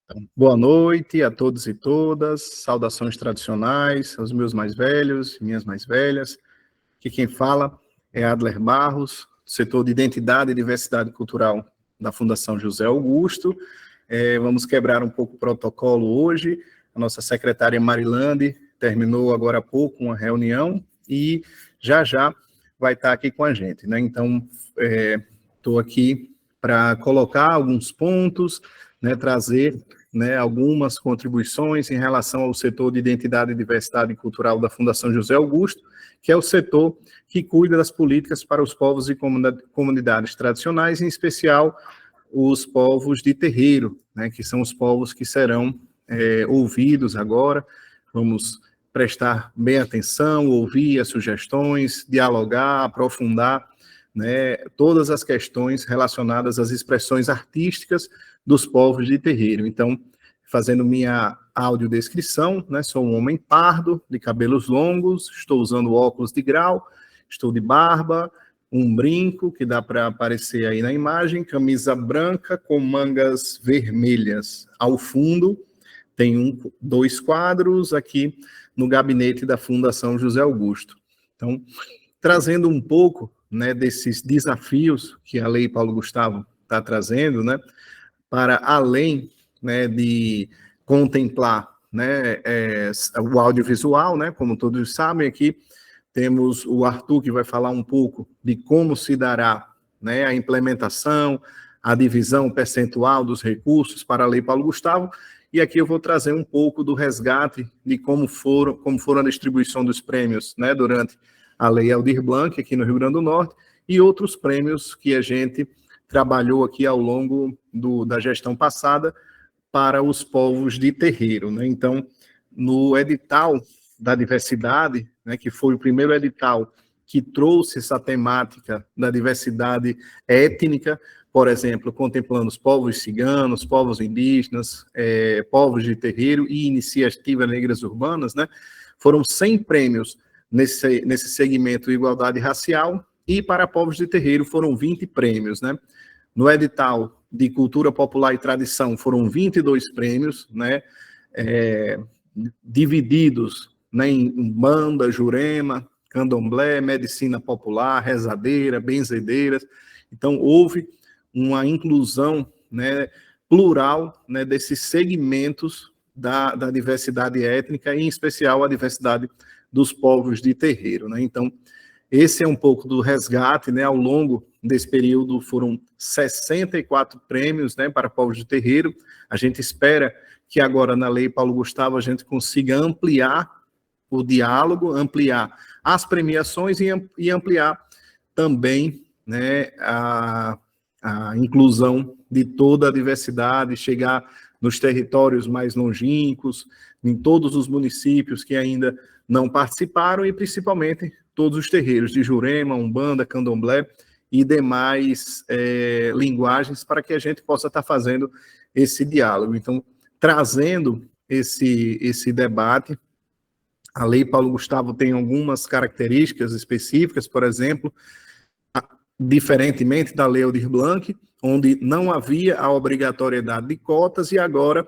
Então, boa noite a todos e todas, saudações tradicionais aos meus mais velhos, minhas mais velhas. Aqui quem fala é Adler Barros, do setor de Identidade e Diversidade Cultural da Fundação José Augusto. Vamos quebrar um pouco o protocolo hoje. A nossa secretária Marilande terminou agora há pouco uma reunião e já vai estar aqui com a gente, né? Então, estou aqui para colocar alguns pontos, né, trazer, né, algumas contribuições em relação ao setor de Identidade e Diversidade Cultural da Fundação José Augusto, que é o setor que cuida das políticas para os povos e comunidades tradicionais, em especial os povos de terreiro, né, que são os povos que serão ouvidos agora. Vamos prestar bem atenção, ouvir as sugestões, dialogar, aprofundar, né, todas as questões relacionadas às expressões artísticas dos povos de terreiro. Então, fazendo minha audiodescrição, né, sou um homem pardo, de cabelos longos, estou usando óculos de grau, estou de barba, um brinco, que dá para aparecer aí na imagem, camisa branca com mangas vermelhas. Ao fundo, tem dois quadros aqui no gabinete da Fundação José Augusto. Então, trazendo um pouco, né, desses desafios que a Lei Paulo Gustavo está trazendo, né, para além, né, de contemplar, né, o audiovisual, né, como todos sabem aqui, temos o Arthur que vai falar um pouco de como se dará, né, a implementação, a divisão percentual dos recursos para a Lei Paulo Gustavo, e aqui eu vou trazer um pouco do resgate de como foram a distribuição dos prêmios, né, durante a Lei Aldir Blanc, aqui no Rio Grande do Norte, e outros prêmios que a gente trabalhou aqui ao longo da gestão passada para os povos de terreiro, né? Então, no edital da diversidade, né, que foi o primeiro edital que trouxe essa temática da diversidade étnica, por exemplo, contemplando os povos ciganos, povos indígenas, povos de terreiro e iniciativas negras urbanas, né? Foram 100 prêmios nesse segmento igualdade racial, e para povos de terreiro foram 20 prêmios, né? No edital de cultura popular e tradição foram 22 prêmios, né? Divididos, né, em Umbanda, Jurema, Candomblé, Medicina Popular, Rezadeira, Benzedeiras. Então, houve uma inclusão, né, plural, né, desses segmentos da diversidade étnica, em especial a diversidade dos povos de terreiro, né? Então, esse é um pouco do resgate, né? Ao longo desse período foram 64 prêmios, né, para povos de terreiro. A gente espera que agora na Lei Paulo Gustavo a gente consiga ampliar o diálogo, ampliar as premiações e ampliar também, né, a inclusão de toda a diversidade, chegar nos territórios mais longínquos, em todos os municípios que ainda não participaram, e principalmente todos os terreiros de Jurema, Umbanda, Candomblé e demais linguagens, para que a gente possa estar fazendo esse diálogo. Então, trazendo esse debate, a Lei Paulo Gustavo tem algumas características específicas, por exemplo, diferentemente da Lei Aldir Blanc, onde não havia a obrigatoriedade de cotas, e agora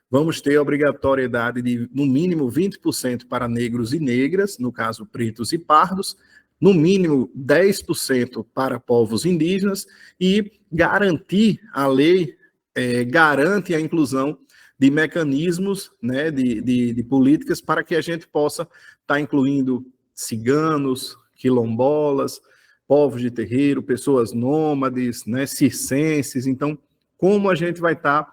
vamos ter a obrigatoriedade de, no mínimo, 20% para negros e negras, no caso, pretos e pardos, no mínimo 10% para povos indígenas, e garantir, a lei garante a inclusão de mecanismos, né, de políticas para que a gente possa estar incluindo ciganos, quilombolas, povos de terreiro, pessoas nômades, né, circenses. Então, como a gente vai estar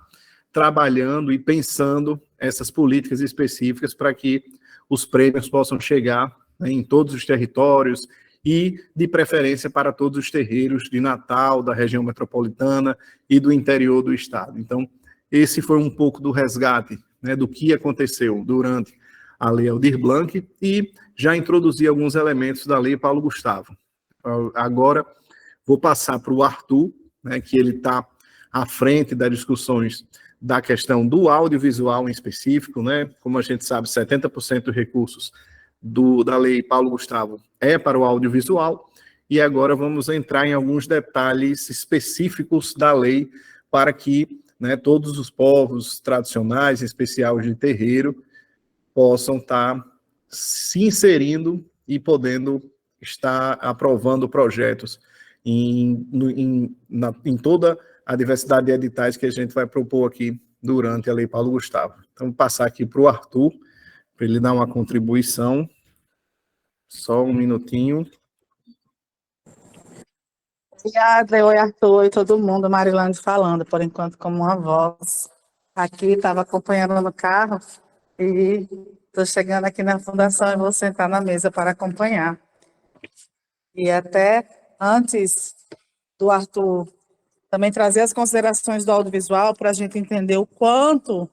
trabalhando e pensando essas políticas específicas para que os prêmios possam chegar, né, em todos os territórios e, de preferência, para todos os terreiros de Natal, da região metropolitana e do interior do estado. Então, esse foi um pouco do resgate, né, do que aconteceu durante a Lei Aldir Blanc, e já introduzi alguns elementos da Lei Paulo Gustavo. Agora, vou passar para o Arthur, né, que ele está à frente das discussões da questão do audiovisual em específico, né? Como a gente sabe, 70% dos recursos da Lei Paulo Gustavo é para o audiovisual, e agora vamos entrar em alguns detalhes específicos da lei para que né, todos os povos tradicionais, em especial de terreiro, possam estar se inserindo e podendo estar aprovando projetos em toda a diversidade de editais que a gente vai propor aqui durante a Lei Paulo Gustavo. Então, vou passar aqui para o Arthur, para ele dar uma contribuição. Só um minutinho. Obrigada, oi Arthur, e todo mundo, Marilane falando, por enquanto como uma voz. Aqui estava acompanhando no carro e estou chegando aqui na fundação e vou sentar na mesa para acompanhar. E até antes do Arthur também trazer as considerações do audiovisual para a gente entender o quanto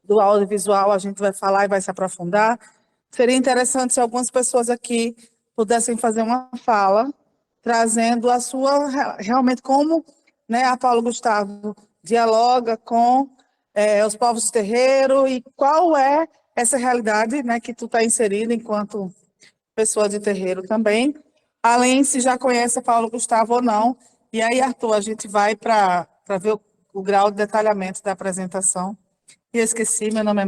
do audiovisual a gente vai falar e vai se aprofundar, seria interessante se algumas pessoas aqui pudessem fazer uma fala trazendo a sua, realmente, como, né, a Paulo Gustavo dialoga com os povos de terreiro e qual é essa realidade, né, que tu está inserido enquanto pessoa de terreiro também, além se já conhece a Paulo Gustavo ou não. E aí, Arthur, a gente vai para ver o grau de detalhamento da apresentação. E eu esqueci, meu nome é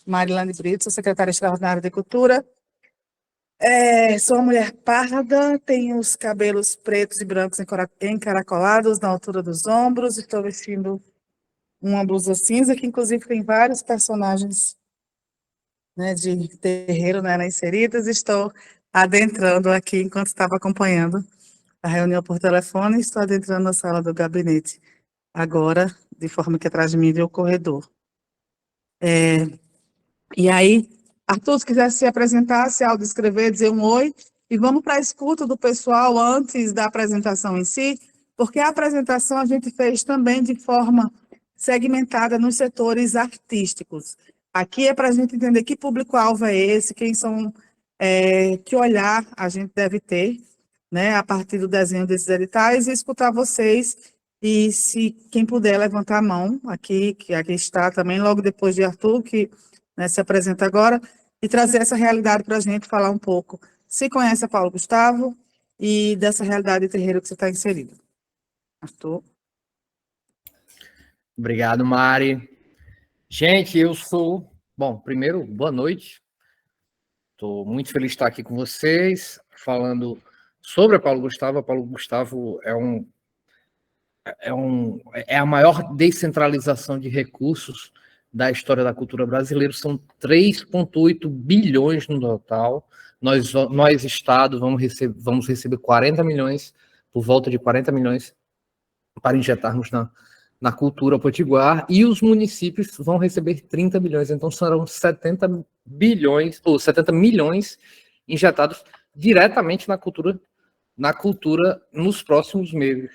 Marilane Brito, sou secretária extraordinária de Cultura. Sou uma mulher parda, tenho os cabelos pretos e brancos encaracolados na altura dos ombros, estou vestindo uma blusa cinza, que inclusive tem vários personagens, né, de terreiro, né, inseridos. Estou adentrando aqui, enquanto estava acompanhando a reunião por telefone, estou adentrando na sala do gabinete, agora, de forma que atrás de mim vê o corredor. E aí, Arthur, se quiser se apresentar, se autodescrever, dizer um oi, e vamos para a escuta do pessoal antes da apresentação em si, porque a apresentação a gente fez também de forma segmentada nos setores artísticos. Aqui é para a gente entender que público-alvo é esse, quem são, que olhar a gente deve ter, né, a partir do desenho desses editais, e escutar vocês, e se quem puder levantar a mão, aqui, que aqui está também, logo depois de Arthur, que, né, se apresenta agora, e trazer essa realidade para a gente falar um pouco. Se conhece a Paulo Gustavo e dessa realidade de terreiro que você está inserido. Arthur. Obrigado, Mari. Gente, eu sou... Bom, primeiro, boa noite. Estou muito feliz de estar aqui com vocês, falando sobre a Paulo Gustavo. A Paulo Gustavo é a maior descentralização de recursos da história da cultura brasileira. São 3,8 bilhões no total. Nós Estado, vamos receber 40 milhões, por volta de 40 milhões, para injetarmos na cultura potiguar, e os municípios vão receber 30 bilhões. Então, serão 70 bilhões, ou 70 milhões injetados diretamente na cultura nos próximos meses.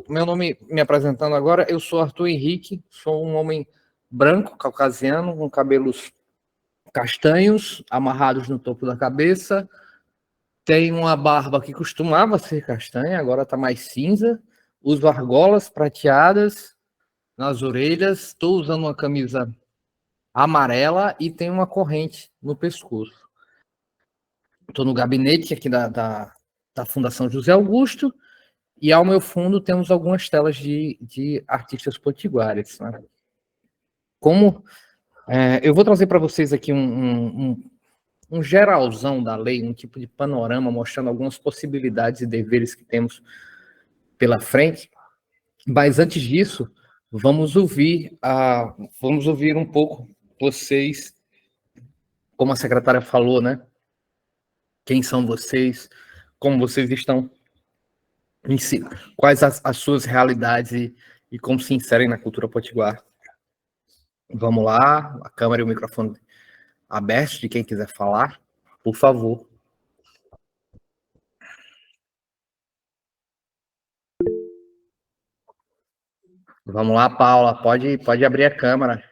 Meu nome, me apresentando agora, eu sou Arthur Henrique, sou um homem branco, caucasiano, com cabelos castanhos, amarrados no topo da cabeça, tenho uma barba que costumava ser castanha, agora está mais cinza, uso argolas prateadas nas orelhas, estou usando uma camisa amarela e tenho uma corrente no pescoço. Estou no gabinete aqui da Fundação José Augusto, e ao meu fundo temos algumas telas de artistas potiguares. Né? Eu vou trazer para vocês aqui um geralzão da lei, um tipo de panorama mostrando algumas possibilidades e deveres que temos pela frente. Mas antes disso, vamos ouvir um pouco vocês, como a secretária falou, né? Quem são vocês? Como vocês estão em si? Quais as suas realidades e como se inserem na cultura potiguar? Vamos lá, a câmera e o microfone abertos de quem quiser falar, por favor. Vamos lá, Paula, pode abrir a câmera.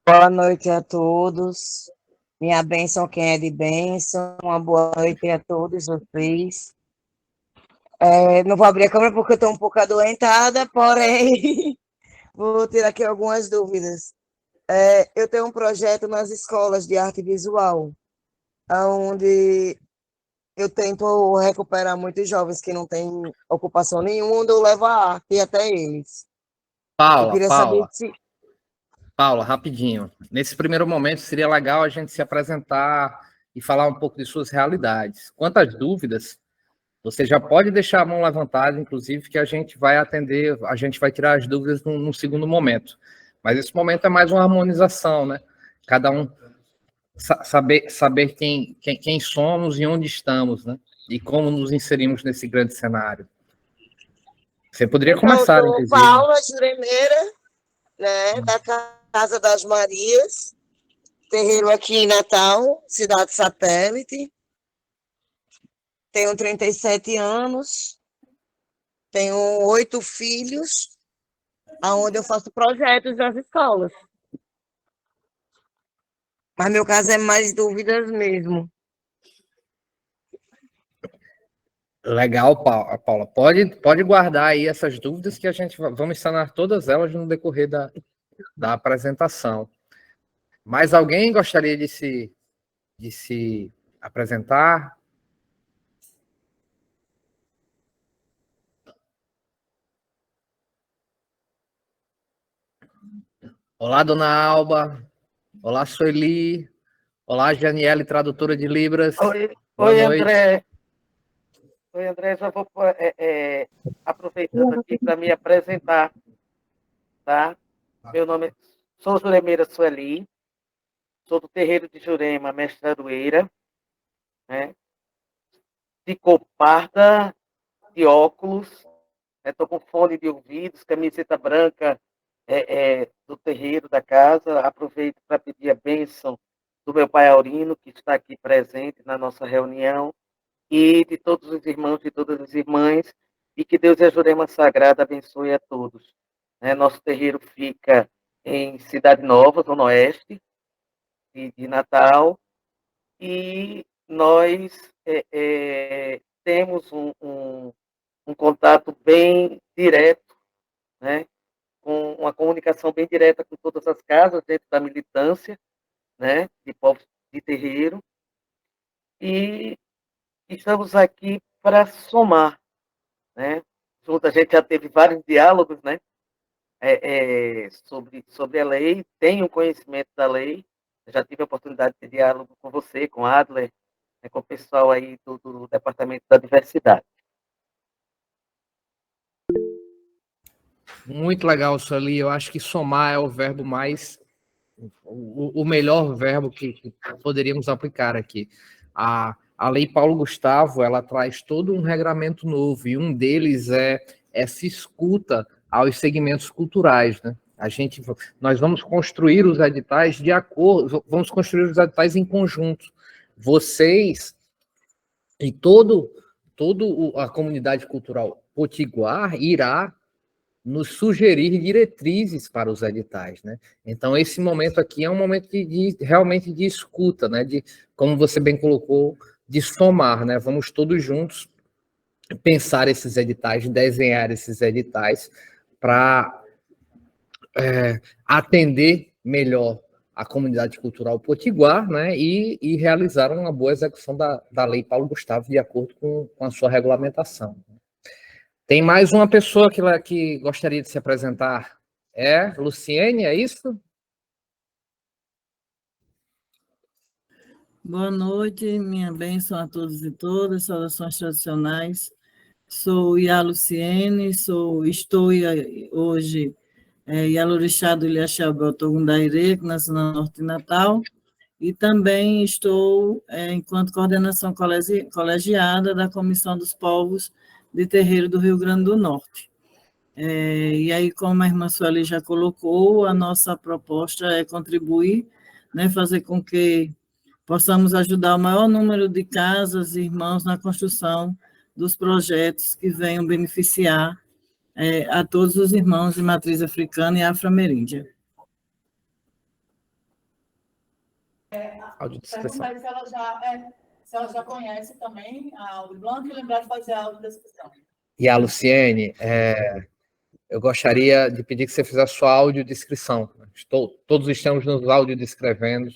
Boa noite a todos. Minha bênção, quem é de bênção. Uma boa noite a todos vocês. Não vou abrir a câmera porque eu estou um pouco adoentada, porém, vou ter aqui algumas dúvidas. Eu tenho um projeto nas escolas de arte visual, onde eu tento recuperar muitos jovens que não têm ocupação nenhuma, onde eu levo a arte até eles. Eu queria saber se... Paula, rapidinho. Nesse primeiro momento, seria legal a gente se apresentar e falar um pouco de suas realidades. Quanto às dúvidas, você já pode deixar a mão levantada, inclusive, que a gente vai atender, a gente vai tirar as dúvidas num segundo momento. Mas esse momento é mais uma harmonização, né? Cada um saber quem somos e onde estamos, né? E como nos inserimos nesse grande cenário. Você poderia começar, eu sou inclusive. Paula Juremeira, né, da Casa das Marias, terreiro aqui em Natal, cidade satélite. Tenho 37 anos, tenho 8 filhos, aonde eu faço projetos nas escolas. Mas meu caso é mais dúvidas mesmo. Legal, Paula. Pode guardar aí essas dúvidas que a gente vamos sanar todas elas no decorrer da apresentação. Mais alguém gostaria de se apresentar? Olá, dona Alba. Olá, Sueli. Olá, Janiele, tradutora de Libras. Boa noite. André. Oi, André. Já vou aproveitando aqui para me apresentar, tá? Meu nome sou Juremeira Sueli, sou do terreiro de Jurema, mestre Aroeira, né? De cor parda, de óculos, estou com fone de ouvidos, camiseta branca do terreiro da casa. Aproveito para pedir a bênção do meu pai Aurino, que está aqui presente na nossa reunião, e de todos os irmãos e todas as irmãs, e que Deus e a Jurema Sagrada abençoe a todos. Nosso terreiro fica em Cidade Nova, Zona Oeste de Natal, e nós temos um contato bem direto, né, com uma comunicação bem direta com todas as casas dentro da militância, né, de povos de terreiro, e estamos aqui para somar, né? Junto, a gente já teve vários diálogos, né? Sobre a lei, tenho conhecimento da lei, já tive a oportunidade de diálogo com você, com Adler, né, com o pessoal aí do Departamento da Diversidade. Muito legal, Sueli. Eu acho que somar é o verbo mais... o melhor verbo que poderíamos aplicar aqui. A Lei Paulo Gustavo, ela traz todo um regramento novo, e um deles é essa escuta aos segmentos culturais, né? Nós vamos construir os editais de acordo, vamos construir os editais em conjunto. Vocês e todo a comunidade cultural potiguar irá nos sugerir diretrizes para os editais, né? Então, esse momento aqui é um momento realmente de escuta, né? De, como você bem colocou, de somar, né? Vamos todos juntos pensar esses editais, desenhar esses editais para atender melhor a comunidade cultural potiguar, né? E realizar uma boa execução da Lei Paulo Gustavo de acordo com a sua regulamentação. Tem mais uma pessoa que gostaria de se apresentar. Luciene, é isso? Boa noite, minha bênção a todos e todas, saudações tradicionais. Sou Iá Luciene, estou hoje Ialorixá do Ilhaxabel Togundaire, na Zona Norte de Natal, e também estou enquanto coordenação colegiada da Comissão dos Povos de Terreiro do Rio Grande do Norte. E aí, como a irmã Sueli já colocou, a nossa proposta é contribuir, né, fazer com que possamos ajudar o maior número de casas e irmãos na construção dos projetos que venham beneficiar a todos os irmãos de matriz africana e afro-ameríndia. Perguntar se ela já conhece também a Audi Blanc e lembrar de fazer a audiodescrição. E a Luciene, eu gostaria de pedir que você fizesse a sua audiodescrição. Todos estamos nos audiodescrevendo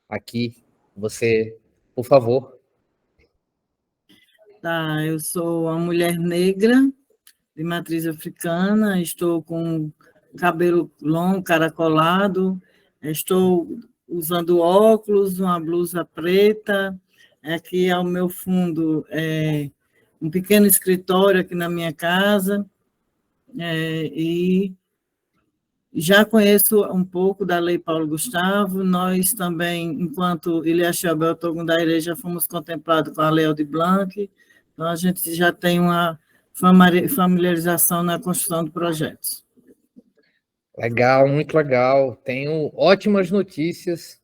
aqui. Você, por favor. Tá, eu sou uma mulher negra de matriz africana, estou com cabelo longo, caracolado, estou usando óculos, uma blusa preta, aqui ao meu fundo um pequeno escritório aqui na minha casa, e já conheço um pouco da Lei Paulo Gustavo. Nós também, enquanto Ilha Chabel Togundaire, já fomos contemplados com a Lei Aldir Blanc, então a gente já tem uma familiarização na construção de projetos. Legal, muito legal. Tenho ótimas notícias.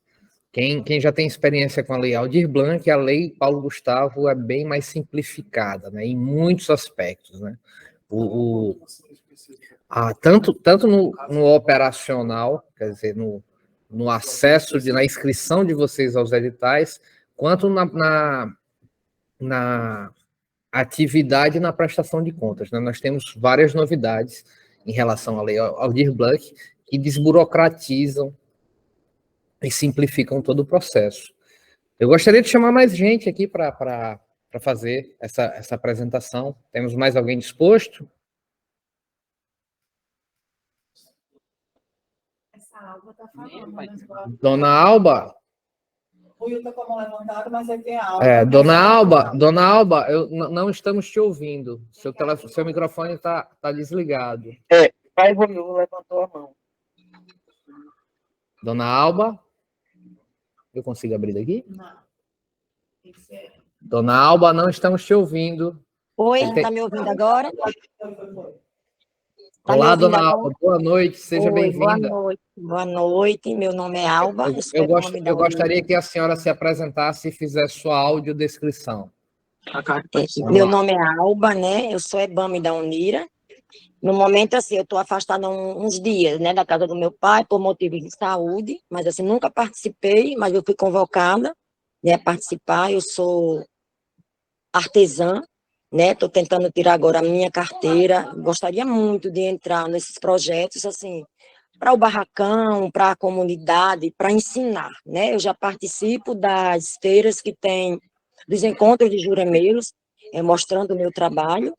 Quem já tem experiência com a Lei Aldir Blanc, a Lei Paulo Gustavo é bem mais simplificada, né, em muitos aspectos, né? Tanto no operacional, quer dizer, no acesso, na inscrição de vocês aos editais, quanto na atividade e na prestação de contas, né? Nós temos várias novidades em relação à Lei Aldir Blanc que desburocratizam e simplificam todo o processo. Eu gostaria de chamar mais gente aqui para fazer essa apresentação. Temos mais alguém disposto? Dona Alba? O Will está com a mão levantada, mas ele tem a Alba. Dona Alba, não estamos te ouvindo. Seu microfone está desligado. Pai Will levantou a mão. Dona Alba? Eu consigo abrir daqui? Não. Dona Alba, não estamos te ouvindo. Oi, está me ouvindo agora? Tá Olá, me ouvindo Dona agora? Alba, boa noite, seja Oi, bem-vinda. boa noite, meu nome é Alba. Eu gostaria que a senhora se apresentasse e fizesse sua audiodescrição. Meu nome é Alba, né? Eu sou EBAME da Unira. No momento, assim, eu estou afastada há uns dias, né, da casa do meu pai, por motivos de saúde, mas, assim, nunca participei, mas eu fui convocada, né, a participar. Eu sou artesã, né, estou tentando tirar agora a minha carteira. Gostaria muito de entrar nesses projetos, assim, para o barracão, para a comunidade, para ensinar, né? Eu já participo das feiras que tem, dos encontros de juremeiros, mostrando o meu trabalho,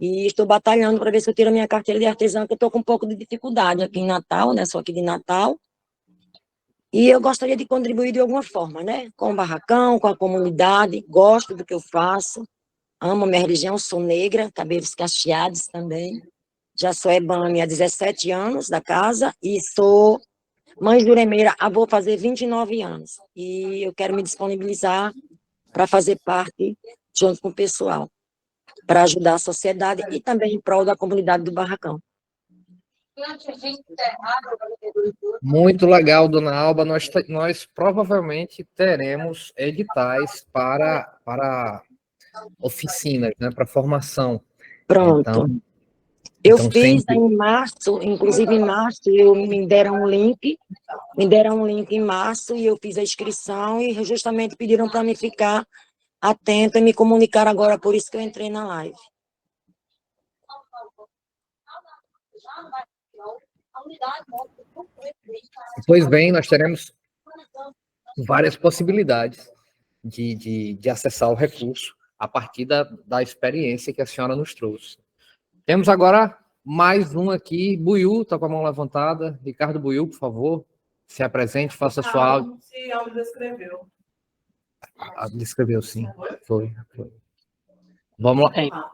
e estou batalhando para ver se eu tiro a minha carteira de artesã, que eu estou com um pouco de dificuldade aqui em Natal, né? Sou aqui de Natal. E eu gostaria de contribuir de alguma forma, né? Com o barracão, com a comunidade, gosto do que eu faço, amo a minha religião, sou negra, cabelos cacheados também. Já sou EBAME há 17 anos da casa e sou mãe juremeira, vou fazer 29 anos. E eu quero me disponibilizar para fazer parte, junto com o pessoal, para ajudar a sociedade e também em prol da comunidade do Barracão. Muito legal, Dona Alba. Nós provavelmente teremos editais para oficinas, né, para formação. Pronto. Então, eu fiz em março, inclusive em março, me deram um link em março e eu fiz a inscrição e justamente pediram para me ficar atenta e me comunicar agora, por isso que eu entrei na live. Pois bem, nós teremos várias possibilidades de acessar o recurso a partir da experiência que a senhora nos trouxe. Temos agora mais um aqui, Buiú, está com a mão levantada. Ricardo Buiú, por favor, se apresente, faça sua áudio. Se áudio descreveu. Descreveu, sim. Foi. Vamos lá.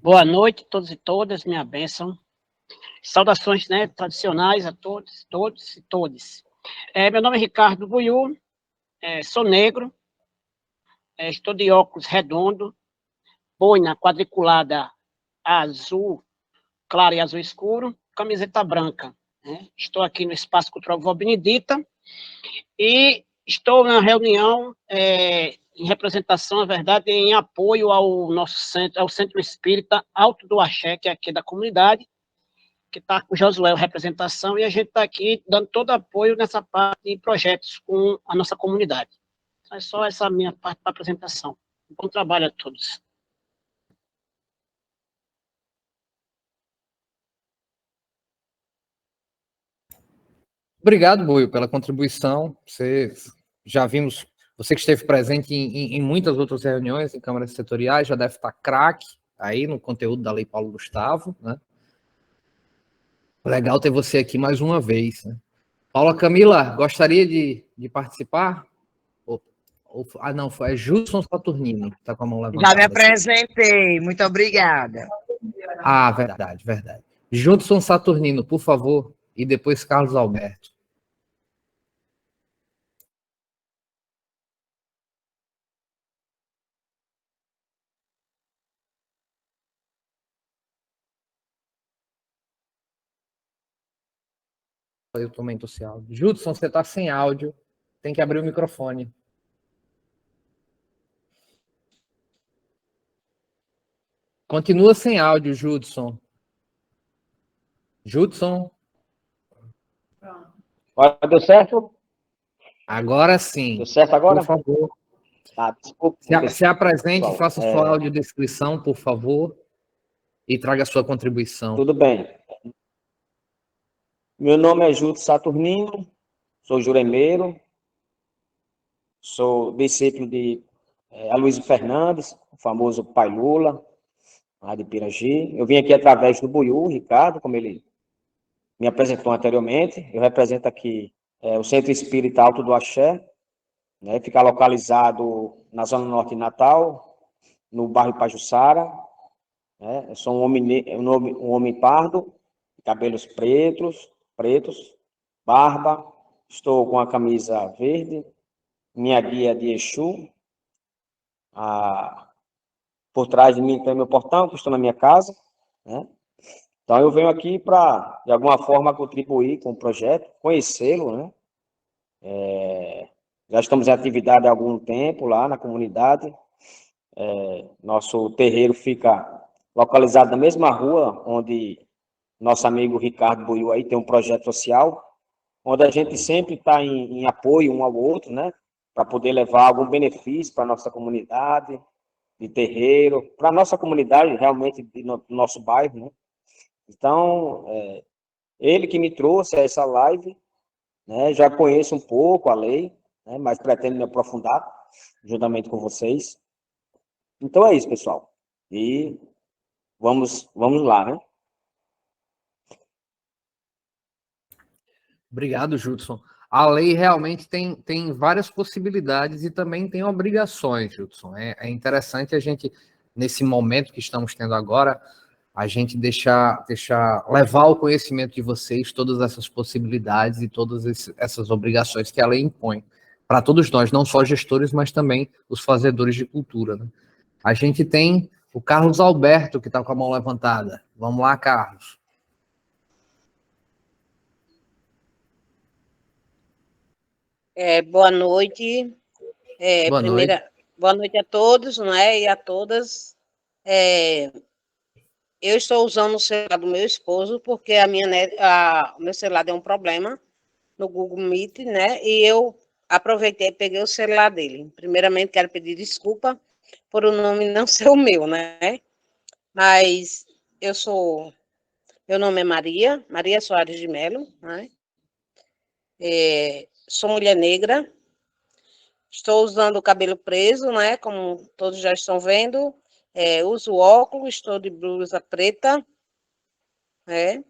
Boa noite a todos e todas, minha bênção. Saudações, né, tradicionais a todos e todas. Meu nome é Ricardo Buiú, sou negro, estou de óculos redondo, boina quadriculada azul claro e azul escuro, camiseta branca. Né? Estou aqui no Espaço Cultural Vó Benedita e estou na reunião em representação, na verdade, em apoio ao nosso centro, ao Centro Espírita Alto do Axé, que é aqui da comunidade, que está com o Josué, representação, e a gente está aqui dando todo apoio nessa parte de projetos com a nossa comunidade. É só essa minha parte para apresentação. Bom trabalho a todos. Obrigado, Buiú, pela contribuição. Já vimos, você que esteve presente em muitas outras reuniões em câmaras setoriais, já deve estar craque aí no conteúdo da Lei Paulo Gustavo, né? Legal ter você aqui mais uma vez, né? Paula Camila, gostaria de participar? Não, foi Judson Saturnino, que está com a mão Já me levantada aqui. apresentei, muito obrigada. Ah, verdade, verdade. Judson Saturnino, por favor, e depois Carlos Alberto. Eu também estou sem áudio. Judson, você está sem áudio, tem que abrir o microfone. Continua sem áudio, Judson. Judson, Olha, deu certo? agora sim. Deu certo agora? Por favor. Tá, desculpa, Se apresente, pessoal. faça sua audiodescrição, por favor, e traga sua contribuição. Tudo bem. Meu nome é Júlio Saturnino, sou juremeiro, sou discípulo de Aloysio Fernandes, o famoso Pai Lula, lá de Pirangi. Eu vim aqui através do Buiú, Ricardo, como ele me apresentou anteriormente. Eu represento aqui o Centro Espírita Alto do Axé, né? Fica localizado na Zona Norte de Natal, no bairro Pajuçara. Né? Eu sou um homem pardo, cabelos pretos, barba, estou com a camisa verde, minha guia de Exu, por trás de mim tem meu portão, que estou na minha casa, né? Então eu venho aqui para, de alguma forma, contribuir com o projeto, conhecê-lo, né? Já estamos em atividade há algum tempo lá na comunidade. Nosso terreiro fica localizado na mesma rua onde nosso amigo Ricardo Buiu aí tem um projeto social, onde a gente sempre está em apoio um ao outro, né? Para poder levar algum benefício para a nossa comunidade, de terreiro, para a nossa comunidade, realmente, do nosso bairro, né? Então, ele que me trouxe a essa live, né? Já conheço um pouco a lei, né? Mas pretendo me aprofundar, juntamente com vocês. Então é isso, pessoal. E vamos lá, né? Obrigado, Judson. A lei realmente tem várias possibilidades e também tem obrigações, Judson. É interessante a gente, nesse momento que estamos tendo agora, a gente deixar levar ao conhecimento de vocês todas essas possibilidades e todas essas obrigações que a lei impõe para todos nós, não só gestores, mas também os fazedores de cultura, né? A gente tem o Carlos Alberto, que está com a mão levantada. Vamos lá, Carlos. Boa noite. Boa noite. Boa noite a todos, né, e a todas. Eu estou usando o celular do meu esposo porque o meu celular deu um problema no Google Meet, né? E eu aproveitei e peguei o celular dele. Primeiramente, quero pedir desculpa por o nome não ser o meu, né? Mas meu nome é Maria Soares de Mello, né? Sou mulher negra. Estou usando o cabelo preso, né? Como todos já estão vendo. Uso óculos, estou de blusa preta, né?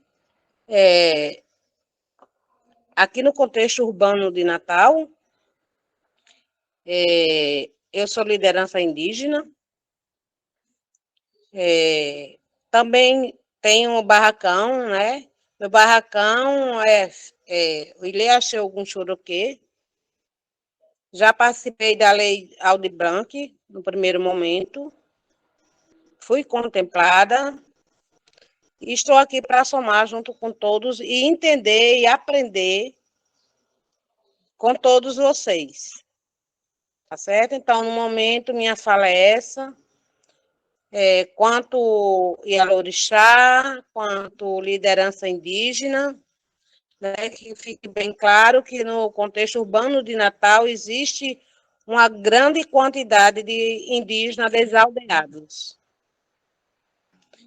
Aqui no contexto urbano de Natal, eu sou liderança indígena. Também tenho um barracão, né? Meu barracão o Ilê Axé Ogum Choroquê. Já participei da Lei Aldir Blanc, no primeiro momento. Fui contemplada. E estou aqui para somar junto com todos e entender e aprender com todos vocês. Tá certo? Então, no momento, minha fala é essa. Quanto Ialorixá, quanto liderança indígena, né, que fique bem claro que no contexto urbano de Natal existe uma grande quantidade de indígenas desaldeados.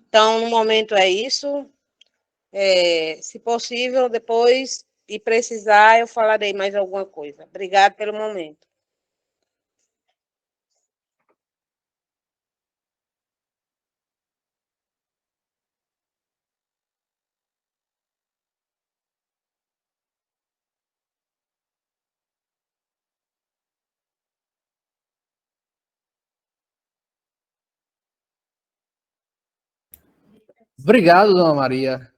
Então, no momento é isso. Se possível, depois, e precisar, eu falarei mais alguma coisa. Obrigada pelo momento. Obrigado, dona Maria.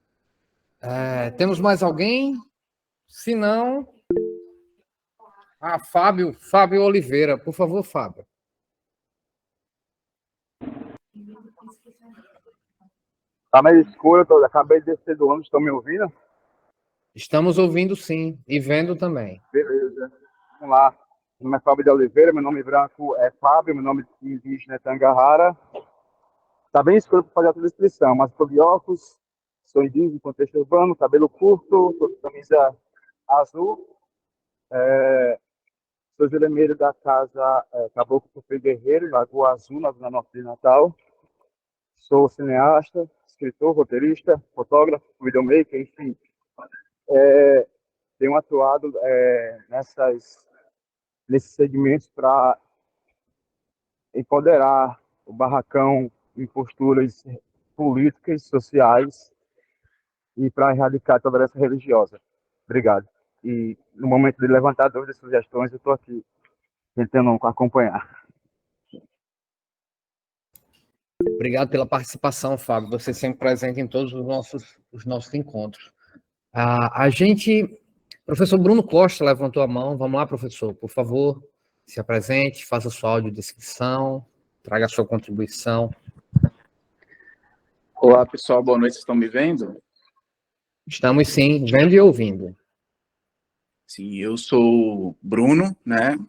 Temos mais alguém? Se não... Fábio Oliveira. Por favor, Fábio. Tá meio escuro, acabei de descer do ônibus, estão me ouvindo? Estamos ouvindo sim, e vendo também. Beleza. Vamos lá. Meu nome é Fábio de Oliveira, meu nome branco é Fábio, meu nome indígena é Tangahara. Tá bem escuro para fazer a descrição, mas estou de óculos, sou indígena, contexto urbano, cabelo curto, tô com camisa azul. Sou gelemeiro da casa Caboclo Porfírio Guerreiro, Lagoa Azul, na Zona Norte de Natal. Sou cineasta, escritor, roteirista, fotógrafo, videomaker, enfim. Tenho atuado nesses segmentos para empoderar o barracão em posturas políticas, sociais e para erradicar a tolerância religiosa. Obrigado. E no momento de levantar dúvidas e sugestões, eu estou aqui tentando acompanhar. Obrigado pela participação, Fábio. Você sempre presente em todos os nossos encontros. A gente... Professor Bruno Costa levantou a mão. Vamos lá, professor, por favor, se apresente, faça sua audiodescrição, traga a sua contribuição. Olá, pessoal, boa noite, vocês estão me vendo? Estamos sim, vendo e ouvindo. Sim, eu sou Bruno, né?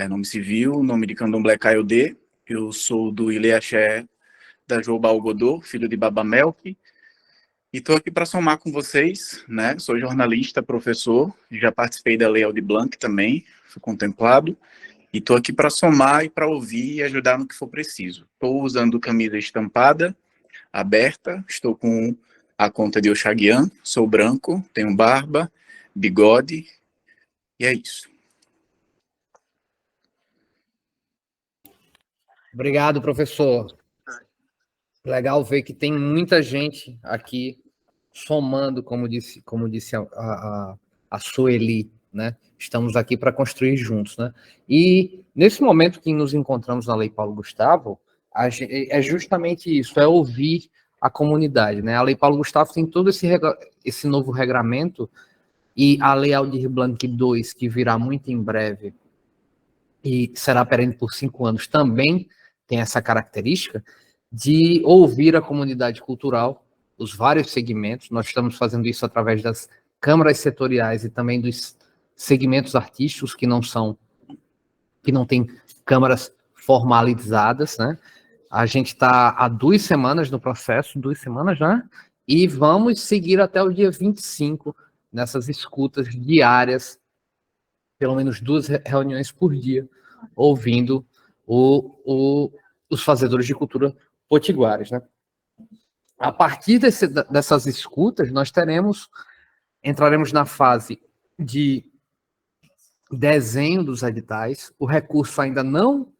Nome civil, nome de Candomblé Caiodê. Eu sou do Ileaxé da Jobal Godô, filho de Baba Melk. E estou aqui para somar com vocês, né? Sou jornalista, professor, já participei da Lei Aldir Blanc também, fui contemplado. E estou aqui para somar e para ouvir e ajudar no que for preciso. Estou usando camisa estampada, aberta, estou com a conta de Oxaguian, sou branco, tenho barba, bigode, e é isso. Obrigado, professor. Legal ver que tem muita gente aqui somando, como disse a Sueli, né? Estamos aqui para construir juntos, né? E nesse momento que nos encontramos na Lei Paulo Gustavo, é justamente isso, é ouvir a comunidade, né? A Lei Paulo Gustavo tem todo esse novo regramento, e a Lei Aldir Blanc II, que virá muito em breve e será perene por 5 anos, também tem essa característica de ouvir a comunidade cultural, os vários segmentos. Nós estamos fazendo isso através das câmaras setoriais e também dos segmentos artísticos que não têm câmaras formalizadas, né? A gente está há 2 semanas no processo, 2 semanas já, e vamos seguir até o dia 25 nessas escutas diárias, pelo menos 2 reuniões por dia, ouvindo os fazedores de cultura potiguares, né? A partir dessas escutas, nós entraremos na fase de desenho dos editais. O recurso ainda não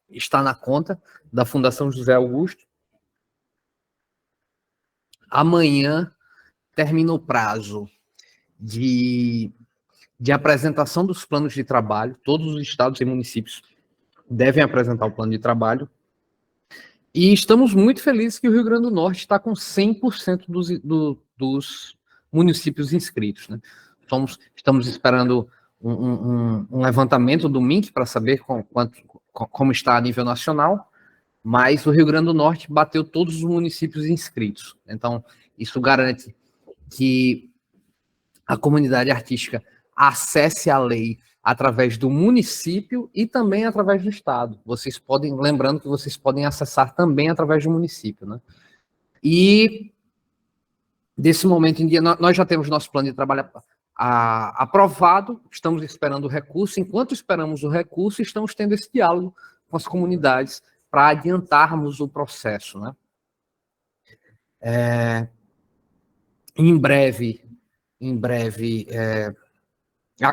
está na conta da Fundação José Augusto. Amanhã termina o prazo de apresentação dos planos de trabalho. Todos os estados e municípios devem apresentar o plano de trabalho. E estamos muito felizes que o Rio Grande do Norte está com 100% dos municípios inscritos, né? Estamos esperando um levantamento do MINC para saber como está a nível nacional, mas o Rio Grande do Norte bateu todos os municípios inscritos. Então, isso garante que a comunidade artística acesse a lei através do município e também através do estado. Lembrando que vocês podem acessar também através do município, né? E desse momento em dia, nós já temos nosso plano de trabalho aprovado, estamos esperando o recurso. Enquanto esperamos o recurso, estamos tendo esse diálogo com as comunidades para adiantarmos o processo, né? Em breve,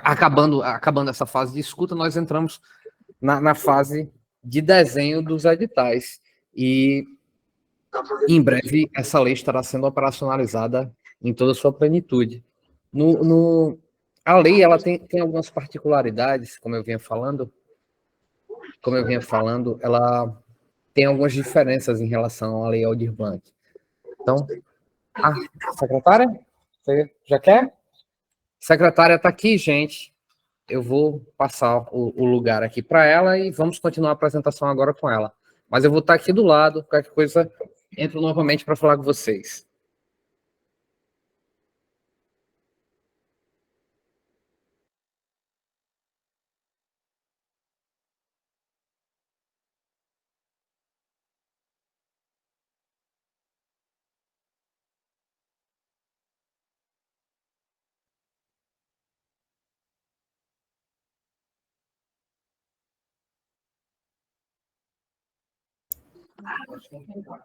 acabando essa fase de escuta, nós entramos na fase de desenho dos editais. E em breve essa lei estará sendo operacionalizada em toda a sua plenitude. A lei ela tem algumas particularidades, como eu vinha falando, ela tem algumas diferenças em relação à Lei Aldir Blanc. Então, secretária, você já quer? Secretária está aqui, gente. Eu vou passar o lugar aqui para ela e vamos continuar a apresentação agora com ela. Mas eu vou estar aqui do lado, qualquer coisa, entro novamente para falar com vocês.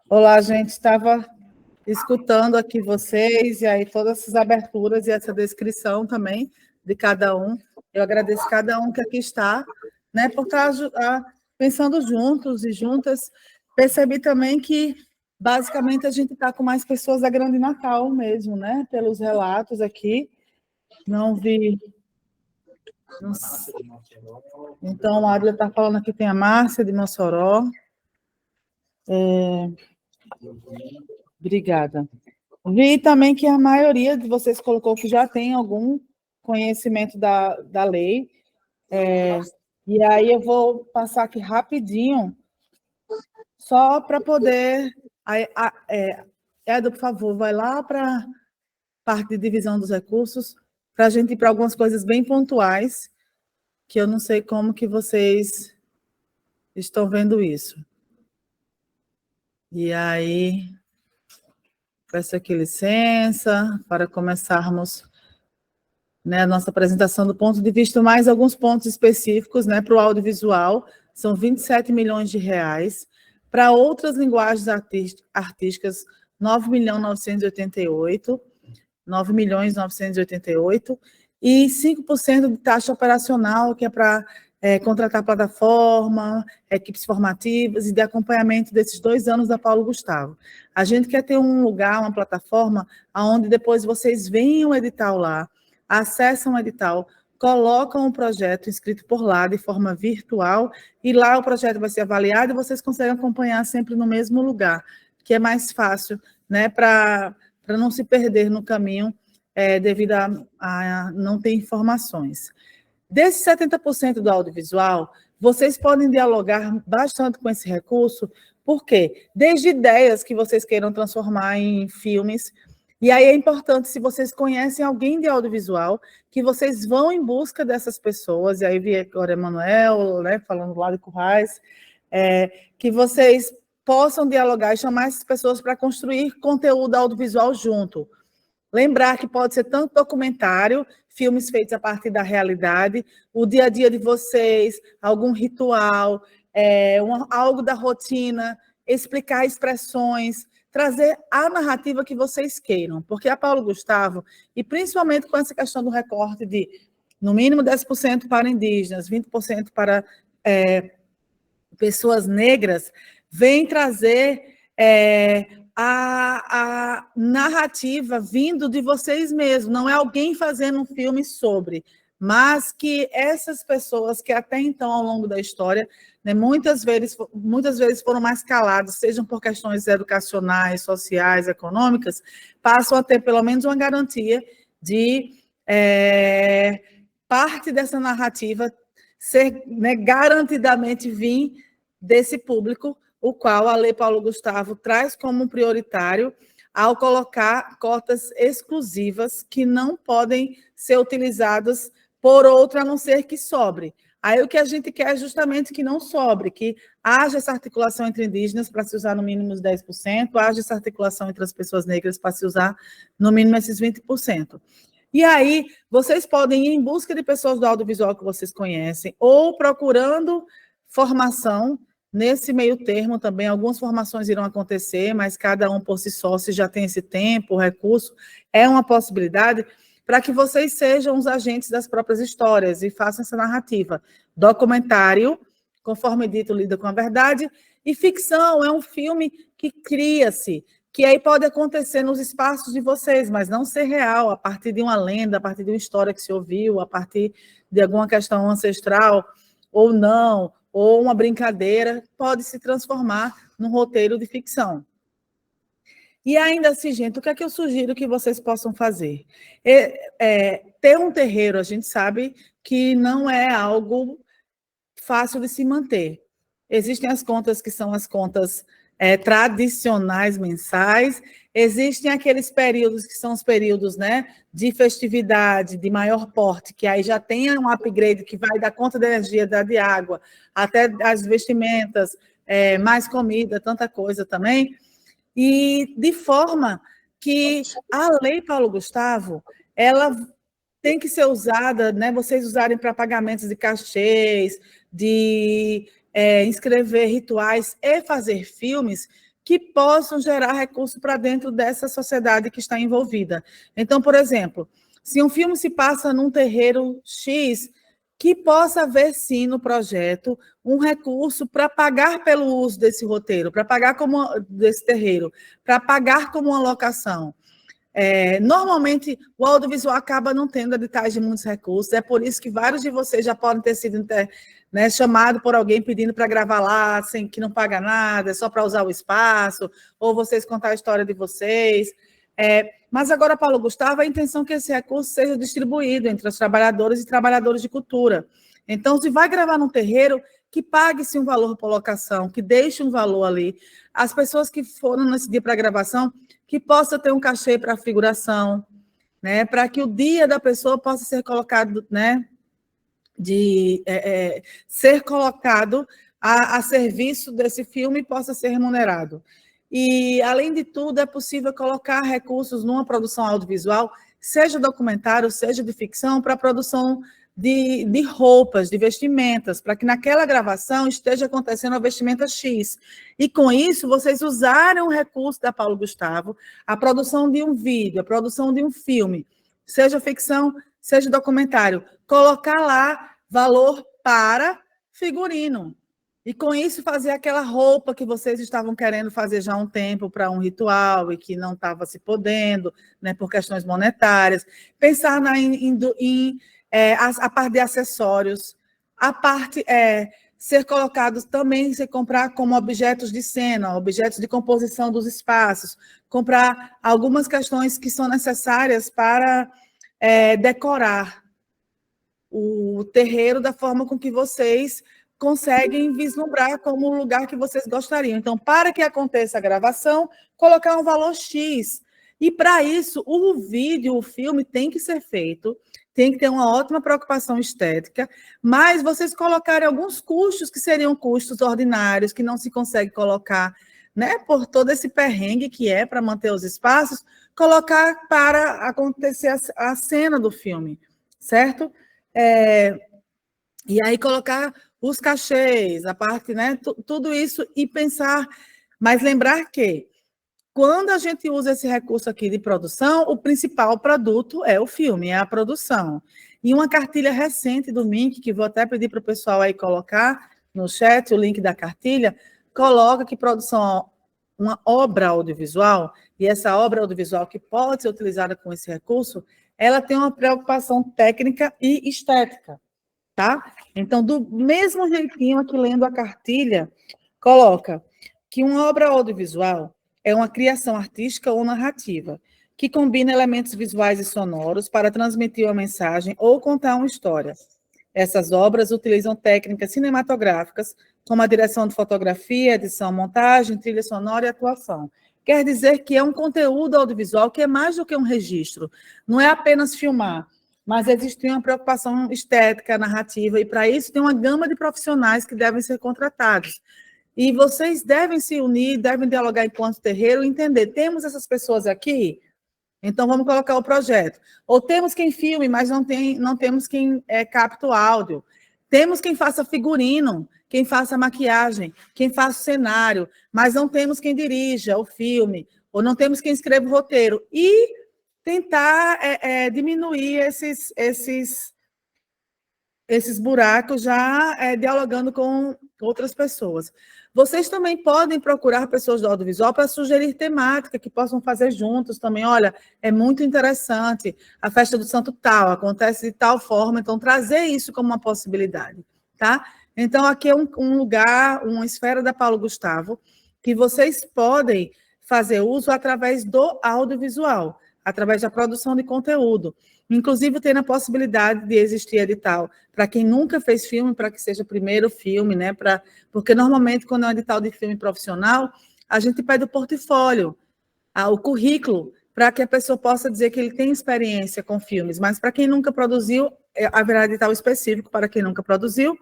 Olá, gente, estava escutando aqui vocês, e aí todas essas aberturas e essa descrição também de cada um. Eu agradeço cada um que aqui está, né, por estar pensando juntos e juntas. Percebi também que, basicamente, a gente está com mais pessoas da Grande Natal mesmo, né, pelos relatos aqui. Não vi... Não sei. Então, a Adria está falando aqui, tem a Márcia de Mossoró. Obrigada. Vi também que a maioria de vocês colocou que já tem algum conhecimento da lei. E aí eu vou passar aqui rapidinho, só para poder... Edo, por favor, vai lá para a parte de divisão dos recursos, para a gente ir para algumas coisas bem pontuais, que eu não sei como que vocês estão vendo isso. E aí... Peço aqui licença para começarmos, né, a nossa apresentação do ponto de vista, mais alguns pontos específicos, né, para o audiovisual, são 27 milhões de reais, para outras linguagens artísticas, 9.988, e 5% de taxa operacional, que é para contratar plataforma, equipes formativas e de acompanhamento desses 2 anos da Paulo Gustavo. A gente quer ter um lugar, uma plataforma, onde depois vocês veem o edital lá, acessam o edital, colocam o projeto inscrito por lá de forma virtual, e lá o projeto vai ser avaliado e vocês conseguem acompanhar sempre no mesmo lugar, que é mais fácil, né, para não se perder no caminho, devido a não ter informações. Desses 70% do audiovisual, vocês podem dialogar bastante com esse recurso, porque desde ideias que vocês queiram transformar em filmes, e aí é importante, se vocês conhecem alguém de audiovisual, que vocês vão em busca dessas pessoas, e aí vi agora Emanuel, né, falando lá de Currais, que vocês possam dialogar e chamar essas pessoas para construir conteúdo audiovisual junto. Lembrar que pode ser tanto documentário, filmes feitos a partir da realidade, o dia a dia de vocês, algum ritual, algo da rotina, explicar expressões, trazer a narrativa que vocês queiram. Porque a Paulo Gustavo, e principalmente com essa questão do recorte de, no mínimo, 10% para indígenas, 20% para pessoas negras, vem trazer... a narrativa vindo de vocês mesmos, não é alguém fazendo um filme sobre, mas que essas pessoas que até então, ao longo da história, né, muitas vezes foram mais caladas, sejam por questões educacionais, sociais, econômicas, passam a ter pelo menos uma garantia de parte dessa narrativa ser, né, garantidamente vir desse público, o qual a Lei Paulo Gustavo traz como prioritário ao colocar cotas exclusivas que não podem ser utilizadas por outra, a não ser que sobre. Aí o que a gente quer é justamente que não sobre, que haja essa articulação entre indígenas para se usar no mínimo os 10%, haja essa articulação entre as pessoas negras para se usar no mínimo esses 20%. E aí vocês podem ir em busca de pessoas do audiovisual que vocês conhecem, ou procurando formação. Nesse meio termo também, algumas formações irão acontecer, mas cada um por si só, se já tem esse tempo, recurso, é uma possibilidade para que vocês sejam os agentes das próprias histórias e façam essa narrativa. Documentário, conforme dito, lida com a verdade, e ficção é um filme que cria-se, que aí pode acontecer nos espaços de vocês, mas não ser real, a partir de uma lenda, a partir de uma história que se ouviu, a partir de alguma questão ancestral, ou não, ou uma brincadeira, pode se transformar num roteiro de ficção. E ainda assim, gente, o que é que eu sugiro que vocês possam fazer? Ter um terreiro, a gente sabe que não é algo fácil de se manter. Existem as contas que são as contas tradicionais mensais, existem aqueles períodos que são os períodos, né, de festividade, de maior porte, que aí já tem um upgrade que vai da conta de energia, da de água, até as vestimentas, mais comida, tanta coisa também, e de forma que a Lei Paulo Gustavo, ela tem que ser usada, né, vocês usarem para pagamentos de cachês, de inscrever rituais e fazer filmes que possam gerar recurso para dentro dessa sociedade que está envolvida. Então, por exemplo, se um filme se passa num terreiro X, que possa haver, sim, no projeto, um recurso para pagar pelo uso desse roteiro, para pagar desse terreiro, para pagar como uma locação. Normalmente, o audiovisual acaba não tendo editais de muitos recursos, é por isso que vários de vocês já podem ter sido chamados por alguém pedindo para gravar lá, sem que não paga nada, só para usar o espaço, ou vocês contar a história de vocês. Mas agora, Paulo Gustavo, a intenção é que esse recurso seja distribuído entre os trabalhadores e trabalhadores de cultura. Então, se vai gravar num terreiro, que pague-se um valor por locação, que deixe um valor ali. As pessoas que foram nesse dia para a gravação, que possa ter um cachê para a figuração, né, para que o dia da pessoa possa ser colocado, né, ser colocado a serviço desse filme e possa ser remunerado. E, além de tudo, é possível colocar recursos numa produção audiovisual, seja documentário, seja de ficção, para a produção de roupas, de vestimentas, para que naquela gravação esteja acontecendo a vestimenta X. E, com isso, vocês usarem o recurso da Paulo Gustavo, a produção de um vídeo, a produção de um filme, seja ficção, seja documentário, colocar lá valor para figurino. E, com isso, fazer aquela roupa que vocês estavam querendo fazer já há um tempo para um ritual e que não estava se podendo, né, por questões monetárias. Pensar a parte de acessórios, a parte ser colocados também, se comprar como objetos de cena, objetos de composição dos espaços, comprar algumas questões que são necessárias para decorar o terreiro da forma com que vocês conseguem vislumbrar como o lugar que vocês gostariam. Então, para que aconteça a gravação, colocar um valor X. E, para isso, o vídeo, o filme tem que ser feito, tem que ter uma ótima preocupação estética, mas vocês colocarem alguns custos que seriam custos ordinários, que não se consegue colocar, né, por todo esse perrengue que é para manter os espaços, colocar para acontecer a cena do filme, certo? E aí colocar os cachês, a parte, né, tudo isso, e pensar, mas lembrar que quando a gente usa esse recurso aqui de produção, o principal produto é o filme, é a produção. E uma cartilha recente do MINC, que vou até pedir para o pessoal aí colocar no chat o link da cartilha, coloca que produção, uma obra audiovisual, e essa obra audiovisual que pode ser utilizada com esse recurso, ela tem uma preocupação técnica e estética, tá? Então, do mesmo jeitinho aqui lendo a cartilha, coloca que uma obra audiovisual é uma criação artística ou narrativa, que combina elementos visuais e sonoros para transmitir uma mensagem ou contar uma história. Essas obras utilizam técnicas cinematográficas, como a direção de fotografia, edição, montagem, trilha sonora e atuação. Quer dizer que é um conteúdo audiovisual que é mais do que um registro. Não é apenas filmar, mas existe uma preocupação estética, narrativa, e para isso tem uma gama de profissionais que devem ser contratados. E vocês devem se unir, devem dialogar enquanto terreiro e entender, temos essas pessoas aqui, então vamos colocar o projeto. Ou temos quem filme, mas não temos quem capte o áudio. Temos quem faça figurino, quem faça maquiagem, quem faça o cenário, mas não temos quem dirija o filme, ou não temos quem escreva o roteiro. E tentar diminuir esses buracos já dialogando com outras pessoas. Vocês também podem procurar pessoas do audiovisual para sugerir temática que possam fazer juntos também. Olha, é muito interessante, a festa do Santo Tal acontece de tal forma, então trazer isso como uma possibilidade, tá? Então, aqui é um lugar, uma esfera da Paulo Gustavo, que vocês podem fazer uso através do audiovisual, através da produção de conteúdo. Inclusive, tem a possibilidade de existir edital para quem nunca fez filme, para que seja o primeiro filme, né? Porque, normalmente, quando é um edital de filme profissional, a gente pede o portfólio, o currículo, para que a pessoa possa dizer que ele tem experiência com filmes. Mas, para quem nunca produziu, haverá edital específico para quem nunca produziu,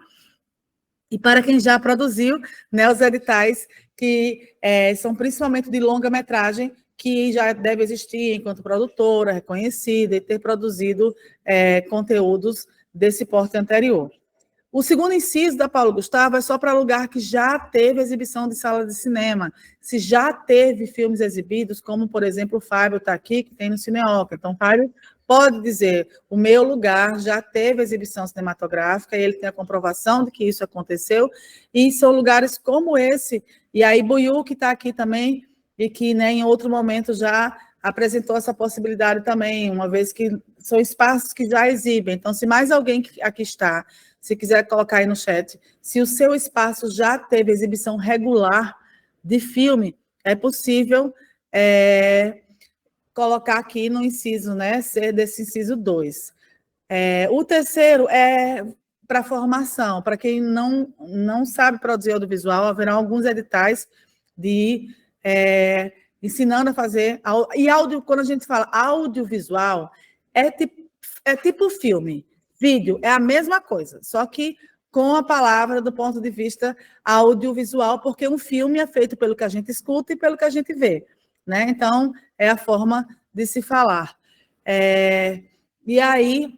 e para quem já produziu, né, os editais que são principalmente de longa-metragem, que já deve existir enquanto produtora, reconhecida, e ter produzido conteúdos desse porte anterior. O segundo inciso da Paulo Gustavo é só para lugar que já teve exibição de sala de cinema, se já teve filmes exibidos, como, por exemplo, o Fábio está aqui, que tem no Cineoca. Então, o Fábio pode dizer, o meu lugar já teve exibição cinematográfica, e ele tem a comprovação de que isso aconteceu, e são lugares como esse, e aí Buiú, que está aqui também, e que, né, em outro momento já apresentou essa possibilidade também, uma vez que são espaços que já exibem. Então, se mais alguém que aqui está, se quiser colocar aí no chat, se o seu espaço já teve exibição regular de filme, é possível colocar aqui no inciso, né, ser desse inciso 2. O terceiro é para formação. Para quem não sabe produzir audiovisual, haverá alguns editais de ensinando a fazer. E áudio, quando a gente fala audiovisual, é tipo filme. Vídeo é a mesma coisa, só que com a palavra do ponto de vista audiovisual, porque um filme é feito pelo que a gente escuta e pelo que a gente vê, né? Então, é a forma de se falar. E aí,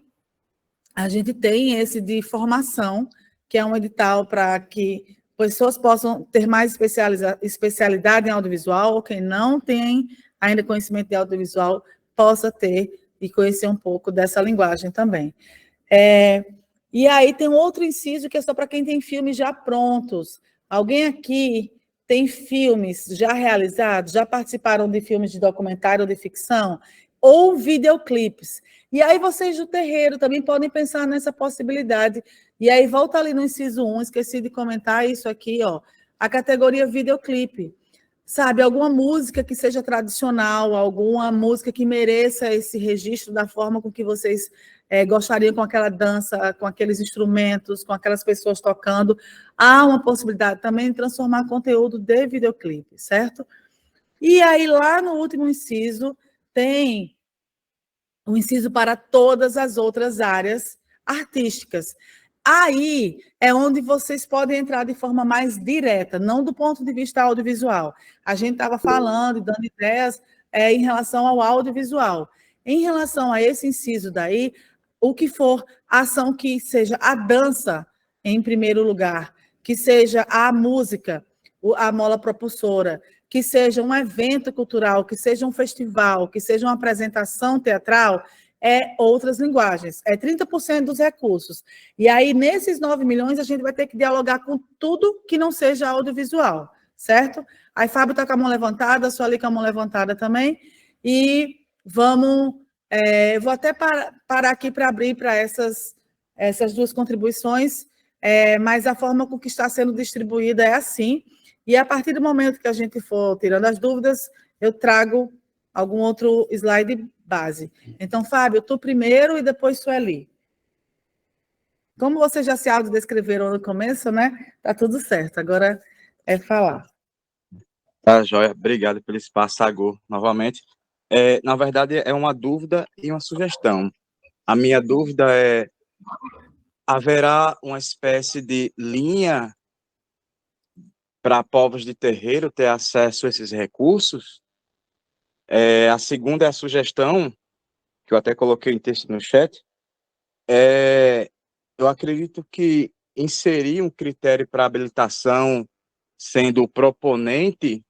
a gente tem esse de formação, que é um edital para que pessoas possam ter mais especialidade em audiovisual, ou quem não tem ainda conhecimento de audiovisual possa ter e conhecer um pouco dessa linguagem também. E aí tem um outro inciso que é só para quem tem filmes já prontos. Alguém aqui tem filmes já realizados? Já participaram de filmes de documentário ou de ficção? Ou videoclipes? E aí vocês do terreiro também podem pensar nessa possibilidade. E aí volta ali no inciso 1, esqueci de comentar isso aqui, ó, a categoria videoclipe. Sabe, alguma música que seja tradicional, alguma música que mereça esse registro da forma com que vocês gostariam, com aquela dança, com aqueles instrumentos, com aquelas pessoas tocando. Há uma possibilidade também de transformar conteúdo de videoclipe, certo? E aí, lá no último inciso, tem um inciso para todas as outras áreas artísticas. Aí é onde vocês podem entrar de forma mais direta, não do ponto de vista audiovisual. A gente estava falando e dando ideias em relação ao audiovisual. Em relação a esse inciso daí, o que for ação que seja a dança, em primeiro lugar, que seja a música, a mola propulsora, que seja um evento cultural, que seja um festival, que seja uma apresentação teatral, outras linguagens, 30% dos recursos. E aí, nesses 9 milhões, a gente vai ter que dialogar com tudo que não seja audiovisual, certo? Aí, Fábio está com a mão levantada, Sueli com a mão levantada também, e vamos... vou até parar aqui para abrir para essas duas contribuições, mas a forma com que está sendo distribuída é assim, e a partir do momento que a gente for tirando as dúvidas, eu trago algum outro slide base. Então, Fábio, tu primeiro e depois Sueli. Como vocês já se autodescreveram no começo, né? Tá tudo certo, agora é falar. Tá, joia. Obrigado pelo espaço, Agô, novamente. Na verdade, é uma dúvida e uma sugestão. A minha dúvida é, haverá uma espécie de linha para povos de terreiro ter acesso a esses recursos? A segunda é a sugestão, que eu até coloquei em texto no chat, eu acredito que inserir um critério para habilitação sendo o proponente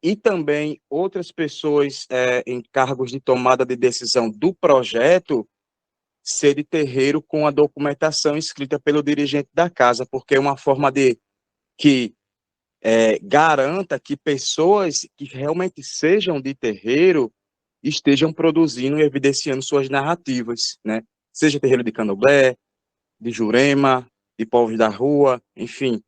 e também outras pessoas em cargos de tomada de decisão do projeto ser de terreiro com a documentação escrita pelo dirigente da casa, porque é uma forma de que garanta que pessoas que realmente sejam de terreiro estejam produzindo e evidenciando suas narrativas, né? Seja terreiro de candomblé, de Jurema, de povos da rua, enfim.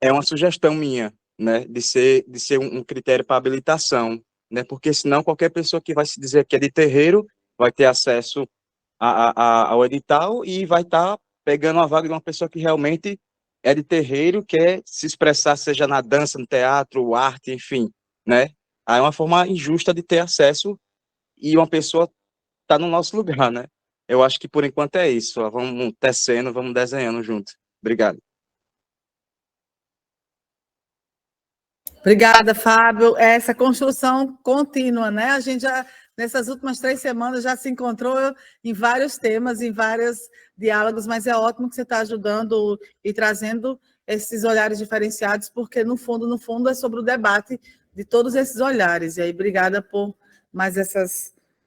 É uma sugestão minha, né, de ser um critério para habilitação, né, porque senão qualquer pessoa que vai se dizer que é de terreiro vai ter acesso ao edital e vai estar pegando a vaga de uma pessoa que realmente é de terreiro, quer se expressar, seja na dança, no teatro, arte, enfim, né? Aí é uma forma injusta de ter acesso e uma pessoa tá no nosso lugar, né? Eu acho que por enquanto é isso. Ó. Vamos tecendo, vamos desenhando junto. Obrigado. Obrigada, Fábio. Essa construção contínua, né? A gente já, nessas últimas 3 semanas, já se encontrou em vários temas, em vários diálogos, mas é ótimo que você está ajudando e trazendo esses olhares diferenciados, porque, no fundo, é sobre o debate de todos esses olhares. E aí, obrigada por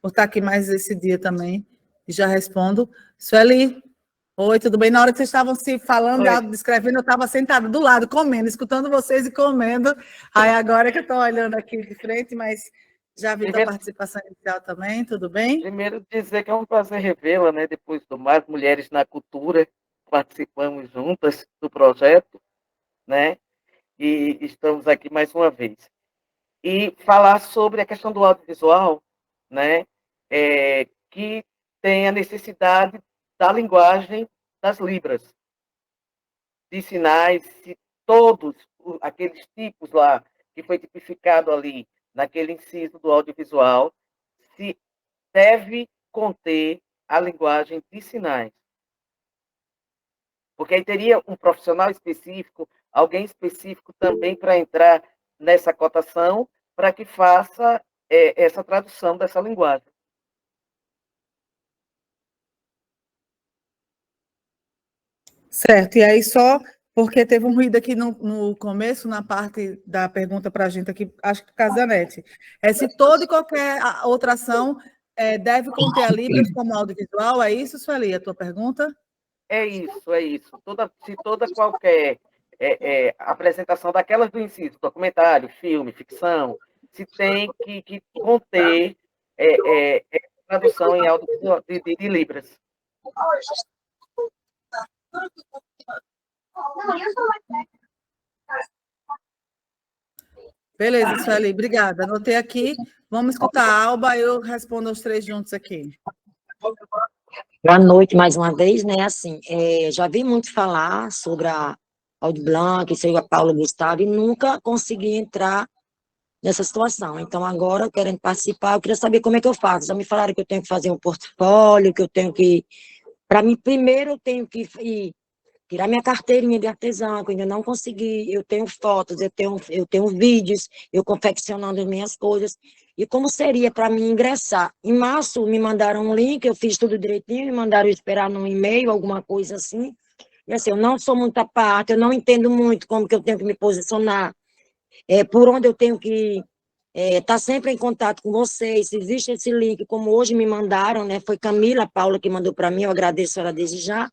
estar aqui mais esse dia também. E já respondo. Sueli, oi, tudo bem? Na hora que vocês estavam se falando, descrevendo, eu estava sentada do lado, comendo, escutando vocês e comendo. Aí agora que eu estou olhando aqui de frente, mas já vi da participação inicial também, tudo bem? Primeiro dizer que é um prazer revê-la, né? Depois do Mais Mulheres na Cultura, participamos juntas do projeto, né? E estamos aqui mais uma vez. E falar sobre a questão do audiovisual, né? Que tem a necessidade da linguagem das libras, de sinais, se todos aqueles tipos lá que foi tipificado ali naquele inciso do audiovisual, se deve conter a linguagem de sinais. Porque aí teria um profissional específico, alguém específico também para entrar nessa cotação, para que faça essa tradução dessa linguagem. Certo, e aí só porque teve um ruído aqui no começo, na parte da pergunta para a gente aqui, acho que Casanete, se toda e qualquer outra ação deve conter a Libras como audiovisual, é isso, Sueli, a tua pergunta? É isso. Se toda qualquer apresentação daquelas do inciso, documentário, filme, ficção, se tem que conter tradução em áudio de Libras. Beleza, Sueli, obrigada. Anotei aqui. Vamos escutar a Alba, eu respondo aos 3 juntos aqui. Boa noite mais uma vez, né? Assim, já vi muito falar sobre a Aldir Blanc, sobre a Paulo Gustavo, e nunca consegui entrar nessa situação. Então, agora, querendo participar, eu queria saber como é que eu faço. Já me falaram que eu tenho que fazer um portfólio, que eu tenho que... Para mim, primeiro, eu tenho que tirar minha carteirinha de artesã, que eu ainda não consegui. Eu tenho fotos, eu tenho vídeos, eu confeccionando as minhas coisas. E como seria para mim ingressar? Em março, me mandaram um link, eu fiz tudo direitinho, me mandaram esperar num e-mail, alguma coisa assim. E assim, eu não sou muita parte, eu não entendo muito como que eu tenho que me posicionar, por onde eu tenho que estar sempre em contato com vocês. Se existe esse link, como hoje me mandaram, né? Foi Camila Paula que mandou para mim, eu agradeço ela desde já.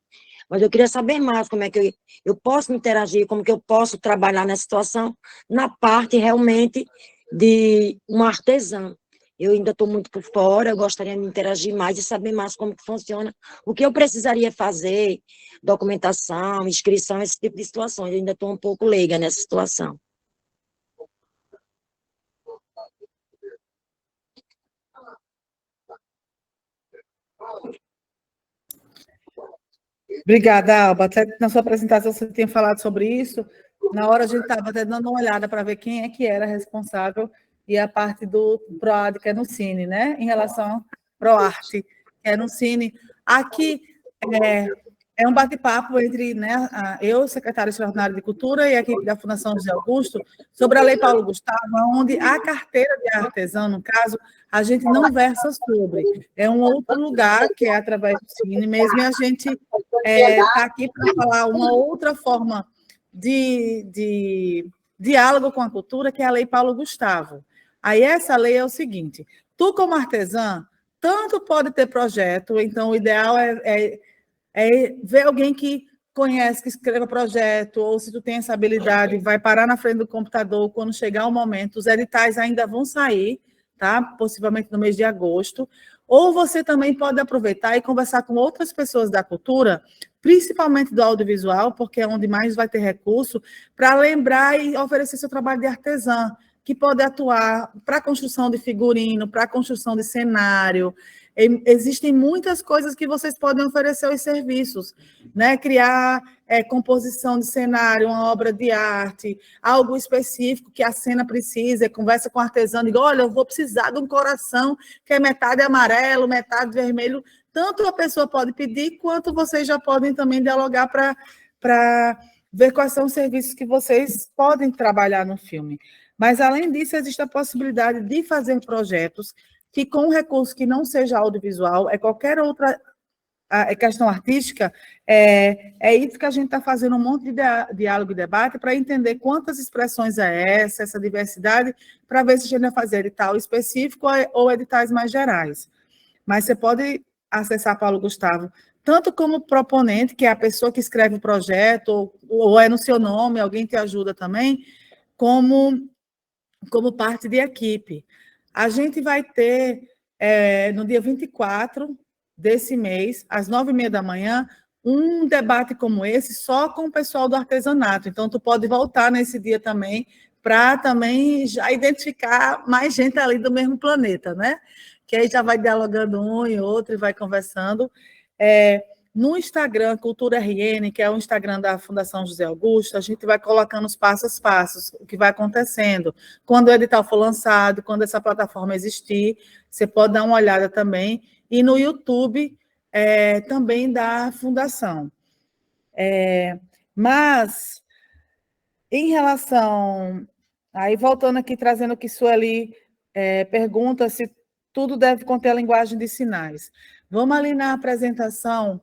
Mas eu queria saber mais como é que eu posso interagir, como que eu posso trabalhar nessa situação, na parte realmente de uma artesã. Eu ainda estou muito por fora, eu gostaria de interagir mais e saber mais como que funciona, o que eu precisaria fazer, documentação, inscrição, esse tipo de situações. Eu ainda estou um pouco leiga nessa situação. Obrigada, Alba. Até na sua apresentação você tinha falado sobre isso. Na hora a gente estava até dando uma olhada para ver quem é que era responsável e a parte do PROAD, que é no Cine, né? Em relação ao PROARTE, que é no Cine. Aqui é um bate-papo entre eu, secretário extraordinário de Cultura, e a equipe da Fundação José Augusto, sobre a Lei Paulo Gustavo, onde a carteira de artesão, no caso, a gente não versa sobre. É um outro lugar, que é através do Cine mesmo, e a gente está aqui para falar uma outra forma de diálogo com a cultura, que é a Lei Paulo Gustavo. Aí essa lei é o seguinte: tu, como artesã, tanto pode ter projeto, então o ideal é ver alguém que conhece, que escreva projeto, ou se tu tem essa habilidade, vai parar na frente do computador, quando chegar o momento, os editais ainda vão sair, tá? Possivelmente no mês de agosto, ou você também pode aproveitar e conversar com outras pessoas da cultura, principalmente do audiovisual, porque é onde mais vai ter recurso, para lembrar e oferecer seu trabalho de artesã, que pode atuar para a construção de figurino, para a construção de cenário. Existem muitas coisas que vocês podem oferecer aos serviços, né? Criar composição de cenário, uma obra de arte, algo específico que a cena precisa, conversa com o artesão, diga, olha, eu vou precisar de um coração que é metade amarelo, metade vermelho. Tanto a pessoa pode pedir, quanto vocês já podem também dialogar para ver quais são os serviços que vocês podem trabalhar no filme. Mas, além disso, existe a possibilidade de fazer projetos que, com um recurso que não seja audiovisual, qualquer outra questão artística, é isso que a gente está fazendo, um monte de diálogo e debate para entender quantas expressões é essa diversidade, para ver se a gente vai fazer edital específico ou editais mais gerais. Mas você pode acessar Paulo Gustavo, tanto como proponente, que é a pessoa que escreve o projeto, ou é no seu nome, alguém te ajuda também, como parte de equipe. A gente vai ter, no dia 24 desse mês, às 9h30 da manhã, um debate como esse, só com o pessoal do artesanato. Então, tu pode voltar nesse dia também, para também já identificar mais gente ali do mesmo planeta, né? Que aí já vai dialogando um e outro e vai conversando. No Instagram, Cultura RN, que é o Instagram da Fundação José Augusto, a gente vai colocando os passos a passos, o que vai acontecendo. Quando o edital for lançado, quando essa plataforma existir, você pode dar uma olhada também. E no YouTube, também da Fundação. Mas, em relação... Aí, voltando aqui, trazendo o que Sueli pergunta se tudo deve conter a linguagem de sinais. Vamos ali na apresentação...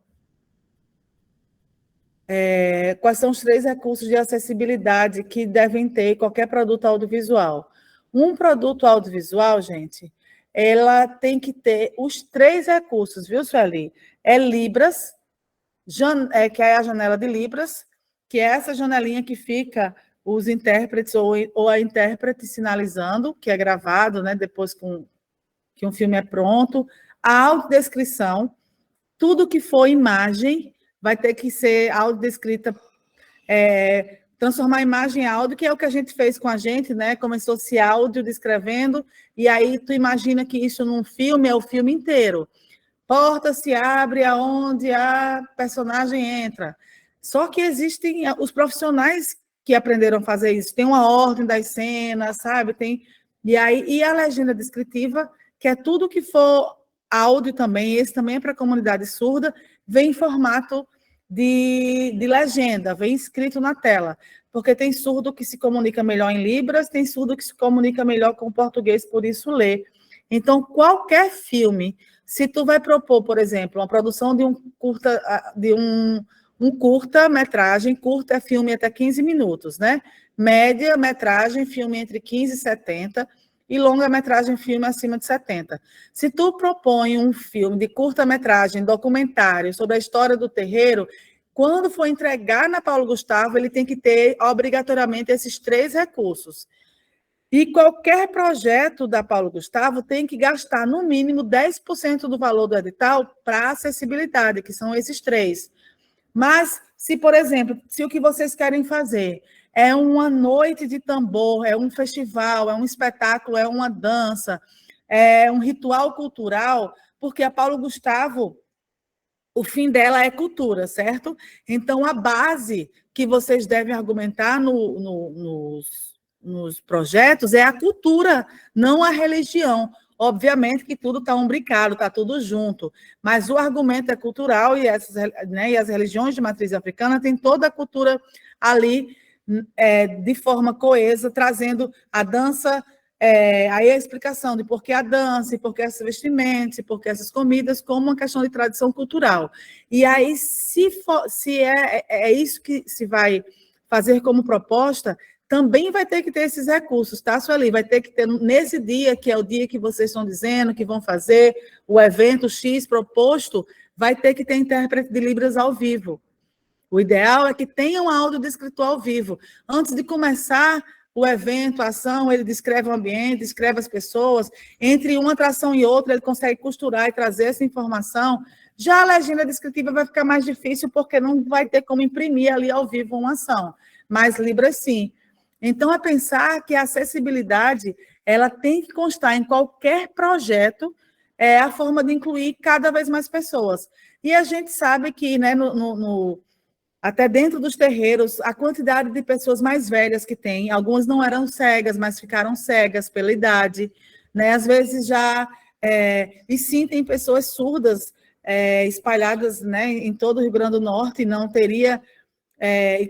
quais são os 3 recursos de acessibilidade que devem ter qualquer produto audiovisual. Um produto audiovisual, gente, ela tem que ter os 3 recursos, viu, Sueli? Libras, que é a janela de Libras, que é essa janelinha que fica os intérpretes ou a intérprete sinalizando, que é gravado, né, depois que um filme é pronto. A audiodescrição, tudo que for imagem, vai ter que ser audiodescrita, transformar a imagem em áudio, que é o que a gente fez com a gente, né? Começou-se áudio descrevendo, e aí tu imagina que isso num filme é o filme inteiro. Porta se abre aonde a personagem entra. Só que existem os profissionais que aprenderam a fazer isso. Tem uma ordem das cenas, sabe? E a legenda descritiva, que é tudo que for áudio também, esse também é para a comunidade surda, vem em formato de legenda, vem escrito na tela, porque tem surdo que se comunica melhor em Libras, tem surdo que se comunica melhor com o português, por isso lê. Então, qualquer filme, se tu vai propor, por exemplo, uma produção de um curta-metragem, curta é filme até 15 minutos, né? Média-metragem, filme entre 15 e 70, e longa-metragem, filme acima de 70. Se tu propõe um filme de curta-metragem, documentário, sobre a história do terreiro, quando for entregar na Paulo Gustavo, ele tem que ter, obrigatoriamente, esses 3 recursos. E qualquer projeto da Paulo Gustavo tem que gastar, no mínimo, 10% do valor do edital para acessibilidade, que são esses 3. Mas, se, por exemplo, se o que vocês querem fazer é uma noite de tambor, é um festival, é um espetáculo, é uma dança, é um ritual cultural, porque a Paulo Gustavo, o fim dela é cultura, certo? Então, a base que vocês devem argumentar nos projetos é a cultura, não a religião. Obviamente que tudo está umbricado, está tudo junto, mas o argumento é cultural e as religiões de matriz africana têm toda a cultura ali, de forma coesa, trazendo a dança, aí a explicação de por que a dança, e por que esses vestimentos, e por que essas comidas, como uma questão de tradição cultural. E aí, se é isso que se vai fazer como proposta, também vai ter que ter esses recursos, tá, Sueli? Vai ter que ter, nesse dia, que é o dia que vocês estão dizendo que vão fazer o evento X proposto, vai ter que ter intérprete de Libras ao vivo. O ideal é que tenha um audiodescritor ao vivo. Antes de começar o evento, a ação, ele descreve o ambiente, descreve as pessoas. Entre uma atração e outra, ele consegue costurar e trazer essa informação Já a legenda descritiva vai ficar mais difícil, porque não vai ter como imprimir ali ao vivo uma ação, mas Libras sim. Então, é pensar que a acessibilidade ela tem que constar em qualquer projeto, a forma de incluir cada vez mais pessoas. E a gente sabe que, né, até dentro dos terreiros, a quantidade de pessoas mais velhas que tem, algumas não eram cegas, mas ficaram cegas pela idade, né? Às vezes já, e sim, tem pessoas surdas espalhadas, né, em todo o Rio Grande do Norte, e não teria,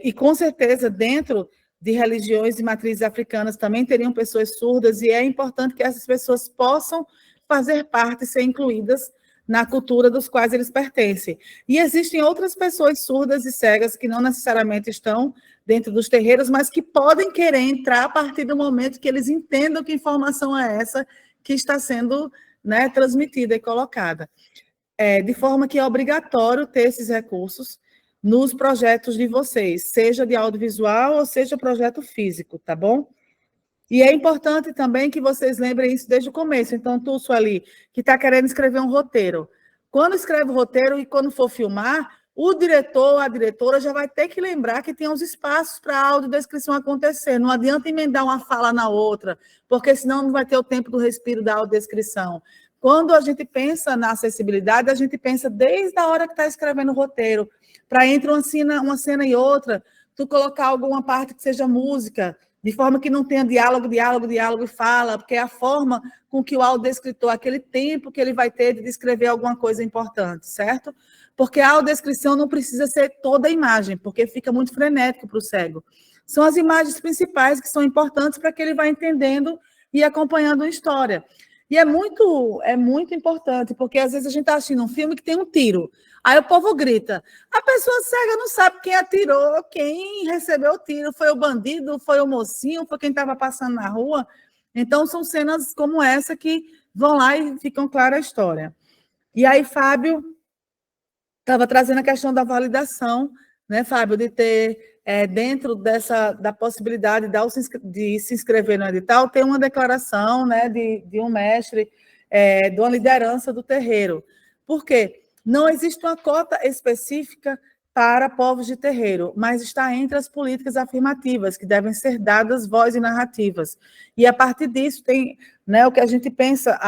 e com certeza dentro de religiões de matrizes africanas também teriam pessoas surdas, e é importante que essas pessoas possam fazer parte, ser incluídas na cultura dos quais eles pertencem. E existem outras pessoas surdas e cegas que não necessariamente estão dentro dos terreiros, mas que podem querer entrar a partir do momento que eles entendam que informação é essa que está sendo, né, transmitida e colocada. De forma que é obrigatório ter esses recursos nos projetos de vocês, seja de audiovisual ou seja projeto físico, tá bom? E é importante também que vocês lembrem isso desde o começo. Então, tu, Sueli, que está querendo escrever um roteiro. Quando escreve o roteiro e quando for filmar, o diretor, a diretora já vai ter que lembrar que tem uns espaços para a audiodescrição acontecer. Não adianta emendar uma fala na outra, porque senão não vai ter o tempo do respiro da audiodescrição. Quando a gente pensa na acessibilidade, a gente pensa desde a hora que está escrevendo o roteiro, para entre uma cena e outra, tu colocar alguma parte que seja música, de forma que não tenha diálogo e fala, porque é a forma com que o audiodescritor, aquele tempo que ele vai ter de descrever alguma coisa importante, certo? Porque a audiodescrição não precisa ser toda a imagem, porque fica muito frenético para o cego. São as imagens principais que são importantes para que ele vá entendendo e acompanhando a história. E é muito importante, porque às vezes a gente está assistindo um filme que tem um tiro, aí o povo grita, a pessoa cega não sabe quem atirou, quem recebeu o tiro, foi o bandido, foi o mocinho, foi quem estava passando na rua. Então, são cenas como essa que vão lá e ficam clara a história. E aí, Fábio estava trazendo a questão da validação, né, Fábio, de ter, dentro da possibilidade de se inscrever no edital, ter uma declaração, né, de um mestre, de uma liderança do terreiro. Por quê? Não existe uma cota específica para povos de terreiro, mas está entre as políticas afirmativas, que devem ser dadas voz e narrativas. E, a partir disso, tem, né, o que a gente pensa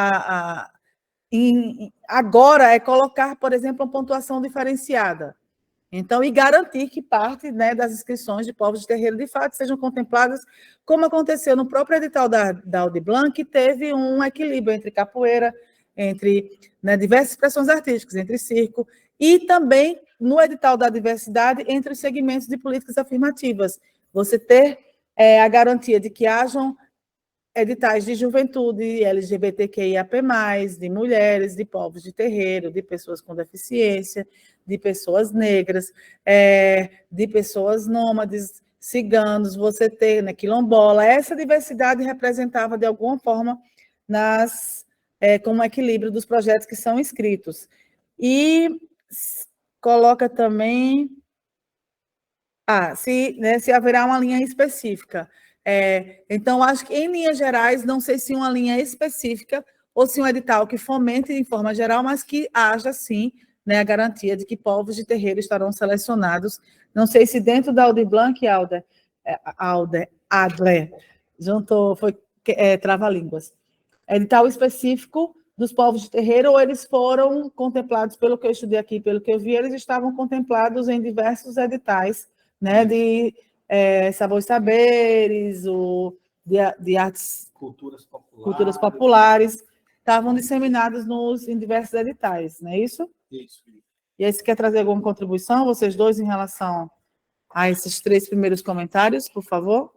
agora é colocar, por exemplo, uma pontuação diferenciada. Então, e garantir que parte, né, das inscrições de povos de terreiro, de fato, sejam contempladas, como aconteceu no próprio edital da Audi Blanc, que teve um equilíbrio entre capoeira, entre, né, diversas expressões artísticas, entre circo, e também no edital da diversidade, entre os segmentos de políticas afirmativas. Você ter a garantia de que hajam editais de juventude, LGBTQIAP+, de mulheres, de povos de terreiro, de pessoas com deficiência, de pessoas negras, de pessoas nômades, ciganos, você ter, né, quilombola. Essa diversidade representava, de alguma forma, como equilíbrio dos projetos que são inscritos. E coloca também se haverá uma linha específica. Então, acho que, em linhas gerais, não sei se uma linha específica ou se um edital que fomente de forma geral, mas que haja, sim, né, a garantia de que povos de terreiro estarão selecionados. Não sei se dentro da Audi Blanc, Adler, juntou, foi trava-línguas. Edital específico dos povos de terreiro, ou eles foram contemplados, pelo que eu estudei aqui, pelo que eu vi, eles estavam contemplados em diversos editais, né, de Sabores e Saberes, de artes, culturas populares, estavam disseminados em diversos editais, não é isso? Isso. E aí, você quer trazer alguma contribuição, vocês dois, em relação a esses 3 primeiros comentários, por favor?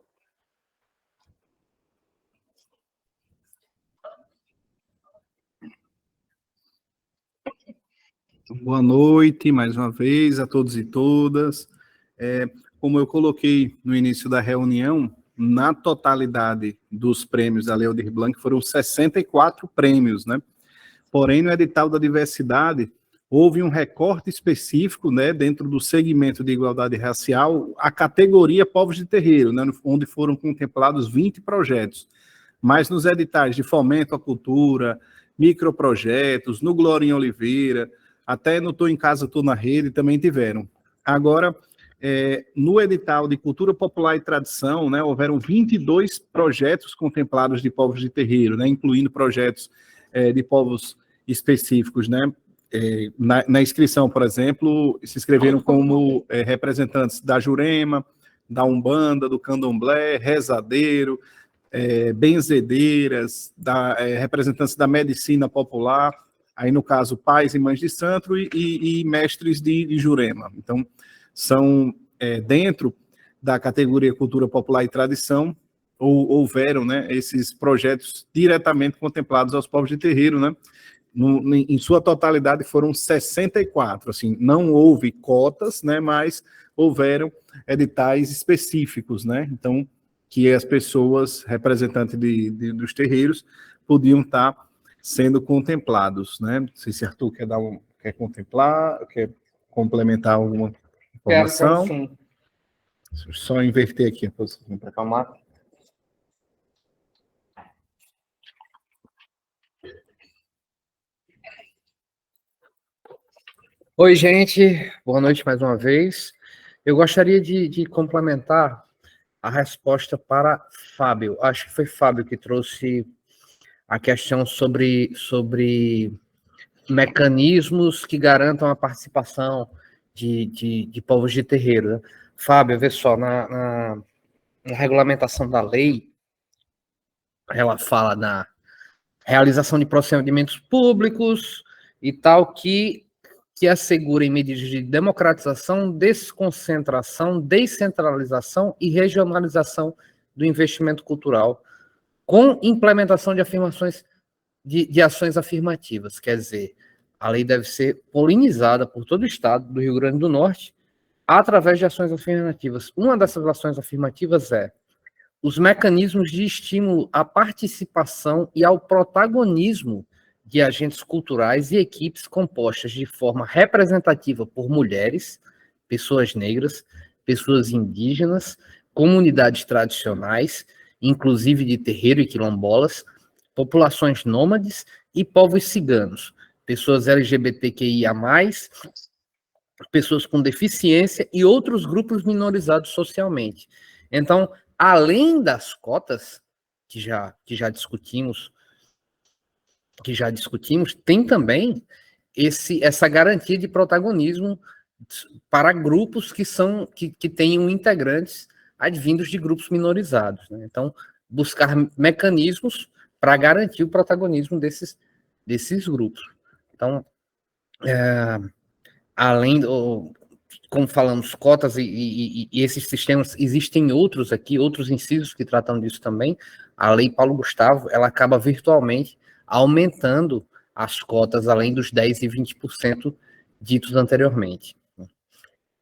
Boa noite, mais uma vez, a todos e todas. Como eu coloquei no início da reunião, na totalidade dos prêmios da Lei Aldir Blanc, foram 64 prêmios, né? Porém, no edital da diversidade, houve um recorte específico, né, dentro do segmento de igualdade racial, a categoria povos de terreiro, né, onde foram contemplados 20 projetos. Mas nos editais de fomento à cultura, microprojetos, no Glorinha Oliveira, até no Tô em Casa, Tô na Rede também tiveram. Agora, no edital de Cultura Popular e Tradição, né, houveram 22 projetos contemplados de povos de terreiro, né, incluindo projetos de povos específicos, né. Na inscrição, por exemplo, se inscreveram como representantes da Jurema, da Umbanda, do Candomblé, rezadeiro, benzedeiras, representantes da medicina popular, aí no caso pais e mães de santo e mestres de Jurema. Então, são dentro da categoria Cultura Popular e Tradição, houveram, né, esses projetos diretamente contemplados aos povos de terreiro, né. Em sua totalidade foram 64, assim, não houve cotas, né, mas houveram editais específicos, né, então, que as pessoas, representantes dos terreiros, podiam estar sendo contemplados, né. Não sei se Arthur quer contemplar, quer complementar alguma informação. Quero sim. Só inverter aqui a posição para acalmar. Oi, gente. Boa noite mais uma vez. Eu gostaria de complementar a resposta para Fábio. Acho que foi Fábio que trouxe a questão sobre mecanismos que garantam a participação de povos de terreiro, né? Fábio, vê só, na regulamentação da lei, ela fala na realização de procedimentos públicos e tal, que assegurem medidas de democratização, desconcentração, descentralização e regionalização do investimento cultural, com implementação de afirmações de ações afirmativas. Quer dizer, a lei deve ser polinizada por todo o estado do Rio Grande do Norte através de ações afirmativas. Uma dessas ações afirmativas é os mecanismos de estímulo à participação e ao protagonismo de agentes culturais e equipes compostas de forma representativa por mulheres, pessoas negras, pessoas indígenas, comunidades tradicionais, inclusive de terreiro e quilombolas, populações nômades e povos ciganos, pessoas LGBTQIA+, pessoas com deficiência e outros grupos minorizados socialmente. Então, além das cotas que já discutimos, tem também essa garantia de protagonismo para grupos que tenham integrantes advindos de grupos minorizados, né? Então, buscar mecanismos para garantir o protagonismo desses grupos. Então, além como falamos, cotas e esses sistemas, existem outros aqui, outros incisos que tratam disso também. A Lei Paulo Gustavo, ela acaba virtualmente aumentando as cotas além dos 10% e 20% ditos anteriormente.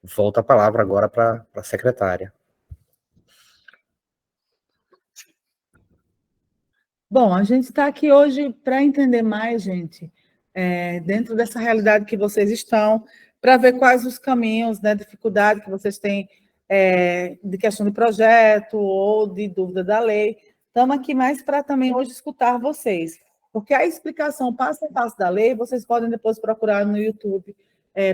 Volta a palavra agora para a secretária. Bom, a gente está aqui hoje para entender mais, gente, dentro dessa realidade que vocês estão, para ver quais os caminhos, né, dificuldade que vocês têm de questão de projeto ou de dúvida da lei. Estamos aqui mais para também hoje escutar vocês, porque a explicação passo a passo da lei, vocês podem depois procurar no YouTube,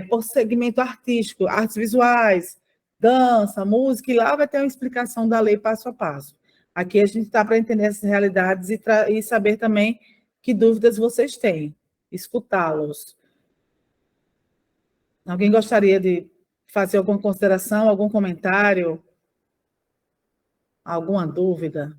por segmento artístico, artes visuais, dança, música, e lá vai ter uma explicação da lei passo a passo. Aqui a gente está para entender essas realidades e saber também que dúvidas vocês têm, escutá-los. Alguém gostaria de fazer alguma consideração, algum comentário? Alguma dúvida?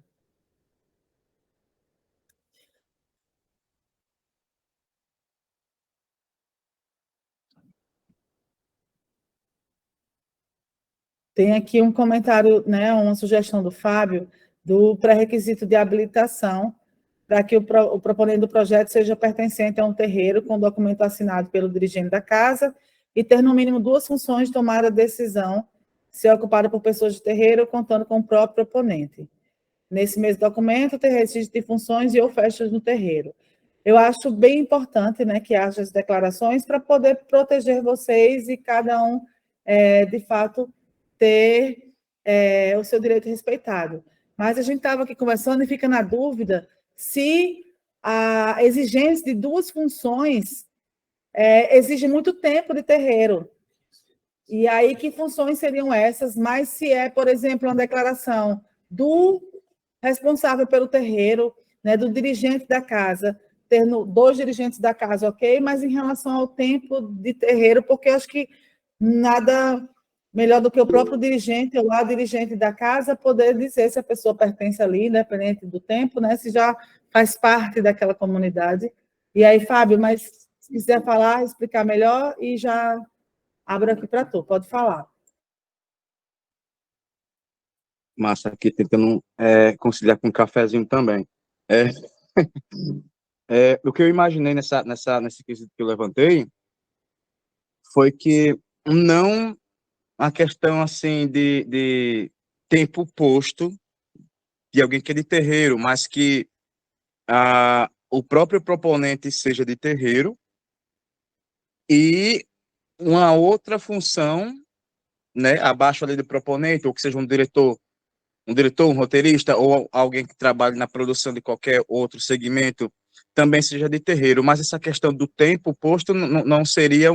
Tem aqui um comentário, né, uma sugestão do Fábio, do pré-requisito de habilitação, para que o proponente do projeto seja pertencente a um terreiro com documento assinado pelo dirigente da casa e ter, no mínimo, 2 funções de tomar a decisão, ser ocupada por pessoas de terreiro, contando com o próprio proponente. Nesse mesmo documento, ter registro de funções e ou festas no terreiro. Eu acho bem importante, né, que haja as declarações para poder proteger vocês e cada um, de fato, ter o seu direito respeitado. Mas a gente estava aqui conversando e fica na dúvida se a exigência de 2 funções exige muito tempo de terreiro. E aí, que funções seriam essas? Mas se é, por exemplo, uma declaração do responsável pelo terreiro, né, do dirigente da casa, tendo 2 dirigentes da casa, ok? Mas em relação ao tempo de terreiro, porque eu acho que nada melhor do que o próprio dirigente ou a dirigente da casa poder dizer se a pessoa pertence ali, independente do tempo, né, se já faz parte daquela comunidade. E aí, Fábio, mas se quiser falar, explicar melhor, e já abro aqui para tu, pode falar. Massa, aqui tentando conciliar com um cafezinho também. É, o que eu imaginei nesse quesito que eu levantei foi que não a questão assim de tempo posto de alguém que é de terreiro, mas que o próprio proponente seja de terreiro e uma outra função, né, abaixo ali do proponente, ou que seja um diretor, um roteirista, ou alguém que trabalhe na produção de qualquer outro segmento, também seja de terreiro. Mas essa questão do tempo posto não seria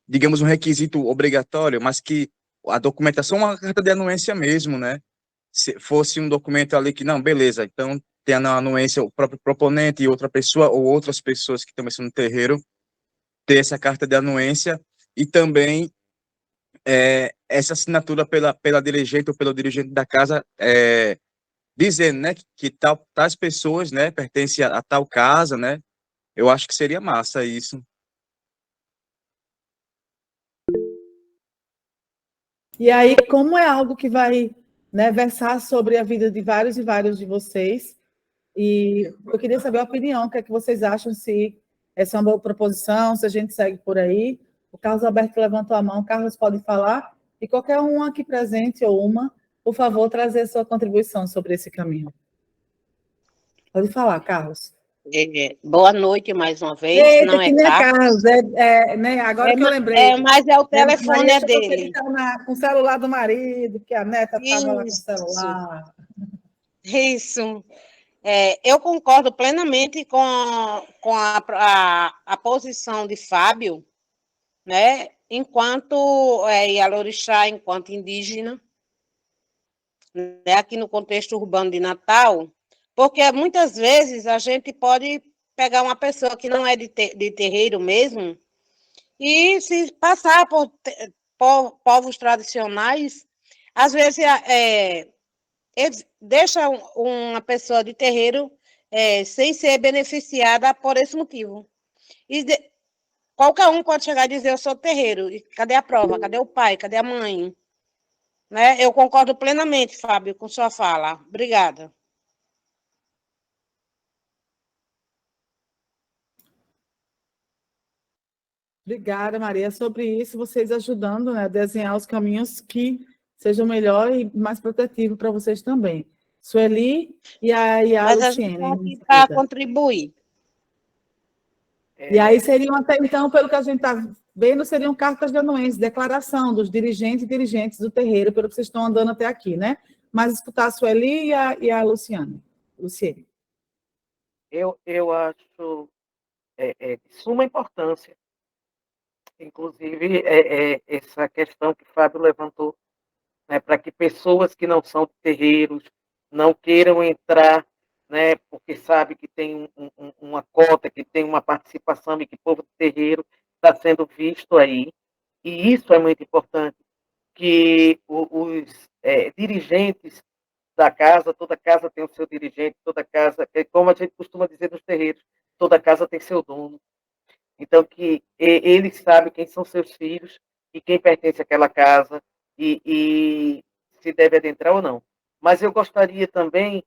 digamos, um requisito obrigatório, mas que a documentação é uma carta de anuência mesmo, né? Se fosse um documento ali que, não, beleza, então tem a anuência o próprio proponente e outra pessoa, ou outras pessoas que também são no terreiro, ter essa carta de anuência, e também essa assinatura pela dirigente ou pelo dirigente da casa, dizendo, né, que tais pessoas, né, pertencem a tal casa, né? Eu acho que seria massa isso. E aí, como é algo que vai, né, versar sobre a vida de vários e vários de vocês, e eu queria saber a opinião, o que é que vocês acham, se essa é uma boa proposição, se a gente segue por aí. O Carlos Alberto levantou a mão, o Carlos pode falar, e qualquer um aqui presente ou uma, por favor, trazer a sua contribuição sobre esse caminho. Pode falar, Carlos. Boa noite mais uma vez. Eita, Não é que nem Carlos. Carlos, né? Agora que eu lembrei. Mas é o telefone Maria achou que dele. ele estava com o celular do marido, que a neta estava lá com o Isso. celular. Isso. Eu concordo plenamente com a posição de Fábio, né? Enquanto Ialorixá, enquanto indígena, né? Aqui no contexto urbano de Natal, porque muitas vezes a gente pode pegar uma pessoa que não é de terreiro mesmo e se passar por povos tradicionais, às vezes eles deixam uma pessoa de terreiro sem ser beneficiada por esse motivo. E qualquer um pode chegar e dizer, eu sou terreiro, e cadê a prova? Cadê o pai? Cadê a mãe? Né? Eu concordo plenamente, Fábio, com sua fala. Obrigada. Obrigada, Maria. Sobre isso, vocês ajudando, né, a desenhar os caminhos que sejam melhor e mais protetivos para vocês também. Sueli e a Mas a gente Luciene. está aqui para contribuir. E aí seriam até então, pelo que a gente está vendo, seriam cartas de anuência, declaração dos dirigentes e dirigentes do terreiro, pelo que vocês estão andando até aqui, né? Mas escutar a Sueli e a Luciene. Eu acho de suma importância, inclusive, essa questão que o Fábio levantou, né, para que pessoas que não são terreiros não queiram entrar, né, porque sabe que tem uma cota, que tem uma participação e que o povo do terreiro está sendo visto aí. E isso é muito importante, que os dirigentes da casa, toda casa tem o seu dirigente, toda casa, como a gente costuma dizer nos terreiros, toda casa tem seu dono. Então, que eles sabem quem são seus filhos e quem pertence àquela casa e se deve adentrar ou não. Mas eu gostaria também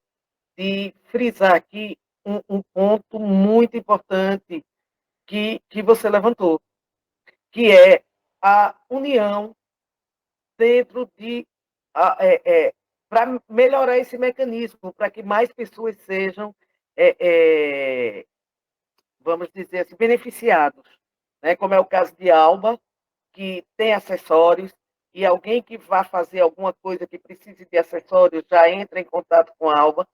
de frisar aqui um ponto muito importante que você levantou, que é a união dentro de... para melhorar esse mecanismo, para que mais pessoas sejam, vamos dizer assim, beneficiados, né? Como é o caso de Alba, que tem acessórios, e alguém que vá fazer alguma coisa que precise de acessórios já entra em contato com a Alba,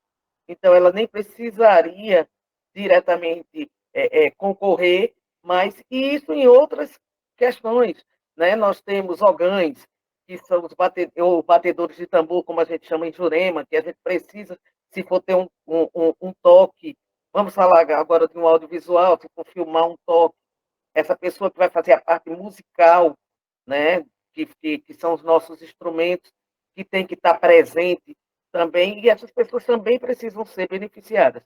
então ela nem precisaria diretamente concorrer, mas isso em outras questões, né? Nós temos ogãs, que são os batedores de tambor, como a gente chama em Jurema, que a gente precisa, se for ter um toque, vamos falar agora de um audiovisual, se for filmar um toque, essa pessoa que vai fazer a parte musical, né? Que são os nossos instrumentos, que tem que estar presente também, e essas pessoas também precisam ser beneficiadas.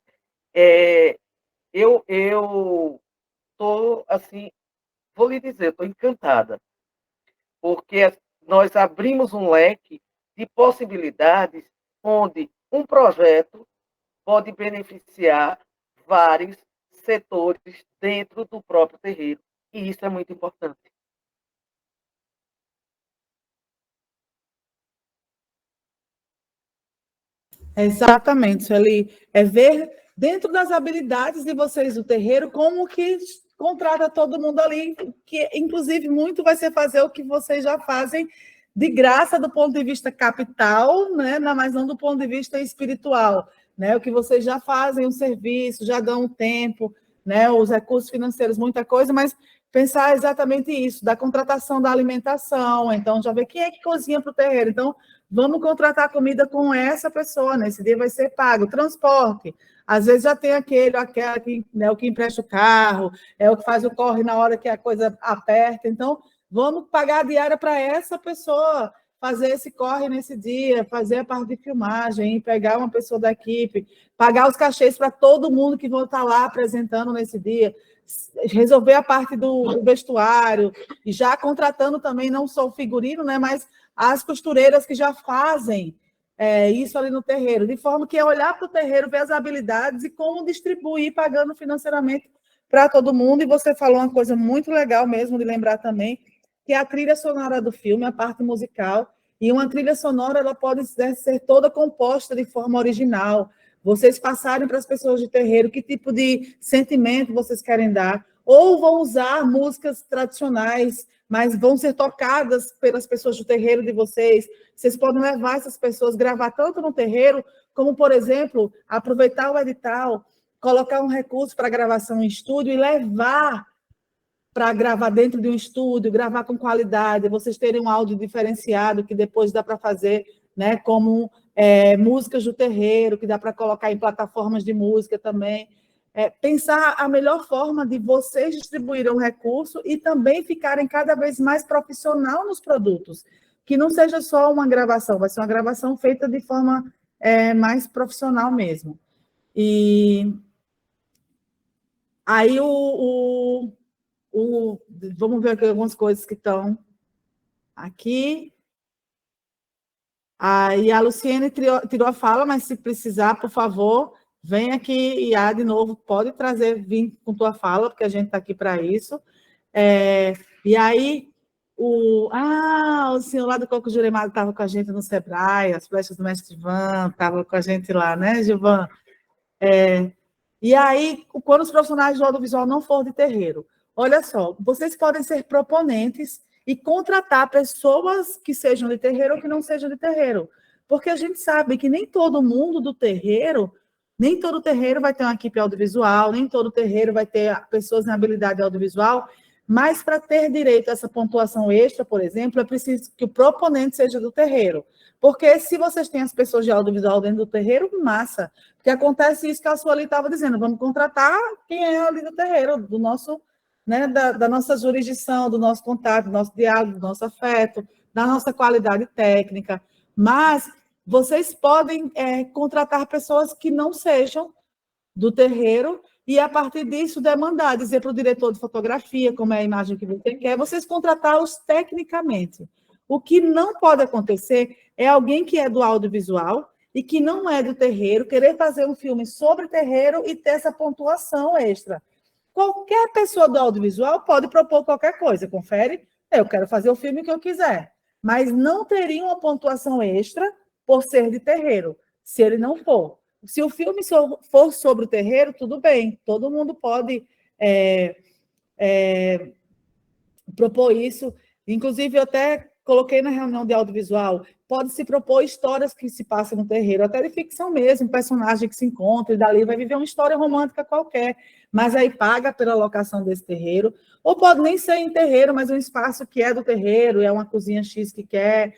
Eu estou, assim, vou lhe dizer, estou encantada, porque nós abrimos um leque de possibilidades onde um projeto pode beneficiar vários setores dentro do próprio terreiro, e isso é muito importante. Exatamente, Sueli. É ver dentro das habilidades de vocês do terreiro como que contrata todo mundo ali, que inclusive muito vai ser fazer o que vocês já fazem de graça do ponto de vista capital, né? Mas não do ponto de vista espiritual, né? O que vocês já fazem, o serviço, já dão um tempo, né? Os recursos financeiros, muita coisa, mas pensar exatamente isso, da contratação da alimentação, então já ver quem é que cozinha para o terreiro, então vamos contratar comida com essa pessoa, nesse dia vai ser pago. Transporte, às vezes já tem aquela que, né, o que empresta o carro, é o que faz o corre na hora que a coisa aperta. Então, vamos pagar a diária para essa pessoa fazer esse corre nesse dia, fazer a parte de filmagem, pegar uma pessoa da equipe, pagar os cachês para todo mundo que vão estar lá apresentando nesse dia, resolver a parte do vestuário, e já contratando também não só o figurino, né, mas as costureiras que já fazem isso ali no terreiro, de forma que é olhar para o terreiro, ver as habilidades e como distribuir, pagando financeiramente para todo mundo. E você falou uma coisa muito legal mesmo de lembrar também, que é a trilha sonora do filme, a parte musical, e uma trilha sonora ela pode ser toda composta de forma original. Vocês passarem para as pessoas de terreiro que tipo de sentimento vocês querem dar, ou vão usar músicas tradicionais, mas vão ser tocadas pelas pessoas do terreiro de vocês. Vocês podem levar essas pessoas, gravar tanto no terreiro, como, por exemplo, aproveitar o edital, colocar um recurso para gravação em estúdio e levar para gravar dentro de um estúdio, gravar com qualidade, vocês terem um áudio diferenciado que depois dá para fazer, né, como músicas do terreiro, que dá para colocar em plataformas de música também. Pensar a melhor forma de vocês distribuírem o recurso e também ficarem cada vez mais profissional nos produtos, que não seja só uma gravação, vai ser uma gravação feita de forma mais profissional mesmo. E aí vamos ver aqui algumas coisas que estão aqui. Aí a Luciene tirou a fala, mas se precisar, por favor, vem aqui, Iá, de novo, pode vir com tua fala, porque a gente está aqui para isso. E aí, o senhor lá do Coco Juremado estava com a gente no Sebrae, as flechas do Mestre Ivan, estava com a gente lá, né, Gilvan? E aí, quando os profissionais do audiovisual não for de terreiro, olha só, vocês podem ser proponentes e contratar pessoas que sejam de terreiro ou que não sejam de terreiro, porque a gente sabe que nem todo mundo do terreiro, nem todo terreiro vai ter uma equipe audiovisual, nem todo terreiro vai ter pessoas em habilidade audiovisual, mas para ter direito a essa pontuação extra, por exemplo, é preciso que o proponente seja do terreiro. Porque se vocês têm as pessoas de audiovisual dentro do terreiro, massa. Porque acontece isso que a Sueli estava dizendo, vamos contratar quem é ali do terreiro, do nosso, né, da nossa jurisdição, do nosso contato, do nosso diálogo, do nosso afeto, da nossa qualidade técnica. Mas vocês podem contratar pessoas que não sejam do terreiro e, a partir disso, demandar, dizer para o diretor de fotografia como é a imagem que você quer, vocês contratá-los tecnicamente. O que não pode acontecer é alguém que é do audiovisual e que não é do terreiro, querer fazer um filme sobre terreiro e ter essa pontuação extra. Qualquer pessoa do audiovisual pode propor qualquer coisa, confere? Eu quero fazer o filme que eu quiser, mas não teria uma pontuação extra por ser de terreiro, se ele não for. Se o filme for sobre o terreiro, tudo bem, todo mundo pode propor isso. Inclusive, eu até coloquei na reunião de audiovisual pode se propor histórias que se passam no terreiro, até de ficção mesmo, um personagem que se encontra e dali vai viver uma história romântica qualquer, mas aí paga pela locação desse terreiro, ou pode nem ser em terreiro, mas um espaço que é do terreiro, é uma cozinha X que quer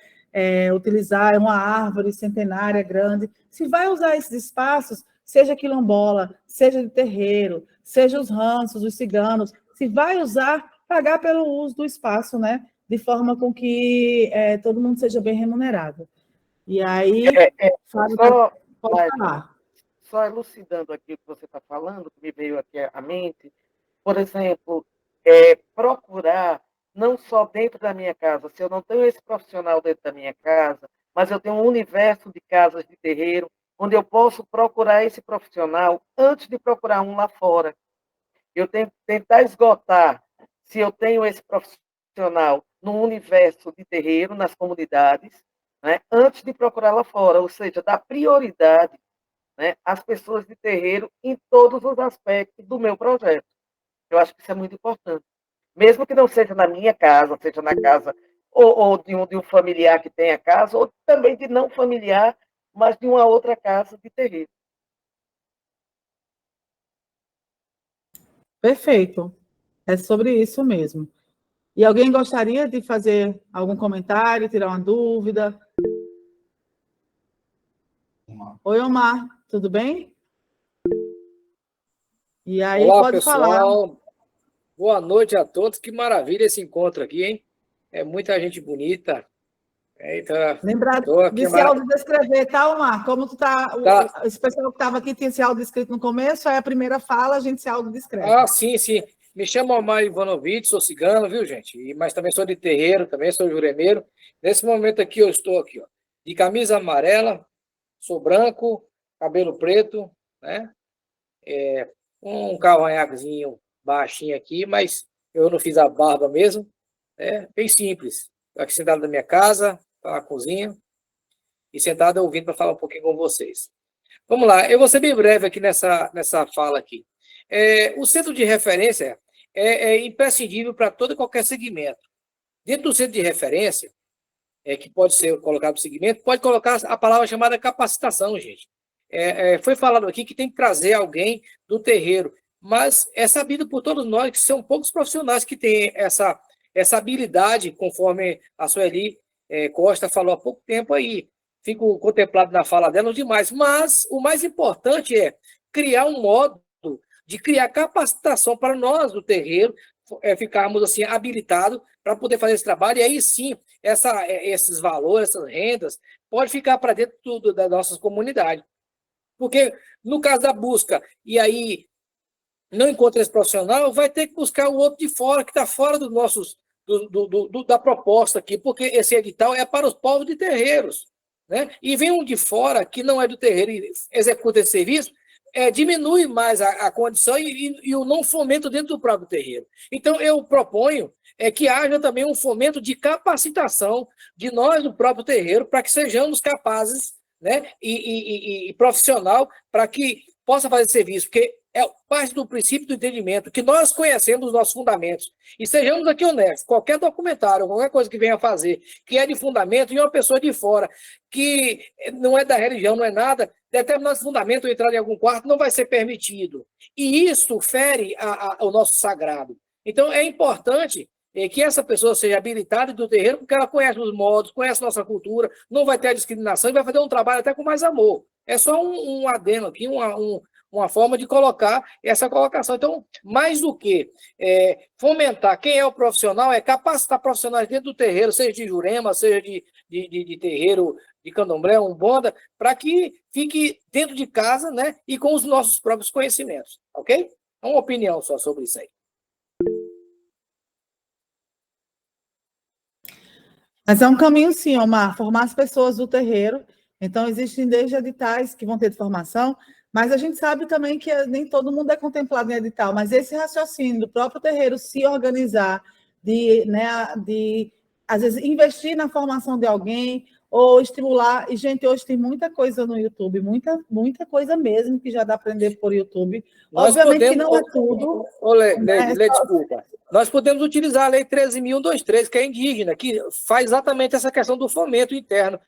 utilizar, é uma árvore centenária grande. Se vai usar esses espaços, seja quilombola, seja de terreiro, seja os ranços, os ciganos, se vai usar, pagar pelo uso do espaço, né? De forma com que todo mundo seja bem remunerado. E aí, Fábio, pode falar. Só elucidando aqui o que você está falando, que me veio aqui à mente, por exemplo, procurar, não só dentro da minha casa, se eu não tenho esse profissional dentro da minha casa, mas eu tenho um universo de casas de terreiro, onde eu posso procurar esse profissional antes de procurar um lá fora. Eu tenho que tentar esgotar se eu tenho esse profissional no universo de terreiro, nas comunidades, né, antes de procurar lá fora, ou seja, dar prioridade, né, às pessoas de terreiro em todos os aspectos do meu projeto. Eu acho que isso é muito importante. Mesmo que não seja na minha casa, seja na casa ou de um familiar que tenha casa, ou também de não familiar, mas de uma outra casa de terreiro. Perfeito. É sobre isso mesmo. E alguém gostaria de fazer algum comentário, tirar uma dúvida? Oi, Omar, tudo bem? E aí, olá, pode pessoal. falar. Boa noite a todos. Que maravilha esse encontro aqui, hein? É muita gente bonita. Eita, Lembrar de se autodescrever, tá, Omar? Como tu tá. Esse pessoal que estava aqui tinha se autodescrito no começo, aí a primeira fala, a gente se autodescreve. Ah, sim, sim. Me chamo Omar Ivanovic, sou cigano, viu, gente? Mas também sou de terreiro, também sou juremeiro. Nesse momento aqui, eu estou aqui, ó, de camisa amarela, sou branco, cabelo preto, né? Um cavanhaquezinho baixinho aqui, mas eu não fiz a barba mesmo. Bem simples. Estou aqui sentado na minha casa, na cozinha, e sentado ouvindo para falar um pouquinho com vocês. Vamos lá, eu vou ser bem breve aqui nessa fala aqui. O centro de referência é imprescindível para todo e qualquer segmento. Dentro do centro de referência, que pode ser colocado no segmento, pode colocar a palavra chamada capacitação, gente. Foi falado aqui que tem que trazer alguém do terreiro, mas é sabido por todos nós que são poucos profissionais que têm essa habilidade, conforme a Sueli Costa falou há pouco tempo aí. Fico contemplado na fala dela demais, mas o mais importante é criar um modo de criar capacitação para nós do terreiro ficarmos assim habilitados para poder fazer esse trabalho, e aí sim, esses valores, essas rendas, pode ficar para dentro das nossas comunidades. Porque no caso da busca, e aí não encontra esse profissional, vai ter que buscar o outro de fora, que está fora dos nossos, da proposta aqui, porque esse edital é para os povos de terreiros, né? E vem um de fora que não é do terreiro e executa esse serviço, diminui mais a condição e o não fomento dentro do próprio terreiro. Então, eu proponho que haja também um fomento de capacitação de nós do próprio terreiro para que sejamos capazes, né, e profissional para que possa fazer serviço, porque é parte do princípio do entendimento, que nós conhecemos os nossos fundamentos. E sejamos aqui honestos, qualquer documentário, qualquer coisa que venha a fazer, que é de fundamento, e uma pessoa de fora, que não é da religião, não é nada, determinados fundamentos entrar em algum quarto não vai ser permitido. E isso fere o nosso sagrado. Então, é importante que essa pessoa seja habilitada do terreiro, porque ela conhece os modos, conhece nossa cultura, não vai ter a discriminação e vai fazer um trabalho até com mais amor. É só um adendo aqui, uma forma de colocar essa colocação. Então, mais do que fomentar quem é o profissional, é capacitar profissionais dentro do terreiro, seja de Jurema, seja de terreiro de candomblé, umbanda, para que fique dentro de casa, né, e com os nossos próprios conhecimentos, ok? Uma opinião só sobre isso aí. Mas é um caminho, sim, Omar, formar as pessoas do terreiro. Então, existem desde editais que vão ter de formação, mas a gente sabe também que nem todo mundo é contemplado em edital, mas esse raciocínio do próprio terreiro se organizar, de às vezes, investir na formação de alguém, ou estimular. E, gente, hoje tem muita coisa no YouTube, muita coisa mesmo que já dá para aprender por YouTube. Nós Obviamente que podemos, não é tudo. Lê, desculpa. Nós podemos utilizar a Lei 13.123, que é indígena, que faz exatamente essa questão do fomento interno.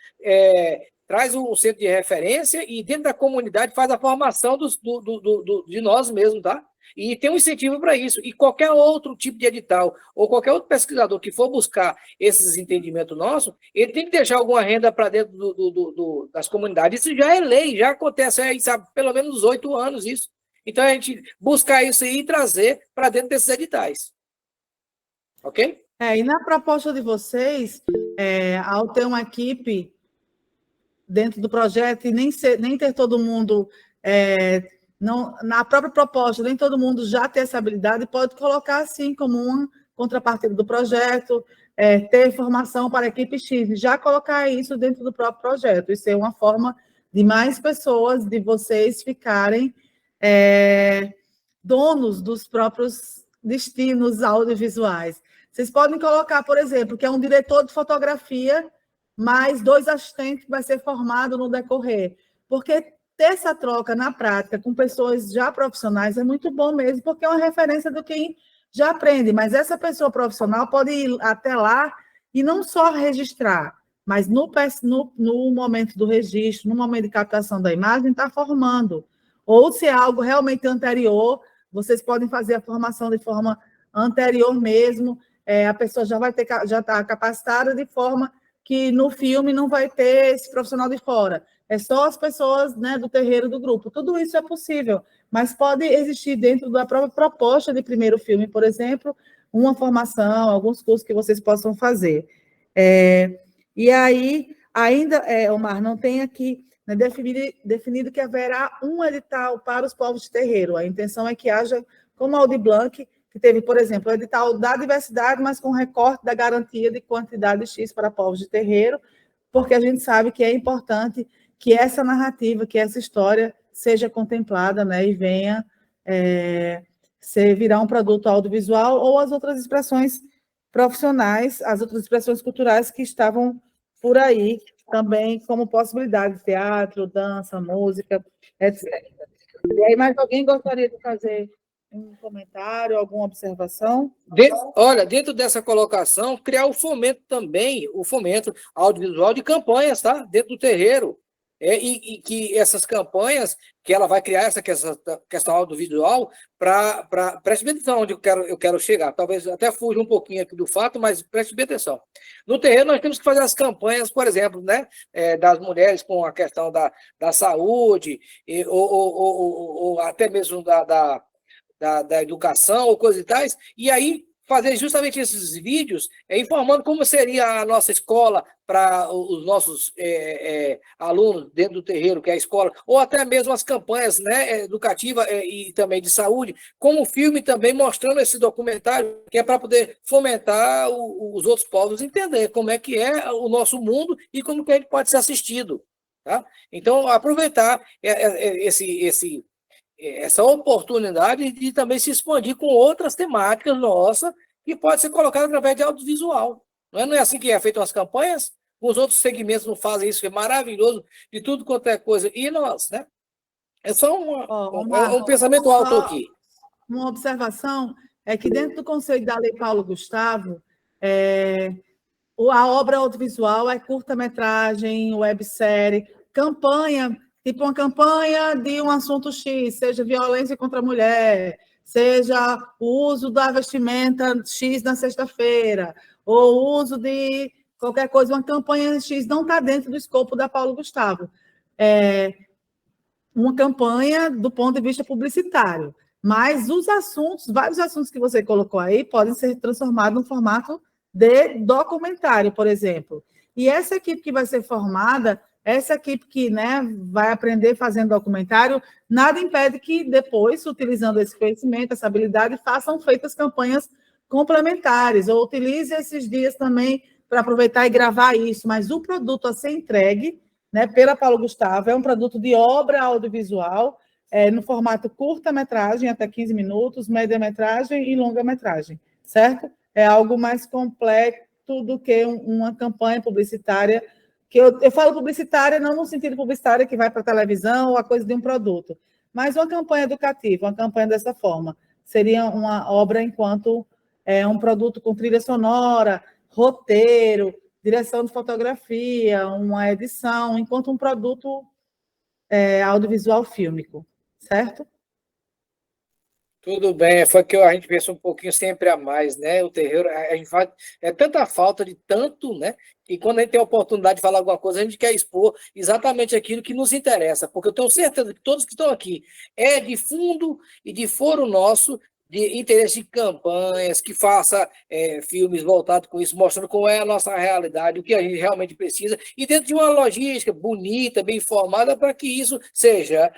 Traz um centro de referência e dentro da comunidade faz a formação de nós mesmos, tá? E tem um incentivo para isso. E qualquer outro tipo de edital, ou qualquer outro pesquisador que for buscar esses entendimentos nossos, ele tem que deixar alguma renda para dentro das comunidades. Isso já é lei, já acontece aí, sabe, pelo menos 8 anos isso. Então, a gente buscar isso aí e trazer para dentro desses editais. Ok? E na proposta de vocês, ao ter uma equipe dentro do projeto e nem ter todo mundo... na própria proposta, nem todo mundo já tem essa habilidade, pode colocar assim como uma contrapartida do projeto, ter formação para a equipe X, já colocar isso dentro do próprio projeto, e ser uma forma de mais pessoas, de vocês ficarem donos dos próprios destinos audiovisuais. Vocês podem colocar, por exemplo, que é um diretor de fotografia, mais 2 assistentes que vai ser formado no decorrer, porque ter essa troca na prática com pessoas já profissionais é muito bom mesmo, porque é uma referência do quem já aprende, mas essa pessoa profissional pode ir até lá e não só registrar, mas no momento do registro, no momento de captação da imagem, está formando. Ou se é algo realmente anterior, vocês podem fazer a formação de forma anterior mesmo, a pessoa já está capacitada de forma que no filme não vai ter esse profissional de fora. É só as pessoas, né, do terreiro do grupo. Tudo isso é possível, mas pode existir dentro da própria proposta de primeiro filme, por exemplo, uma formação, alguns cursos que vocês possam fazer. E aí, ainda, Omar, não tem aqui, né, definido que haverá um edital para os povos de terreiro. A intenção é que haja, como a Aldir Blanc, que teve, por exemplo, o edital da diversidade, mas com recorte da garantia de quantidade X para povos de terreiro, porque a gente sabe que é importante que essa narrativa, que essa história seja contemplada, né, e venha virar um produto audiovisual ou as outras expressões profissionais, as outras expressões culturais que estavam por aí também como possibilidade, teatro, dança, música, etc. E aí, mais alguém gostaria de fazer um comentário, alguma observação? Olha, dentro dessa colocação, criar o fomento também, o fomento audiovisual de campanhas, tá? Dentro do terreiro. E que essas campanhas, que ela vai criar essa questão audiovisual, preste bem atenção onde eu quero chegar. Talvez até fuja um pouquinho aqui do fato, mas preste bem atenção. No terreiro, nós temos que fazer as campanhas, por exemplo, né, das mulheres com a questão da saúde, ou até mesmo da educação, ou coisas e tais, e aí fazer justamente esses vídeos, informando como seria a nossa escola para os nossos alunos dentro do terreiro, que é a escola, ou até mesmo as campanhas, né, educativas e também de saúde, como filme também mostrando esse documentário, que é para poder fomentar os outros povos entender como é que é o nosso mundo e como que a gente pode ser assistido. Tá? Então, aproveitar essa oportunidade de também se expandir com outras temáticas nossas que pode ser colocada através de audiovisual. Não é assim que é feito as campanhas? Os outros segmentos não fazem isso, que é maravilhoso, de tudo quanto é coisa. E nós, né? É só um pensamento alto aqui. Uma observação é que dentro do conceito da Lei Paulo Gustavo, a obra audiovisual é curta-metragem, websérie, campanha, tipo uma campanha de um assunto X, seja violência contra a mulher, seja o uso da vestimenta X na sexta-feira, ou o uso de qualquer coisa, uma campanha X não está dentro do escopo da Paulo Gustavo. Uma campanha do ponto de vista publicitário, mas os assuntos, vários assuntos que você colocou aí, podem ser transformados no formato de documentário, por exemplo. E essa equipe que vai ser formada, essa equipe que, né, vai aprender fazendo documentário, nada impede que depois, utilizando esse conhecimento, essa habilidade, façam feitas campanhas complementares, ou utilize esses dias também para aproveitar e gravar isso, mas o produto a ser entregue, né, pela Paulo Gustavo, é um produto de obra audiovisual, no formato curta-metragem, até 15 minutos, média-metragem e longa-metragem, certo? É algo mais completo do que uma campanha publicitária que eu falo publicitária não no sentido publicitário que vai para a televisão ou a coisa de um produto, mas uma campanha educativa, uma campanha dessa forma. Seria uma obra enquanto um produto com trilha sonora, roteiro, direção de fotografia, uma edição, enquanto um produto audiovisual fílmico, certo? Tudo bem, foi que a gente pensa um pouquinho sempre a mais, né? O terreiro, a gente faz, é tanta falta de tanto, né? Que quando a gente tem a oportunidade de falar alguma coisa, a gente quer expor exatamente aquilo que nos interessa, porque eu tenho certeza que todos que estão aqui é de fundo e de foro nosso, de interesse de campanhas, que faça filmes voltados com isso, mostrando como é a nossa realidade, o que a gente realmente precisa, e dentro de uma logística bonita, bem informada, para que isso seja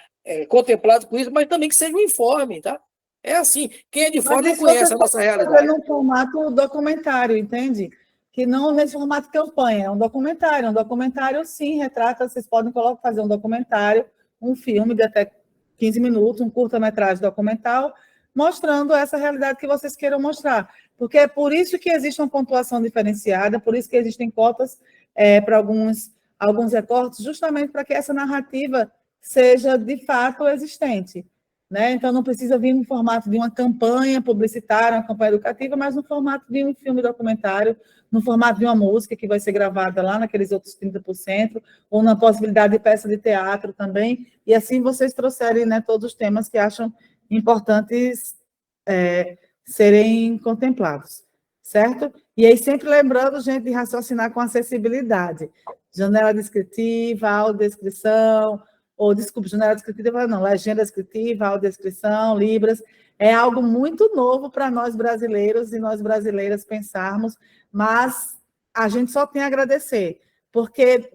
contemplado com isso, mas também que seja um informe, tá? É assim, quem é de fora não conhece a nossa realidade. Num formato documentário, entende? Que não nesse formato campanha, é um documentário. Um documentário, sim, retrata, vocês podem fazer um documentário, um filme de até 15 minutos, um curta-metragem documental, mostrando essa realidade que vocês queiram mostrar. Porque é por isso que existe uma pontuação diferenciada, por isso que existem cotas para alguns recortes, justamente para que essa narrativa seja, de fato, existente. Né? Então, não precisa vir no formato de uma campanha publicitária, uma campanha educativa, mas no formato de um filme documentário, no formato de uma música que vai ser gravada lá naqueles outros 30%, ou na possibilidade de peça de teatro também, e assim vocês trouxerem, né, todos os temas que acham importantes serem contemplados, certo? E aí, sempre lembrando, gente, de raciocinar com acessibilidade. Janela descritiva, audiodescrição, ou, desculpe, janela descritiva, não, legenda descritiva, audiodescrição, Libras, é algo muito novo para nós brasileiros e nós brasileiras pensarmos, mas a gente só tem a agradecer, porque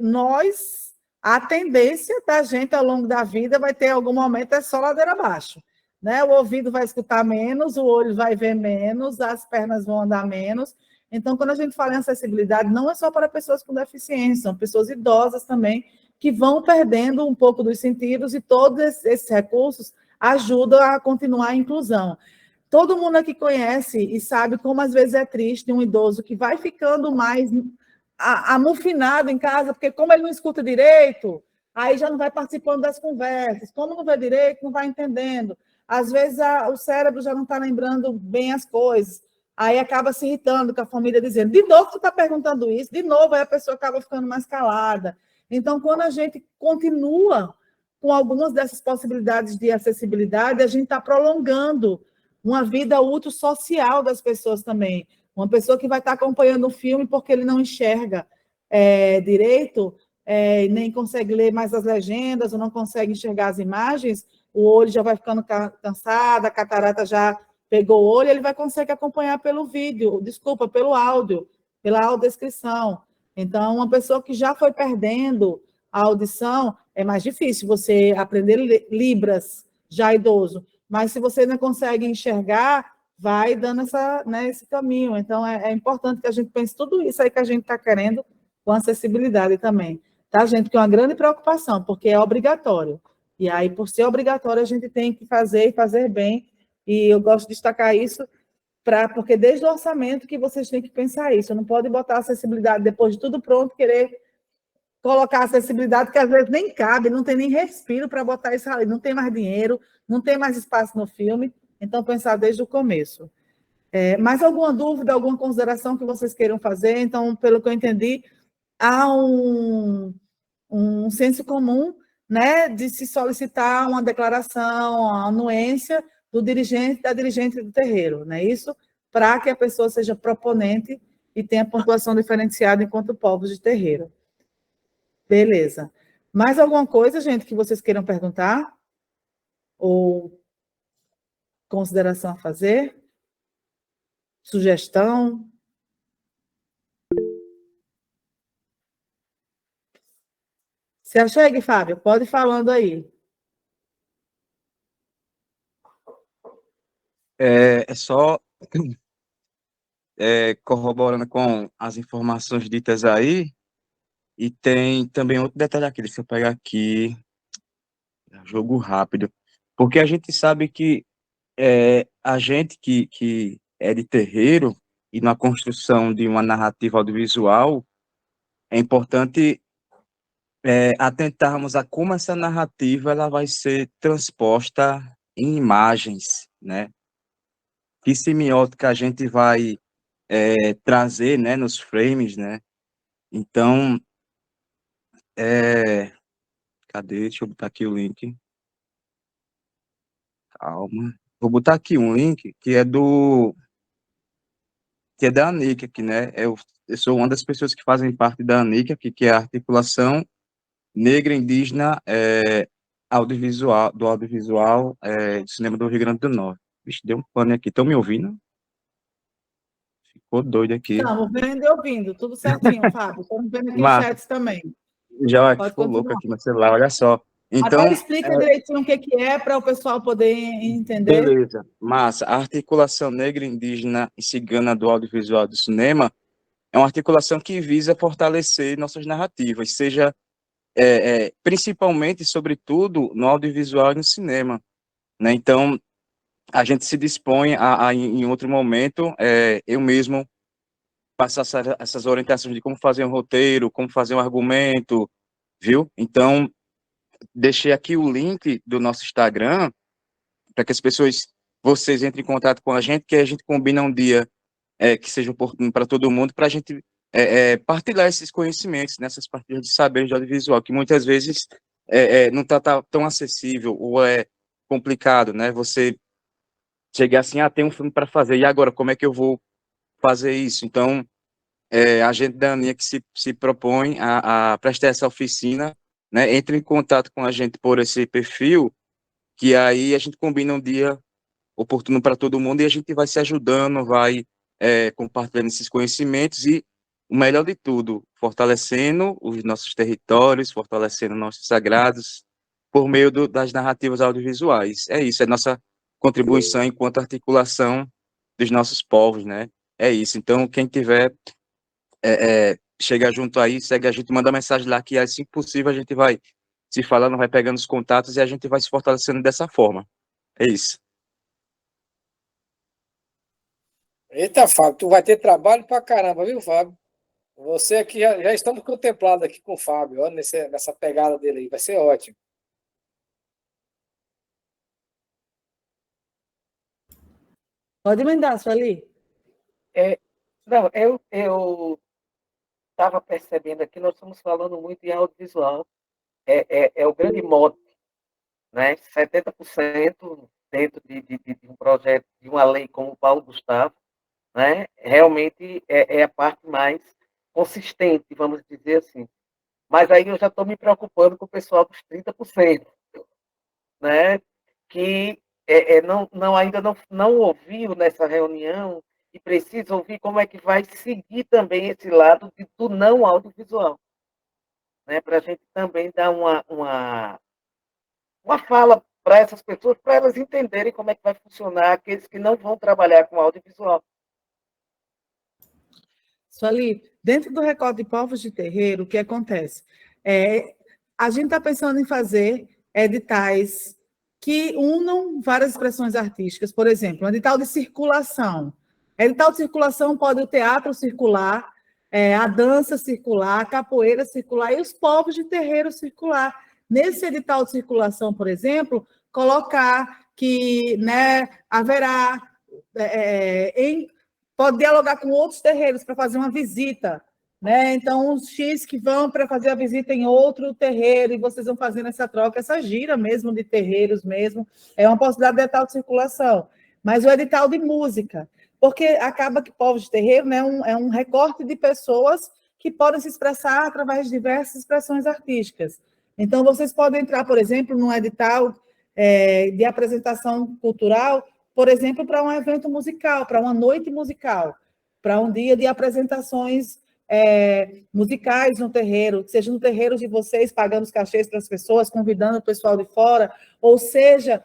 a tendência da gente ao longo da vida vai ter algum momento só ladeira abaixo, né? O ouvido vai escutar menos, o olho vai ver menos, as pernas vão andar menos. Então, quando a gente fala em acessibilidade, não é só para pessoas com deficiência, são pessoas idosas também, que vão perdendo um pouco dos sentidos, e todos esses recursos ajudam a continuar a inclusão. Todo mundo aqui conhece e sabe como às vezes é triste um idoso que vai ficando mais amufinado em casa, porque como ele não escuta direito, aí já não vai participando das conversas, como não vê direito, não vai entendendo. Às vezes o cérebro já não está lembrando bem as coisas, aí acaba se irritando com a família, dizendo, de novo tu está perguntando isso, de novo, aí a pessoa acaba ficando mais calada. Então, quando a gente continua com algumas dessas possibilidades de acessibilidade, a gente está prolongando uma vida útil social das pessoas também. Uma pessoa que vai estar acompanhando um filme porque ele não enxerga direito, nem consegue ler mais as legendas, ou não consegue enxergar as imagens, o olho já vai ficando cansado, a catarata já pegou o olho, ele vai conseguir acompanhar pelo vídeo, pelo áudio, pela audiodescrição. Então, uma pessoa que já foi perdendo a audição, é mais difícil você aprender Libras, já idoso. Mas se você não consegue enxergar, vai dando esse caminho. Então, é importante que a gente pense tudo isso aí que a gente está querendo com acessibilidade também. Tá, gente? Que é uma grande preocupação, porque é obrigatório. E aí, por ser obrigatório, a gente tem que fazer e fazer bem. E eu gosto de destacar isso, porque desde o orçamento que vocês têm que pensar isso. Não pode botar acessibilidade depois de tudo pronto, querer colocar acessibilidade que às vezes nem cabe, não tem nem respiro para botar isso ali, não tem mais dinheiro, não tem mais espaço no filme. Então, pensar desde o começo. Mais alguma dúvida, alguma consideração que vocês queiram fazer? Então, pelo que eu entendi, há um senso comum, né, de se solicitar uma declaração, a anuência da dirigente do terreiro, não é isso? Para que a pessoa seja proponente e tenha pontuação diferenciada enquanto povos de terreiro. Beleza. Mais alguma coisa, gente, que vocês queiram perguntar? Ou consideração a fazer? Sugestão? Se achegue, Fábio, pode ir falando aí. É só corroborando com as informações ditas aí, e tem também outro detalhe aqui, deixa eu pegar aqui, jogo rápido, porque a gente sabe que a gente que é de terreiro, e na construção de uma narrativa audiovisual, é importante atentarmos a como essa narrativa ela vai ser transposta em imagens, né? Que semiótica a gente vai trazer, né, nos frames, né? Então, cadê? Deixa eu botar aqui o link. Calma. Vou botar aqui um link que é da ANIC aqui, né? Eu sou uma das pessoas que fazem parte da ANIC aqui, que é a Articulação Negra Indígena Audiovisual, do Audiovisual do Cinema do Rio Grande do Norte. Vixe, deu um pane aqui. Estão me ouvindo? Ficou doido aqui. Estamos vendo e ouvindo, tudo certinho, Fábio. Estamos vendo aqui os Mas chats também. já Pode ficou louco continuar. aqui no celular, olha só. Então, Agora explica direitinho o que é para o pessoal poder entender. beleza. Massa. A Articulação Negra Indígena e Cigana do Audiovisual do Cinema é uma articulação que visa fortalecer nossas narrativas, seja principalmente, sobretudo, no audiovisual e no cinema, né? Então, a gente se dispõe em outro momento, eu mesmo passar essas orientações de como fazer um roteiro, como fazer um argumento, viu? Então, deixei aqui o link do nosso Instagram para que vocês entrem em contato com a gente, que a gente combina um dia que seja oportuno para todo mundo, para a gente partilhar esses conhecimentos, nessas partilhas de saberes de audiovisual, que muitas vezes não está tão acessível ou é complicado, né? Você chegar assim, tem um filme para fazer, e agora, como é que eu vou fazer isso? Então, a gente da Aninha que se propõe a prestar essa oficina, né? Entre em contato com a gente por esse perfil, que aí a gente combina um dia oportuno para todo mundo e a gente vai se ajudando, vai compartilhando esses conhecimentos e, o melhor de tudo, fortalecendo os nossos territórios, fortalecendo nossos sagrados por meio das narrativas audiovisuais. É isso, é nossa contribuição enquanto articulação dos nossos povos, né? É isso. Então, quem tiver, chega junto aí, segue a gente, manda mensagem lá que, assim que possível, a gente vai se falando, vai pegando os contatos e a gente vai se fortalecendo dessa forma. É isso. Eita, Fábio, tu vai ter trabalho pra caramba, viu, Fábio? Você aqui, já estamos contemplados aqui com o Fábio, ó, nessa pegada dele aí, vai ser ótimo. Pode emendar, Sueli. Não, eu estava percebendo aqui, nós estamos falando muito em audiovisual, é o grande mote, né? 70% dentro de um projeto, de uma lei como o Paulo Gustavo, né? Realmente é a parte mais consistente, vamos dizer assim. Mas aí eu já estou me preocupando com o pessoal dos 30%, né? Que ainda não ouviu nessa reunião e precisa ouvir como é que vai seguir também esse lado do não audiovisual, né? Para a gente também dar uma fala para essas pessoas, para elas entenderem como é que vai funcionar aqueles que não vão trabalhar com audiovisual. Sueli, dentro do recorte de povos de terreiro, o que acontece? A gente está pensando em fazer editais que unam várias expressões artísticas. Por exemplo, um edital de circulação. Edital de circulação pode o teatro circular, a dança circular, a capoeira circular e os povos de terreiro circular. Nesse edital de circulação, por exemplo, colocar que, né, haverá pode dialogar com outros terreiros para fazer uma visita, né? Então, os X que vão para fazer a visita em outro terreiro e vocês vão fazendo essa troca, essa gira mesmo de terreiros mesmo, é uma possibilidade de edital de circulação. Mas o edital de música, porque acaba que povos de terreiro, né, é um recorte de pessoas que podem se expressar através de diversas expressões artísticas. Então, vocês podem entrar, por exemplo, num edital de apresentação cultural, por exemplo, para um evento musical, para uma noite musical, para um dia de apresentações musicais no terreiro, seja no terreiro de vocês, pagando os cachês para as pessoas, convidando o pessoal de fora, ou seja,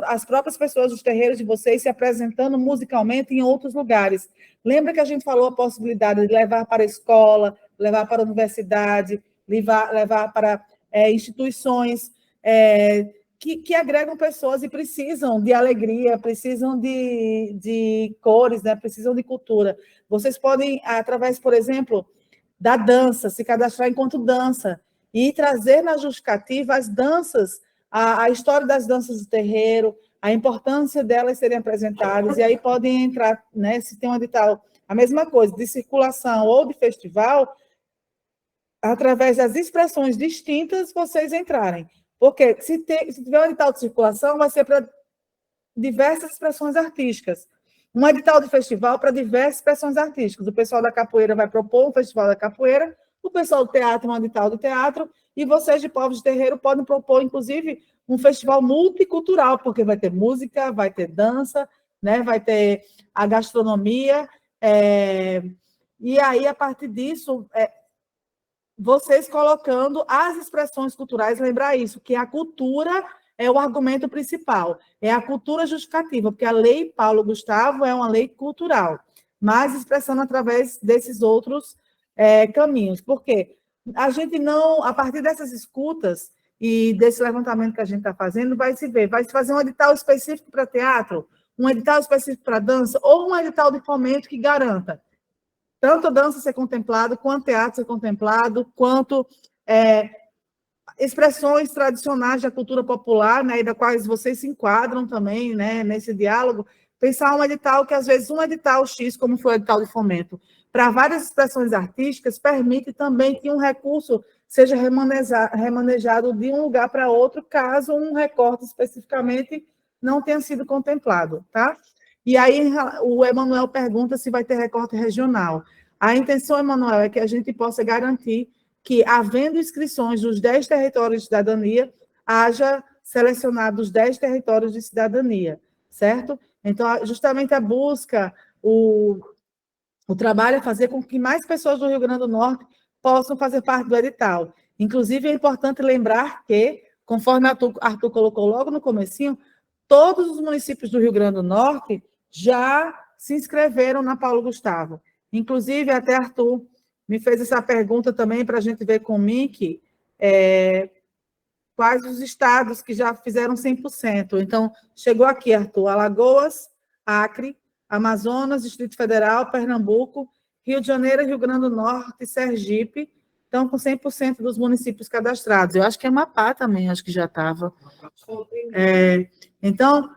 as próprias pessoas dos terreiros de vocês se apresentando musicalmente em outros lugares. Lembra que a gente falou a possibilidade de levar para a escola, levar para a universidade, levar para instituições que agregam pessoas e precisam de alegria, precisam de cores, né? Precisam de cultura. Vocês podem, através, por exemplo, da dança, se cadastrar enquanto dança. e trazer na justificativa as danças, a história das danças do terreiro, a importância delas serem apresentadas, e aí podem entrar, né, se tem um edital, a mesma coisa, de circulação ou de festival, através das expressões distintas, vocês entrarem. Porque se tiver um edital de circulação, vai ser para diversas expressões artísticas. Um edital de festival para diversas expressões artísticas. O pessoal da capoeira vai propor um festival da capoeira, o pessoal do teatro um edital do teatro, e vocês de povos de terreiro podem propor, inclusive, um festival multicultural, porque vai ter música, vai ter dança, né? Vai ter a gastronomia, e aí, a partir disso, vocês colocando as expressões culturais, lembrar isso, que a cultura é o argumento principal, é a cultura justificativa, porque a lei Paulo Gustavo é uma lei cultural, mas expressando através desses outros caminhos. Por quê? A gente não, a partir dessas escutas e desse levantamento que a gente está fazendo, vai se fazer um edital específico para teatro, um edital específico para dança, ou um edital de fomento que garanta tanto a dança ser contemplado, quanto teatro ser contemplado, quanto expressões tradicionais da cultura popular, né, e da quais vocês se enquadram também, né, nesse diálogo, pensar um edital que, às vezes, um edital X, como foi o edital de fomento, para várias expressões artísticas, permite também que um recurso seja remanejado de um lugar para outro, caso um recorte especificamente não tenha sido contemplado, tá? E aí o Emanuel pergunta se vai ter recorte regional. A intenção, Emanuel, é que a gente possa garantir que, havendo inscrições dos 10 territórios de cidadania, haja selecionados 10 territórios de cidadania, certo? Então, justamente a busca, o trabalho é fazer com que mais pessoas do Rio Grande do Norte possam fazer parte do edital. Inclusive, é importante lembrar que, conforme Arthur colocou logo no comecinho, todos os municípios do Rio Grande do Norte já se inscreveram na Paulo Gustavo. Inclusive, até Arthur me fez essa pergunta também para a gente ver com o Mick, quais os estados que já fizeram 100%. Então, chegou aqui, Arthur, Alagoas, Acre, Amazonas, Distrito Federal, Pernambuco, Rio de Janeiro, Rio Grande do Norte, Sergipe, estão com 100% dos municípios cadastrados. Eu acho que Amapá também, acho que já estava. Então,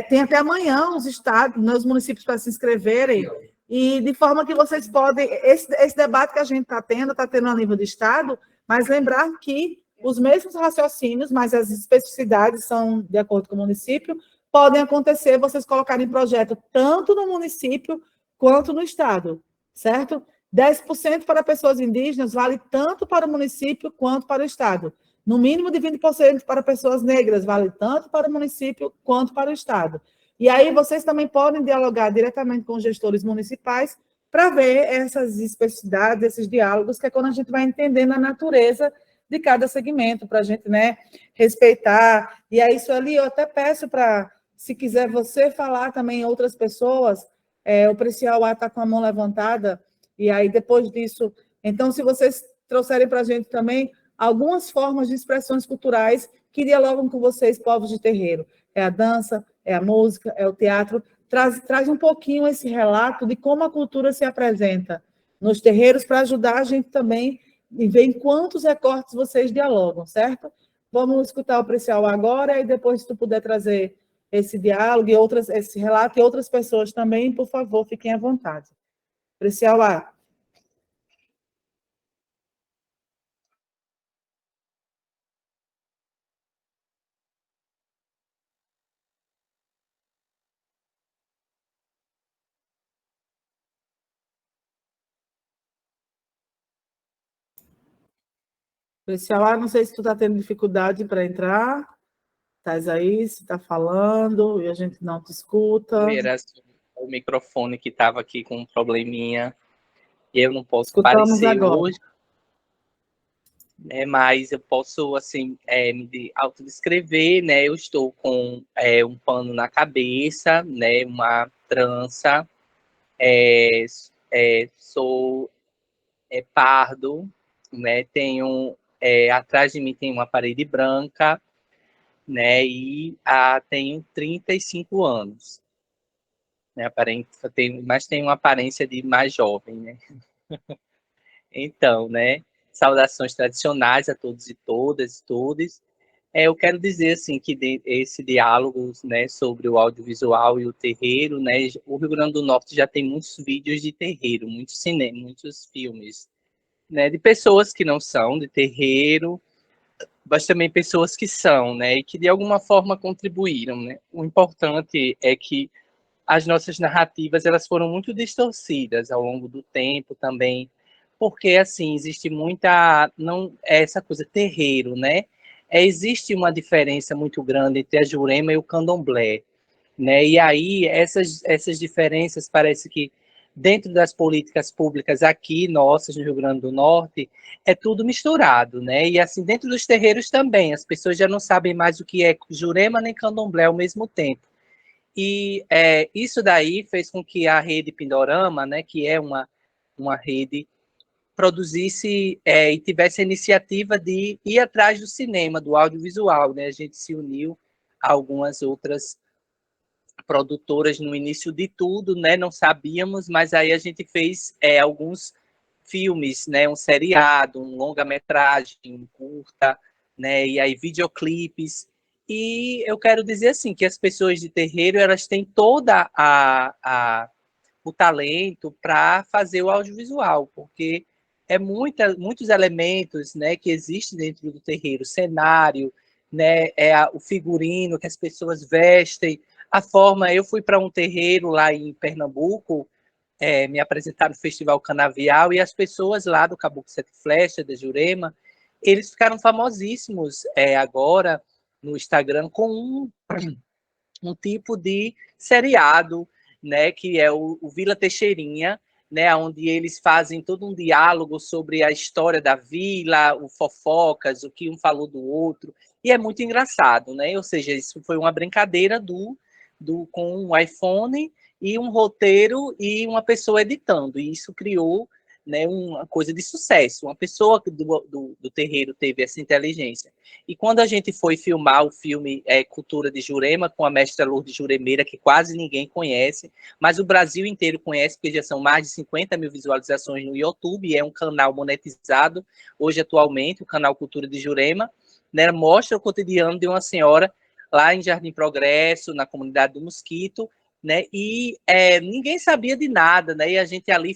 tem até amanhã os estados, os municípios para se inscreverem, e de forma que vocês podem... Esse debate que a gente está tendo a nível de estado, mas lembrar que os mesmos raciocínios, mas as especificidades são de acordo com o município, podem acontecer, vocês colocarem projeto tanto no município quanto no estado, certo? 10% para pessoas indígenas vale tanto para o município quanto para o estado. No mínimo de 20% para pessoas negras, vale tanto para o município quanto para o estado. E aí vocês também podem dialogar diretamente com os gestores municipais para ver essas especificidades, esses diálogos, que é quando a gente vai entendendo a natureza de cada segmento, para a gente, né, respeitar. E aí, isso ali, eu até peço para, se quiser você falar também outras pessoas, o Precial A está com a mão levantada, e aí, depois disso, então, se vocês trouxerem para a gente também algumas formas de expressões culturais que dialogam com vocês, povos de terreiro. É a dança, é a música, é o teatro. Traz um pouquinho esse relato de como a cultura se apresenta nos terreiros, para ajudar a gente também e ver em quantos recortes vocês dialogam, certo? Vamos escutar o Precial agora, e depois, se tu puder trazer esse diálogo e esse relato, e outras pessoas também, por favor, fiquem à vontade. Precial A. Precial A, não sei se tu está tendo dificuldade para entrar. Estás aí, se está falando e a gente não te escuta. Era o microfone que estava aqui com um probleminha. Eu não posso Escutamos aparecer agora. hoje, né, mas eu posso assim, me autodescrever, né? Eu estou com um pano na cabeça, né? Uma trança, sou pardo, né? Tenho atrás de mim tem uma parede branca, né? E tenho 35 anos. Né, mas tem uma aparência de mais jovem, né? Então, né? saudações tradicionais a todos e todas, todos. Eu quero dizer assim que esse diálogo, né, sobre o audiovisual e o terreiro, né, o Rio Grande do Norte já tem muitos vídeos de terreiro, muitos cinema, muitos filmes, né, de pessoas que não são de terreiro, mas também pessoas que são, né, e que de alguma forma contribuíram, né. O importante é que as nossas narrativas elas foram muito distorcidas ao longo do tempo também, porque assim existe muita não é essa coisa terreiro, né? Existe uma diferença muito grande entre a Jurema e o Candomblé, né? E aí essas diferenças parece que dentro das políticas públicas aqui nossas no Rio Grande do Norte é tudo misturado, né? E assim dentro dos terreiros também as pessoas já não sabem mais o que é Jurema nem Candomblé ao mesmo tempo. E isso daí fez com que a rede Pindorama, né, que é uma rede, produzisse e tivesse a iniciativa de ir atrás do cinema, do audiovisual. Né? A gente se uniu a algumas outras produtoras no início de tudo, né? Não sabíamos, mas aí a gente fez alguns filmes, né? Um seriado, um longa-metragem, um curta, né? E aí videoclipes. E eu quero dizer assim que as pessoas de terreiro elas têm toda o talento para fazer o audiovisual, porque muitos elementos, né, que existem dentro do terreiro, cenário, né, o figurino que as pessoas vestem, a forma. Eu fui para um terreiro lá em Pernambuco, me apresentaram no Festival Canavial, e as pessoas lá do Caboclo Sete Flechas, da Jurema, eles ficaram famosíssimos agora no Instagram com um tipo de seriado, né, que é o Vila Teixeirinha, né, onde eles fazem todo um diálogo sobre a história da vila, o fofocas, o que um falou do outro, e é muito engraçado, né? Ou seja, isso foi uma brincadeira com um iPhone e um roteiro e uma pessoa editando, e isso criou, né, uma coisa de sucesso. Uma pessoa do terreiro teve essa inteligência. E quando a gente foi filmar o filme Cultura de Jurema, com a mestra Lourdes Juremeira, que quase ninguém conhece, mas o Brasil inteiro conhece, porque já são mais de 50 mil visualizações no YouTube, é um canal monetizado, hoje atualmente, o canal Cultura de Jurema, né, mostra o cotidiano de uma senhora lá em Jardim Progresso, na comunidade do Mosquito, né, e ninguém sabia de nada, né, e a gente ali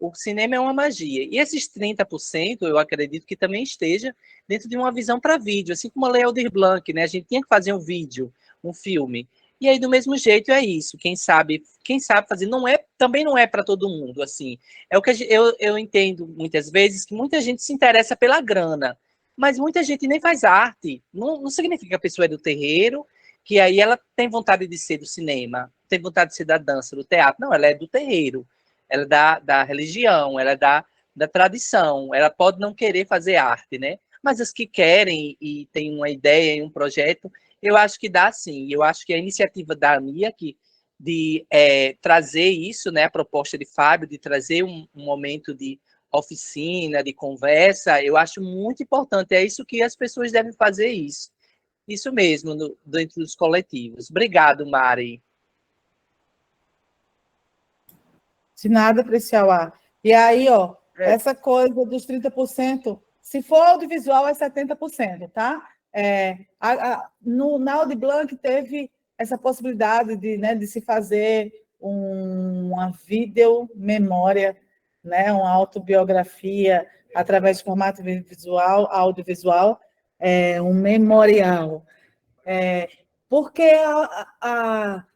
o cinema é uma magia. E esses 30%, eu acredito que também esteja dentro de uma visão para vídeo, assim como a Lei Aldir Blanc, né? A gente tinha que fazer um vídeo, um filme. E aí, do mesmo jeito, é isso. Quem sabe fazer, também não é para todo mundo, assim. É o que eu entendo muitas vezes que muita gente se interessa pela grana, mas muita gente nem faz arte. Não significa que a pessoa é do terreiro, que aí ela tem vontade de ser do cinema, tem vontade de ser da dança, do teatro. Não, ela é do terreiro. Ela é da religião, ela é da tradição, ela pode não querer fazer arte, né? Mas as que querem e têm uma ideia e um projeto, eu acho que dá sim. Eu acho que a iniciativa da Ania de trazer isso, né, a proposta de Fábio, de trazer um momento de oficina, de conversa, eu acho muito importante. É isso que as pessoas devem fazer isso. Isso mesmo, dentro dos coletivos. Obrigado, Mari. De nada, Preciauá. E aí, ó, essa coisa dos 30%, se for audiovisual, é 70%, tá? Na Audi Blanc teve essa possibilidade de se fazer uma videomemória, né? Uma autobiografia através de formato visual, audiovisual, um memorial. Porque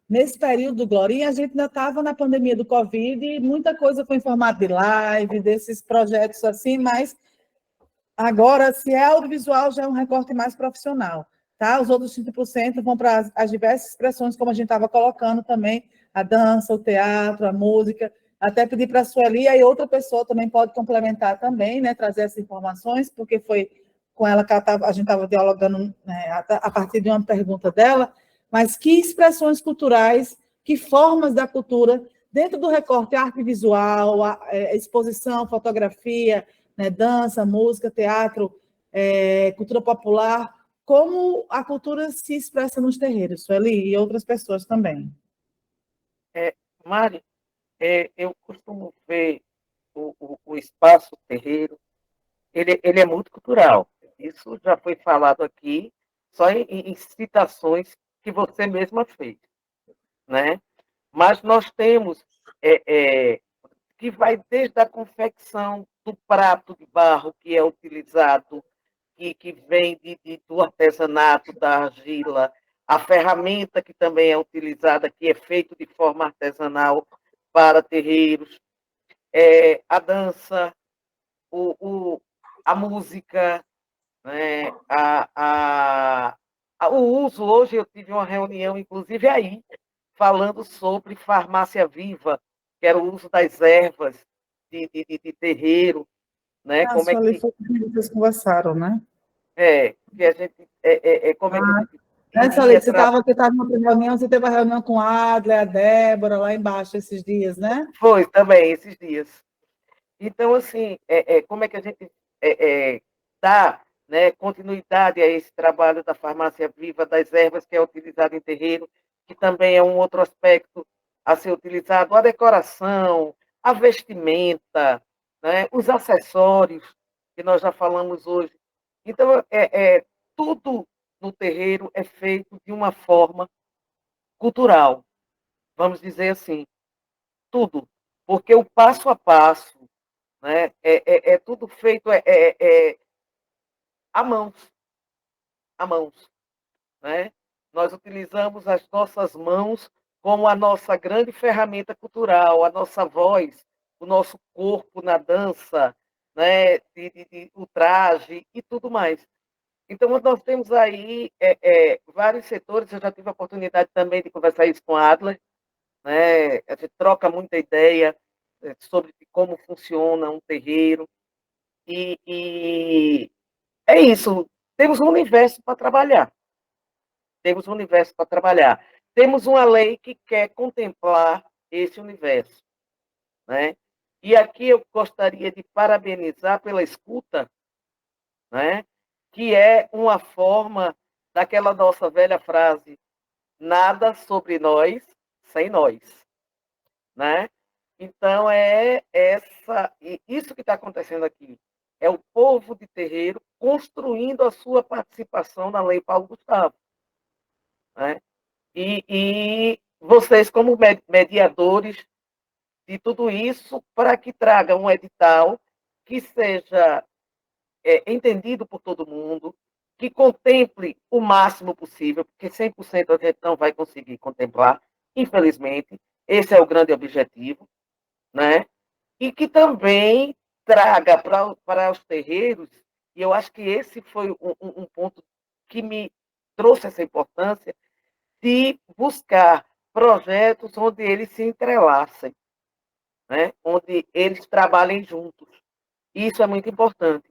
nesse período, Glorinha, a gente ainda estava na pandemia do Covid e muita coisa foi em formato de live, desses projetos assim, mas agora, se é audiovisual, já é um recorte mais profissional. Tá? Os outros 30% vão para as diversas expressões, como a gente estava colocando também, a dança, o teatro, a música, até pedir para a Sueli, e outra pessoa também pode complementar também, né, trazer essas informações, porque foi com ela que a gente estava dialogando, né, a partir de uma pergunta dela, mas que expressões culturais, que formas da cultura, dentro do recorte arte visual, exposição, fotografia, né, dança, música, teatro, cultura popular, como a cultura se expressa nos terreiros, Sueli, e outras pessoas também. Mari, eu costumo ver o espaço terreiro ele é multicultural. Isso já foi falado aqui, só em citações que você mesma fez, né? Mas nós temos que vai desde a confecção do prato de barro que é utilizado, que vem do artesanato, da argila, a ferramenta que também é utilizada, que é feito de forma artesanal para terreiros, a dança, a música, né? O uso. Hoje eu tive uma reunião, inclusive aí, falando sobre farmácia viva, que era o uso das ervas de terreiro, né? Como é ali que foi o que vocês conversaram, né? que a gente como é que a gente Nessa iria lei, você estava numa reunião, você teve a reunião com a Adler, a Débora, lá embaixo, esses dias, né? Foi também esses dias. Então, assim, como é que a gente dá, né, continuidade a esse trabalho da farmácia viva, das ervas que é utilizado em terreiro, que também é um outro aspecto a ser utilizado, a decoração, a vestimenta, né, os acessórios, que nós já falamos hoje. Então, tudo no terreiro é feito de uma forma cultural, vamos dizer assim, tudo, porque o passo a passo, né, é tudo feito a mãos, a mãos, né? Nós utilizamos as nossas mãos como a nossa grande ferramenta cultural, a nossa voz, o nosso corpo na dança, né, o traje e tudo mais. Então, nós temos aí vários setores. Eu já tive a oportunidade também de conversar isso com a Adler, né? A gente troca muita ideia sobre como funciona um terreiro. E é isso. Temos um universo para trabalhar. Temos um universo para trabalhar. Temos uma lei que quer contemplar esse universo, né? E aqui eu gostaria de parabenizar pela escuta, né? Que é uma forma daquela nossa velha frase: nada sobre nós sem nós, né? Então isso que está acontecendo aqui. É o povo de terreiro construindo a sua participação na Lei Paulo Gustavo, né? E vocês, como mediadores de tudo isso, para que traga um edital que seja entendido por todo mundo, que contemple o máximo possível, porque 100% a gente não vai conseguir contemplar, infelizmente. Esse é o grande objetivo, né? E que também traga para os terreiros, e eu acho que esse foi um ponto que me trouxe essa importância, de buscar projetos onde eles se entrelacem, né? Onde eles trabalhem juntos. Isso é muito importante.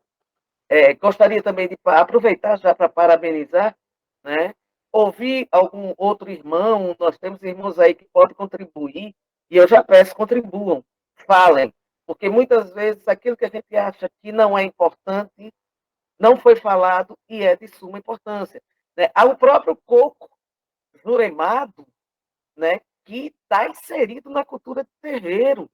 Gostaria também de aproveitar já para parabenizar, né? Ouvir algum outro irmão, nós temos irmãos aí que podem contribuir, e eu já peço, contribuam, falem, porque muitas vezes aquilo que a gente acha que não é importante, não foi falado e é de suma importância, né? O próprio coco juremado, né, que está inserido na cultura de terreiro,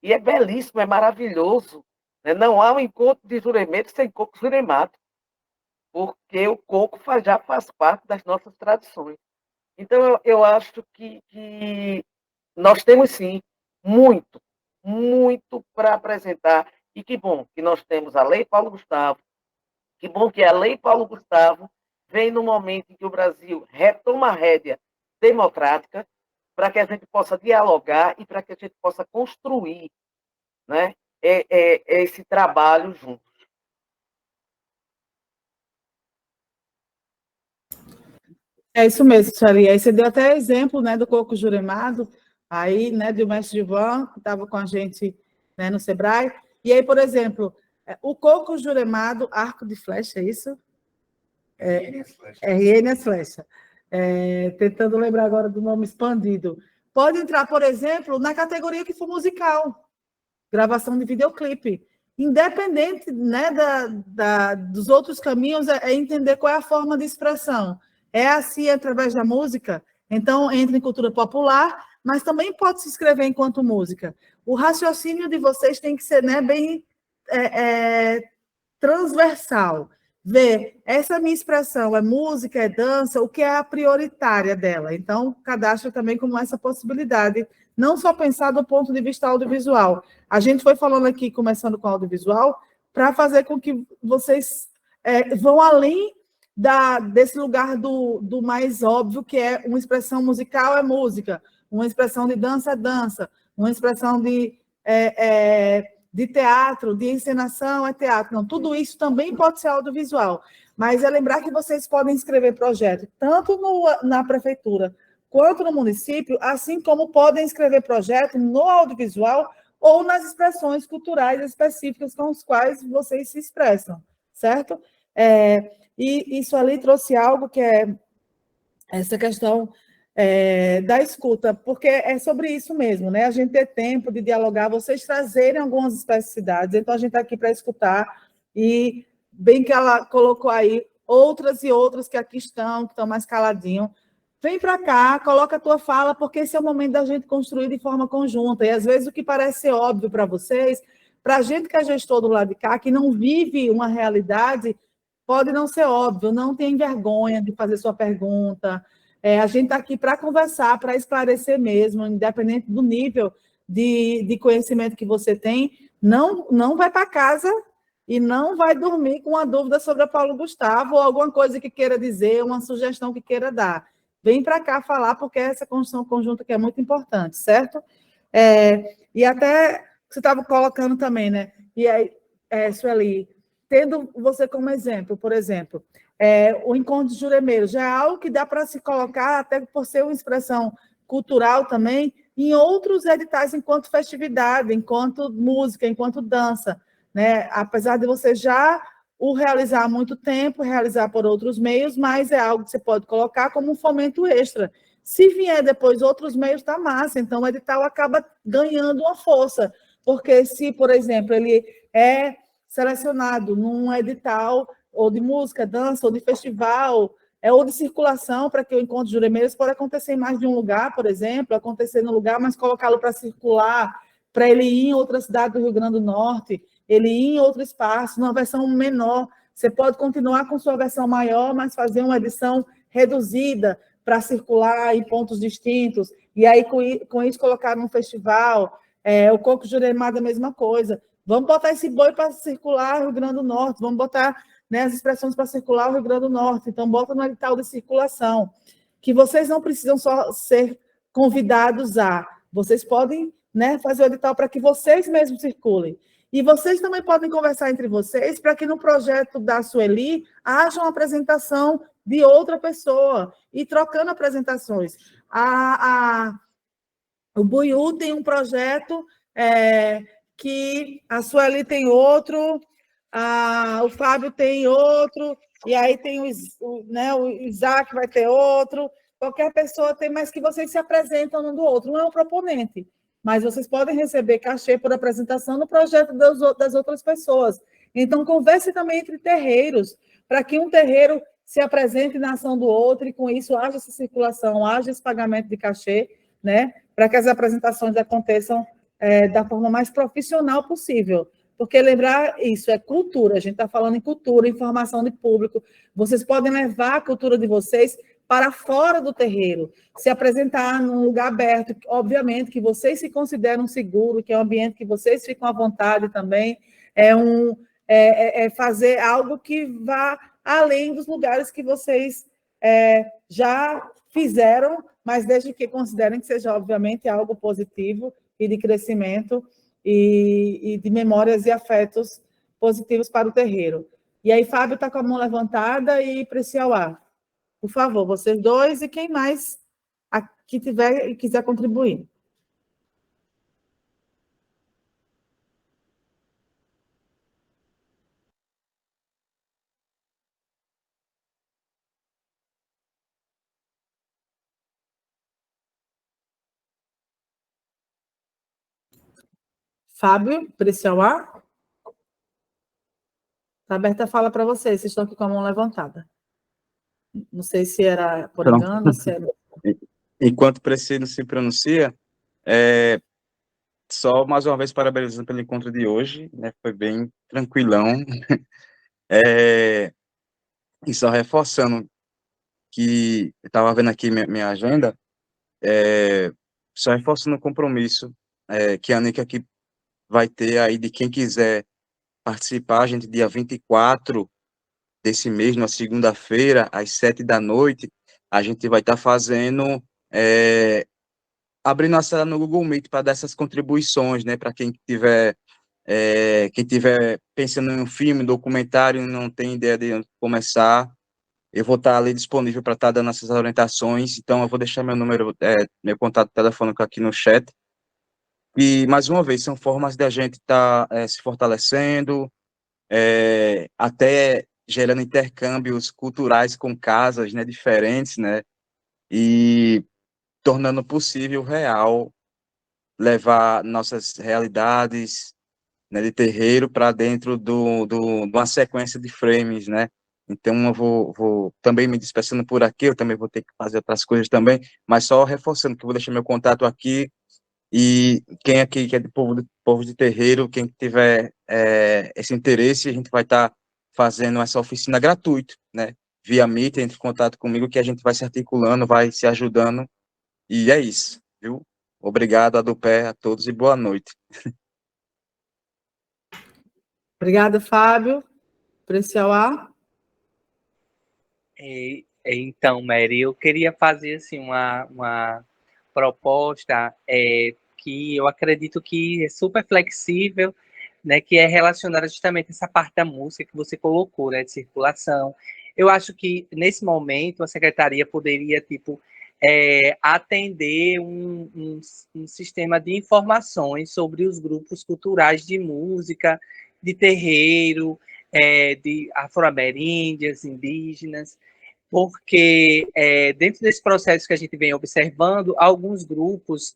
e é belíssimo, é maravilhoso, né? Não há um encontro de juremento sem coco juremado, porque o coco já faz parte das nossas tradições. Então, eu acho que nós temos, sim, muito, muito para apresentar, e que bom que nós temos a Lei Paulo Gustavo, que bom que a Lei Paulo Gustavo vem no momento em que o Brasil retoma a rédea democrática, para que a gente possa dialogar e para que a gente possa construir, né, esse trabalho juntos. É isso mesmo, Xaria. Aí você deu até exemplo, né, do coco juremado, aí, né, do mestre Ivan, que estava com a gente, né, no Sebrae. E aí, por exemplo, o coco juremado, arco de flecha, é isso? RN as flecha. Tentando lembrar agora do nome expandido. Pode entrar, por exemplo, na categoria que for musical, gravação de videoclipe. Independente, né, dos outros caminhos, é entender qual é a forma de expressão. É assim através da música, então entra em cultura popular, mas também pode se escrever enquanto música. O raciocínio de vocês tem que ser, né, bem transversal, ver essa minha expressão é música, é dança, o que é a prioritária dela. Então, cadastra também como essa possibilidade, não só pensar do ponto de vista audiovisual. A gente foi falando aqui, começando com audiovisual, para fazer com que vocês vão além desse lugar do mais óbvio, que é uma expressão musical é música, uma expressão de dança é dança, uma expressão de teatro, de encenação é teatro. Não, tudo isso também pode ser audiovisual, mas é lembrar que vocês podem escrever projeto tanto na prefeitura quanto no município, assim como podem escrever projeto no audiovisual ou nas expressões culturais específicas com os quais vocês se expressam, certo? E isso ali trouxe algo que é essa questão da escuta, porque é sobre isso mesmo, né? A gente ter tempo de dialogar, vocês trazerem algumas especificidades, então a gente está aqui para escutar, e bem que ela colocou aí outras e outras que aqui estão mais caladinho. Vem para cá, coloca a tua fala, porque esse é o momento da gente construir de forma conjunta, e às vezes o que parece óbvio para vocês, para a gente que é gestor do lado de cá, que não vive uma realidade, pode não ser óbvio, não tem vergonha de fazer sua pergunta. A gente está aqui para conversar, para esclarecer mesmo, independente do nível de conhecimento que você tem, não vai para casa e não vai dormir com uma dúvida sobre a Paulo Gustavo ou alguma coisa que queira dizer, uma sugestão que queira dar. Vem para cá falar, porque é essa construção conjunta que é muito importante, certo? E até você estava colocando também, né? E aí, Sueli, tendo você como exemplo, por exemplo, o encontro de juremeiros já é algo que dá para se colocar, até por ser uma expressão cultural também, em outros editais, enquanto festividade, enquanto música, enquanto dança, né? Apesar de você já o realizar há muito tempo, realizar por outros meios, mas é algo que você pode colocar como um fomento extra. Se vier depois outros meios, está massa, então o edital acaba ganhando uma força, porque se, por exemplo, ele é selecionado num edital ou de música, dança, ou de festival, ou de circulação, para que o encontro de juremeiros pode acontecer em mais de um lugar, por exemplo, acontecer no lugar, mas colocá-lo para circular, para ele ir em outra cidade do Rio Grande do Norte, ele ir em outro espaço, numa versão menor. Você pode continuar com sua versão maior, mas fazer uma edição reduzida para circular em pontos distintos, e aí com isso colocar num festival. O Coco Juremar, a mesma coisa. Vamos botar esse boi para circular o Rio Grande do Norte, vamos botar, né, as expressões para circular o Rio Grande do Norte, então bota no edital de circulação, que vocês não precisam só ser convidados vocês podem, né, fazer o edital para que vocês mesmos circulem. E vocês também podem conversar entre vocês para que no projeto da Sueli haja uma apresentação de outra pessoa, e trocando apresentações. O Buiú tem um projeto que a Sueli tem outro, o Fábio tem outro, e aí tem o Isaac vai ter outro, qualquer pessoa tem, mas que vocês se apresentam um do outro, não é um proponente, mas vocês podem receber cachê por apresentação no projeto das outras pessoas. Então, converse também entre terreiros, para que um terreiro se apresente na ação do outro, e com isso haja essa circulação, haja esse pagamento de cachê, né, para que as apresentações aconteçam da forma mais profissional possível. Porque lembrar isso, é cultura, a gente está falando em cultura, informação de público. Vocês podem levar a cultura de vocês para fora do terreiro, se apresentar num lugar aberto, obviamente que vocês se consideram seguro, que é um ambiente que vocês ficam à vontade também, fazer algo que vá além dos lugares que vocês já fizeram, mas desde que considerem que seja, obviamente, algo positivo e de crescimento e de memórias e afetos positivos para o terreiro. E aí, Fábio está com a mão levantada e Preciauá. Por favor, vocês dois e quem mais aqui tiver e quiser contribuir. Fábio, Preciauá? Está aberta a fala para vocês estão aqui com a mão levantada. Não sei se era por engano, se era... Enquanto Preci se pronuncia, só mais uma vez parabenizando pelo encontro de hoje, né? Foi bem tranquilão. E só reforçando que eu estava vendo aqui minha agenda, só reforçando o compromisso que a Anica aqui vai ter aí de quem quiser participar, a gente, dia 24 desse mês, na segunda-feira, às 7 da noite, a gente vai estar fazendo, abrindo a sala no Google Meet para dar essas contribuições, né, para quem tiver pensando em um filme, documentário, não tem ideia de onde começar, eu vou estar ali disponível para estar dando essas orientações, então eu vou deixar meu número, meu contato telefônico aqui no chat. E, mais uma vez, são formas de a gente estar se fortalecendo, até gerando intercâmbios culturais com casas, né, diferentes, né, e tornando possível, real, levar nossas realidades, né, de terreiro para dentro de uma sequência de frames, né. Então, eu vou também me dispersando por aqui, eu também vou ter que fazer outras coisas também, mas só reforçando que eu vou deixar meu contato aqui, e quem aqui que é de povo de terreiro, quem tiver esse interesse, a gente vai estar fazendo essa oficina gratuita, né? Via Meet, entre em contato comigo, que a gente vai se articulando, vai se ajudando, e é isso, viu? Obrigado, Adupé, a todos e boa noite. Obrigada, Fábio. Preciauá. Então, Mary, eu queria fazer assim, uma proposta que eu acredito que é super flexível, né, que é relacionada justamente a essa parte da música que você colocou, né, de circulação. Eu acho que, nesse momento, a secretaria poderia, tipo, atender um sistema de informações sobre os grupos culturais de música, de terreiro, de afro-ameríndias, indígenas, porque dentro desse processo que a gente vem observando, alguns grupos,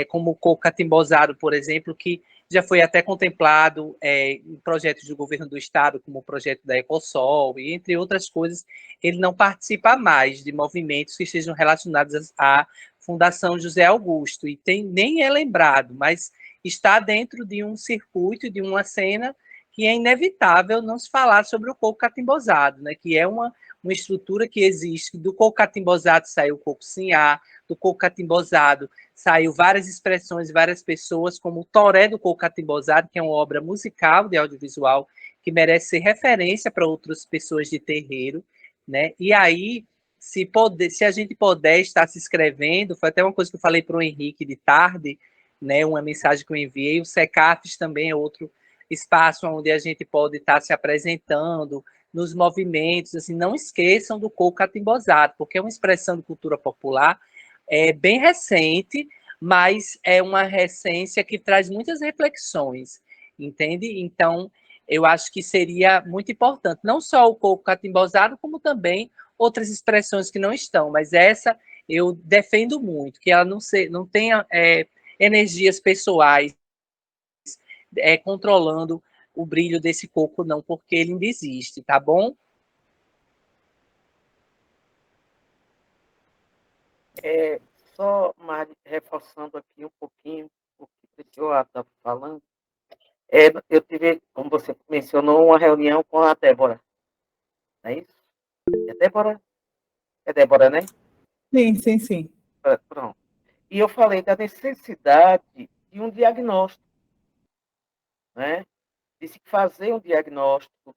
como o coco catimbosado, por exemplo, que já foi até contemplado em projetos do governo do estado, como o projeto da Ecosol, e entre outras coisas, ele não participa mais de movimentos que estejam relacionados à Fundação José Augusto, e nem é lembrado, mas está dentro de um circuito, de uma cena que é inevitável não se falar sobre o coco catimbosado, né, que é uma estrutura que existe. Do coco catimbosado saiu o coco sinhá, do coco catimbosado saiu várias expressões, várias pessoas, como o Toré do coco catimbosado, que é uma obra musical de audiovisual que merece ser referência para outras pessoas de terreiro, né? E aí, se a gente puder estar se inscrevendo, foi até uma coisa que eu falei para o Henrique de tarde, né? Uma mensagem que eu enviei, o SECAFES também é outro espaço onde a gente pode estar se apresentando, nos movimentos, assim, não esqueçam do coco catimbosado, porque é uma expressão de cultura popular bem recente, mas é uma recência que traz muitas reflexões, entende? Então, eu acho que seria muito importante, não só o coco catimbosado, como também outras expressões que não estão, mas essa eu defendo muito, que ela não tenha energias pessoais controlando o brilho desse coco, não, porque ele ainda existe, tá bom? Só, Mari, reforçando aqui um pouquinho o que o senhor está falando, eu tive, como você mencionou, uma reunião com a Débora, não é isso? É Débora? É Débora, né? Sim, sim, sim. Pronto. E eu falei da necessidade de um diagnóstico, né? De se fazer um diagnóstico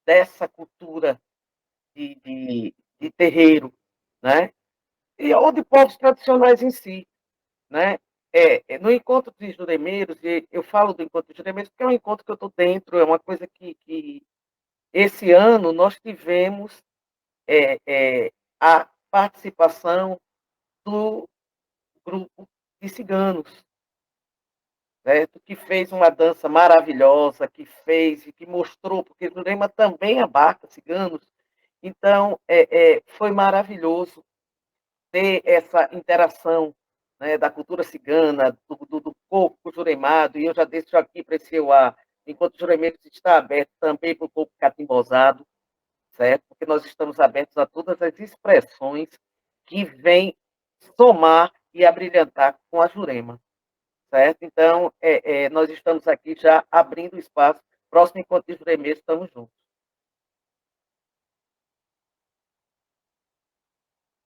dessa cultura de terreiro, né? Ou de povos tradicionais em si, né? No encontro de juremeiros, e eu falo do encontro de juremeiros porque é um encontro que eu estou dentro, é uma coisa que esse ano nós tivemos a participação do grupo de ciganos, certo? Que fez uma dança maravilhosa, que fez e que mostrou, porque Jurema também abarca ciganos, então foi maravilhoso ter essa interação, né, da cultura cigana, do coco juremado, e eu já deixo aqui para esse EUA, enquanto o juramento está aberto também para o coco catimbosado, certo? Porque nós estamos abertos a todas as expressões que vêm somar e abrilhantar com a Jurema, certo? Então, nós estamos aqui já abrindo espaço, próximo encontro de juramento, estamos juntos.